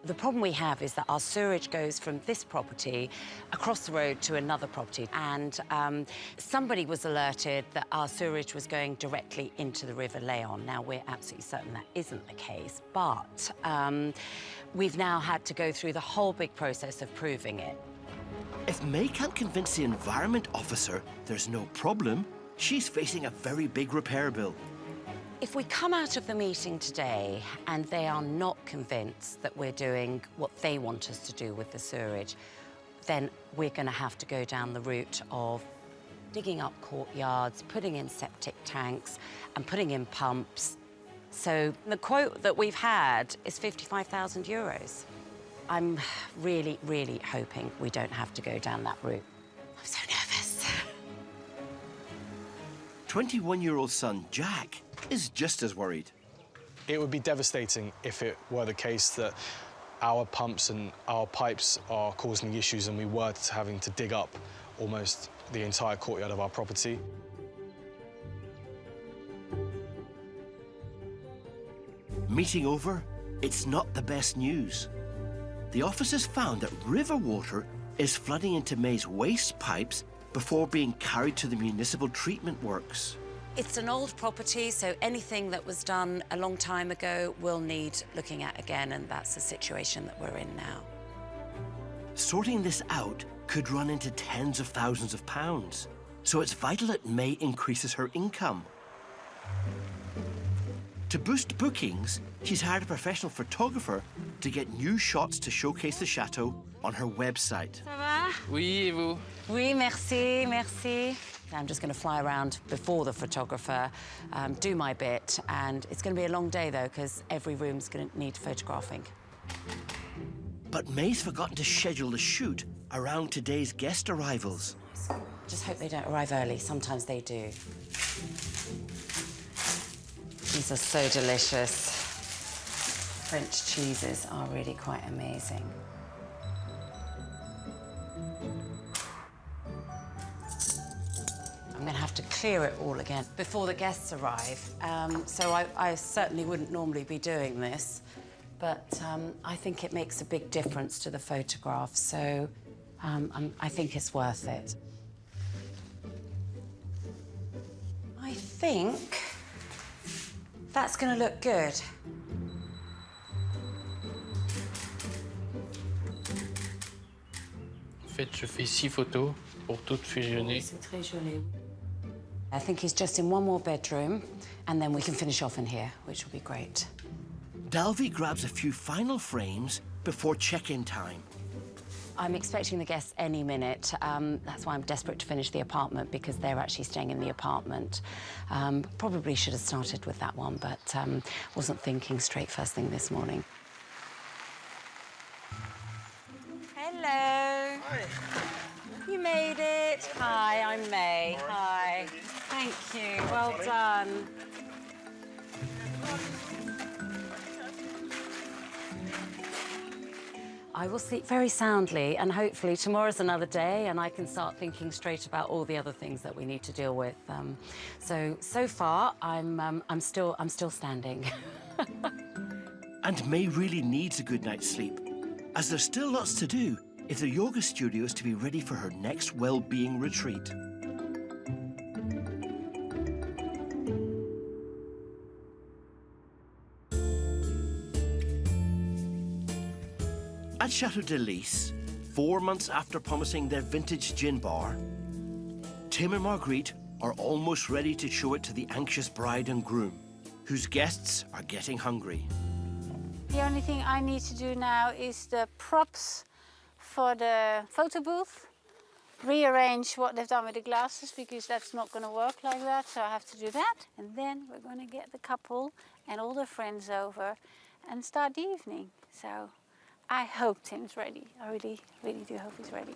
The problem we have is that our sewage goes from this property across the road to another property, and somebody was alerted that our sewage was going directly into the River Léon. Now, we're absolutely certain that isn't the case, but we've now had to go through the whole big process of proving it. If May can't convince the environment officer there's no problem, she's facing a very big repair bill. If we come out of the meeting today and they are not convinced that we're doing what they want us to do with the sewage, then we're going to have to go down the route of digging up courtyards, putting in septic tanks and putting in pumps. So the quote that we've had is €55,000. I'm really, really hoping we don't have to go down that route. I'm so nervous. 21-year-old son Jack is just as worried. It would be devastating if it were the case that our pumps and our pipes are causing issues and we were having to dig up almost the entire courtyard of our property. Meeting over, it's not the best news. The officers found that river water is flooding into May's waste pipes before being carried to the municipal treatment works. It's an old property, so anything that was done a long time ago will need looking at again, and that's the situation that we're in now. Sorting this out could run into tens of thousands of pounds, so it's vital that May increases her income. To boost bookings, she's hired a professional photographer to get new shots to showcase the chateau on her website. Ça va? Oui, et vous? Oui, merci, merci. I'm just going to fly around before the photographer, do my bit, and it's going to be a long day, though, because every room's going to need photographing. But May's forgotten to schedule the shoot around today's guest arrivals. Just hope they don't arrive early. Sometimes they do. These are so delicious. French cheeses are really quite amazing. I'm going to have to clear it all again before the guests arrive. So I certainly wouldn't normally be doing this, but I think it makes a big difference to the photograph, so I think it's worth it. I think that's going to look good. En fait, je fais 6 photos pour toutes fusionner. C'est très joli. I think he's just in one more bedroom, and then we can finish off in here, which will be great. Dalvey grabs a few final frames before check-in time. I'm expecting the guests any minute. That's why I'm desperate to finish the apartment, because they're actually staying in the apartment. Probably should have started with that one, but wasn't thinking straight first thing this morning. Hello. Hi. You made it. Hi, I'm May. Hi. Thank you. Well done. I will sleep very soundly, and hopefully tomorrow's another day, and I can start thinking straight about all the other things that we need to deal with. So far, I'm still standing. And May really needs a good night's sleep, as there's still lots to do if the yoga studio is to be ready for her next well-being retreat. At Chateau de Lys, 4 months after promising their vintage gin bar, Tim and Marguerite are almost ready to show it to the anxious bride and groom, whose guests are getting hungry. The only thing I need to do now is the props for the photo booth, rearrange what they've done with the glasses, because that's not going to work like that, so I have to do that. And then we're going to get the couple and all their friends over and start the evening. So I hope Tim's ready. I really, really do hope he's ready.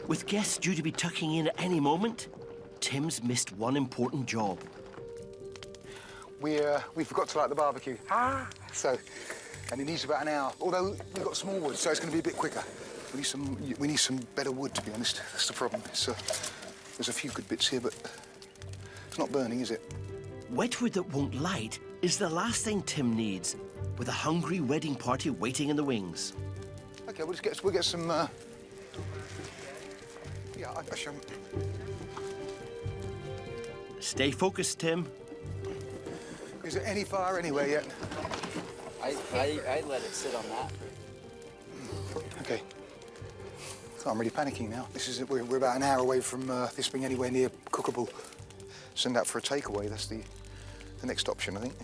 With guests due to be tucking in at any moment, Tim's missed one important job. We forgot to light the barbecue. And it needs about an hour. Although we've got small wood, so it's going to be a bit quicker. We need some better wood, to be honest. That's the problem. There's a few good bits here, but it's not burning, is it? Wet wood that won't light is the last thing Tim needs, with a hungry wedding party waiting in the wings. Okay, we'll get some. Yeah, I show. Stay focused, Tim. Is there any fire anywhere yet? I let it sit on that. Okay. So I'm really panicking now. We're about an hour away from this being anywhere near cookable. Send out for a takeaway. That's the next option, I think.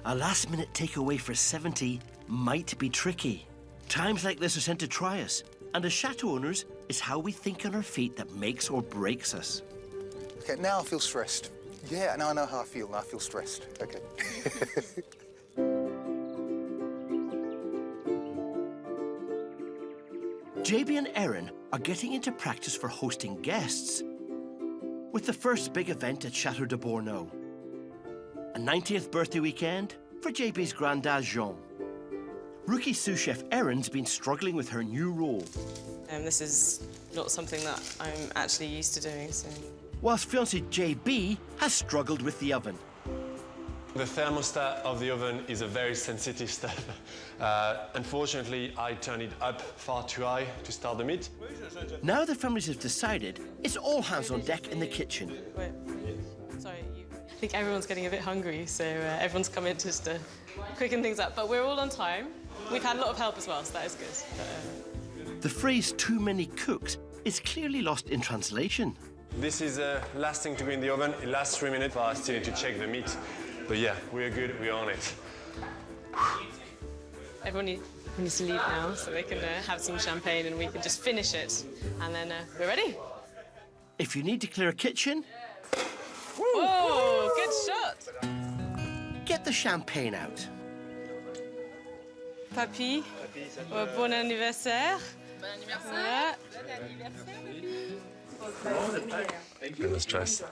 A last-minute takeaway for 70 might be tricky. Times like this are sent to try us, and as chateau owners, it's how we think on our feet that makes or breaks us. Okay, now I feel stressed. Yeah, now I know how I feel. Now I feel stressed. Okay. JB and Eron are getting into practice for hosting guests with the first big event at Château de Bordeaux. A 90th birthday weekend for JB's granddad, Jean. Rookie sous chef Eron's been struggling with her new role. This is not something that I'm actually used to doing, so... Whilst fiancé JB has struggled with the oven. The thermostat of the oven is a very sensitive step. Unfortunately, I turned it up far too high to start the meat. Now the families have decided it's all hands on deck in the kitchen. Wait. Sorry, I think everyone's getting a bit hungry, so everyone's come in just to quicken things up. But we're all on time. We've had a lot of help as well, so that is good. The phrase "too many cooks" is clearly lost in translation. This is the last thing to go in the oven. It lasts 3 minutes, but I still need to check the meat. But yeah, we're good, we're on it. Everyone needs to leave now, so they can have some champagne and we can just finish it. And then we're ready. If you need to clear a kitchen... Whoa, good shot! Get the champagne out. Papy, bon anniversaire. Bon anniversaire. Voilà. No stress.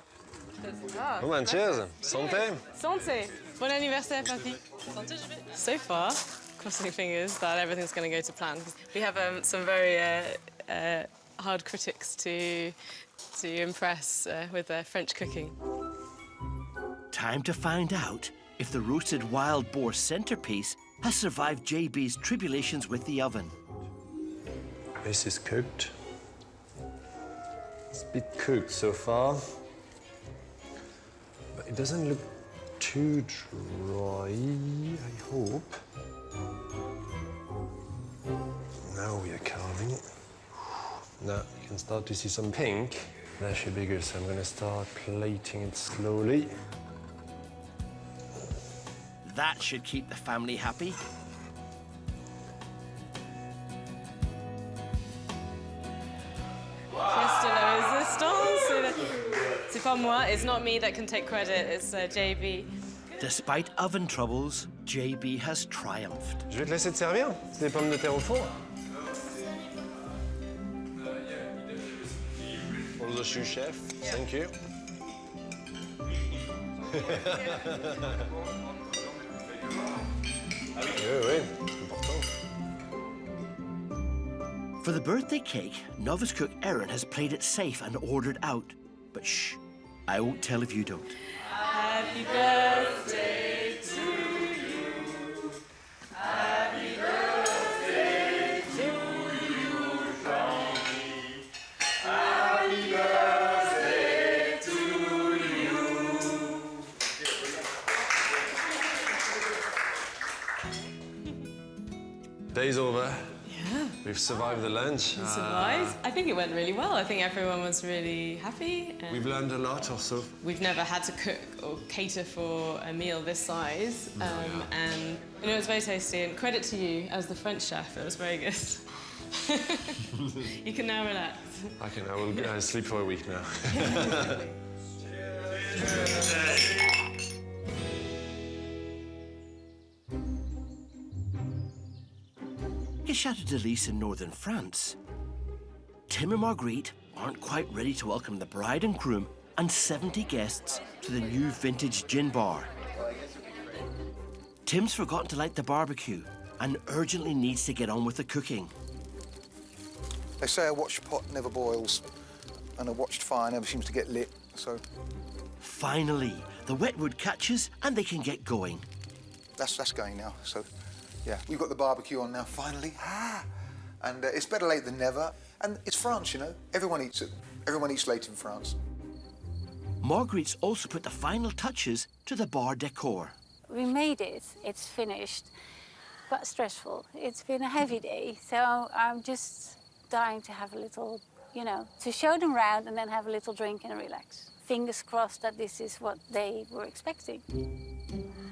Come on, cheers. Santé. Santé. Bon anniversaire, Papy. Santé, JB. So far, crossing fingers that everything's going to go to plan. We have some very hard critics to impress with their French cooking. Time to find out if the roasted wild boar centerpiece has survived JB's tribulations with the oven. This is cooked. It's a bit cooked so far, but it doesn't look too dry, I hope. Now we are carving. Now you can start to see some pink. That should be good, so I'm gonna start plating it slowly. That should keep the family happy. Just la resistance. C'est pas moi. It's not me that can take credit. It's JB. Despite oven troubles, JB has triumphed. Je vais te laisser te servir. C'est des pommes de terre au four. Pour le sous-chef, thank you. Oui, c'est important. For the birthday cake, novice cook Eron has played it safe and ordered out. But shh, I won't tell if you don't. Happy birthday to you. Happy birthday to you from me. Happy birthday to you. Day's over. Yeah. We've survived the lunch. We survived. I think it went really well. I think everyone was really happy. We've learned a lot also. We've never had to cook or cater for a meal this size. And it was very tasty. And credit to you as the French chef, it was very good. You can now relax. I will sleep for a week now. At Chateau de Lys in northern France, Tim and Marguerite aren't quite ready to welcome the bride and groom and 70 guests to the new vintage gin bar. Tim's forgotten to light the barbecue and urgently needs to get on with the cooking. They say a watched pot never boils, and a watched fire never seems to get lit, so... Finally, the wet wood catches and they can get going. That's going now, so... Yeah, we've got the barbecue on now, finally. And it's better late than never. And it's France, you know. Everyone eats it. Everyone eats late in France. Marguerite's also put the final touches to the bar decor. We made it. It's finished, but stressful. It's been a heavy day, so I'm just dying to have a little, you know, to show them around and then have a little drink and relax. Fingers crossed that this is what they were expecting.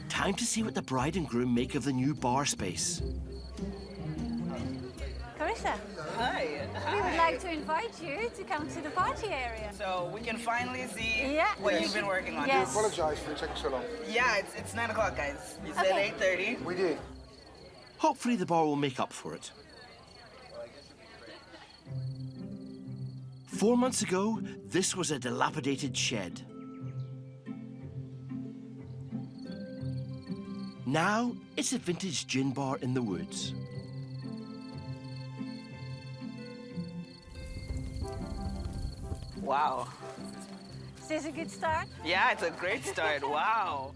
Time to see what the bride and groom make of the new bar space. Carissa. Hi. We would like to invite you to come to the party area. So we can finally see what Yes. you've been working on. Yes. I apologise for it taking so long. Yeah, it's 9 o'clock, guys. You said Okay. 8:30. We did. Hopefully the bar will make up for it. 4 months ago, this was a dilapidated shed. Now, it's a vintage gin bar in the woods. Wow. Is this a good start? Yeah, it's a great start. Wow.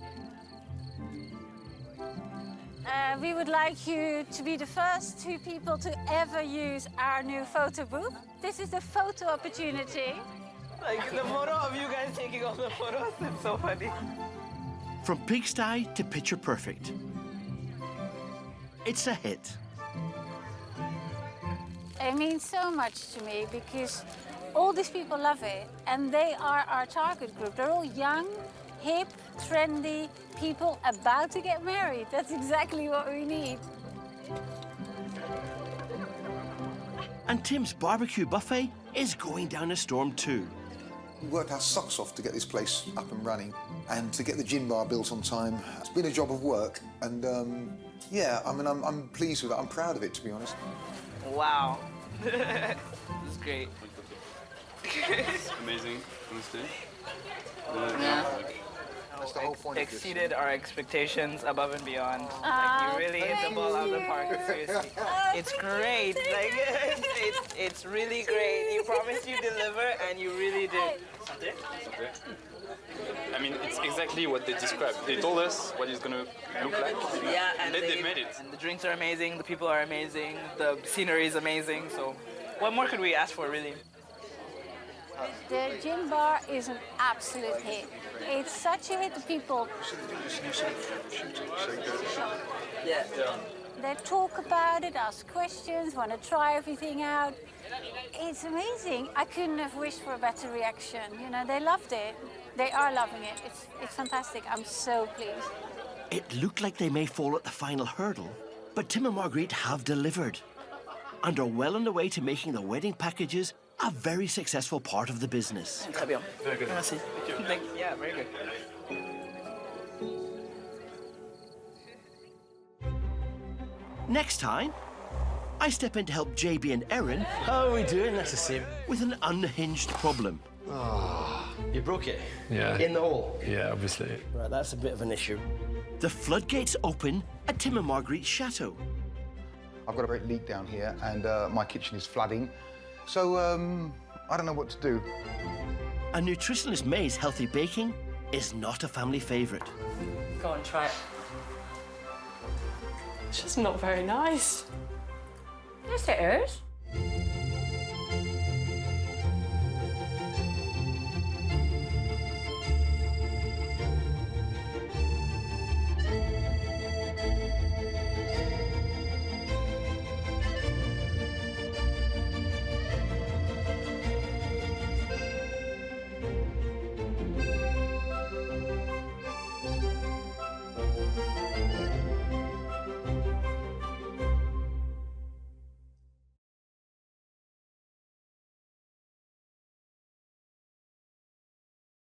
We would like you to be the first 2 people to ever use our new photo booth. This is a photo opportunity. Like the photo of you guys taking all the photos, it's so funny. From pigsty to picture perfect. It's a hit. It means so much to me because all these people love it and they are our target group. They're all young, hip, trendy people about to get married. That's exactly what we need. And Tim's barbecue buffet is going down a storm too. We worked our socks off to get this place up and running and to get the gin bar built on time. It's been a job of work and yeah, I mean, I'm pleased with it. I'm proud of it, to be honest. Wow. It's great. It's amazing, honestly. Yeah. That's the whole point of this. Exceeded our expectations above and beyond. Like, you really hit the ball out of the park, seriously. It's great. Like, it's really great. You promised you deliver, and you really did. I mean, it's exactly what they described. They told us what it's going to look like. Yeah, and then they made it. And the drinks are amazing, the people are amazing, the scenery is amazing. So, what more could we ask for, really? The gin bar is an absolute hit. It's such a hit that people... Yeah. They talk about it, ask questions, want to try everything out. It's amazing. I couldn't have wished for a better reaction. You know, they loved it. They are loving it. It's fantastic. I'm so pleased. It looked like they may fall at the final hurdle, but Tim and Marguerite have delivered and are well on the way to making the wedding packages a very successful part of the business. Très bien. Very good. Merci. Yeah, very good. Next time, I step in to help JB and Erin. How are we doing? Nice to see you. With an unhinged problem. Oh, you broke it? Yeah. In the hole? Yeah, obviously. Right, that's a bit of an issue. The floodgates open at Tim and Marguerite's chateau. I've got a great leak down here, and my kitchen is flooding. So, I don't know what to do. A nutritionist May's healthy baking is not a family favourite. Go on, try it. It's just not very nice. Yes, it is.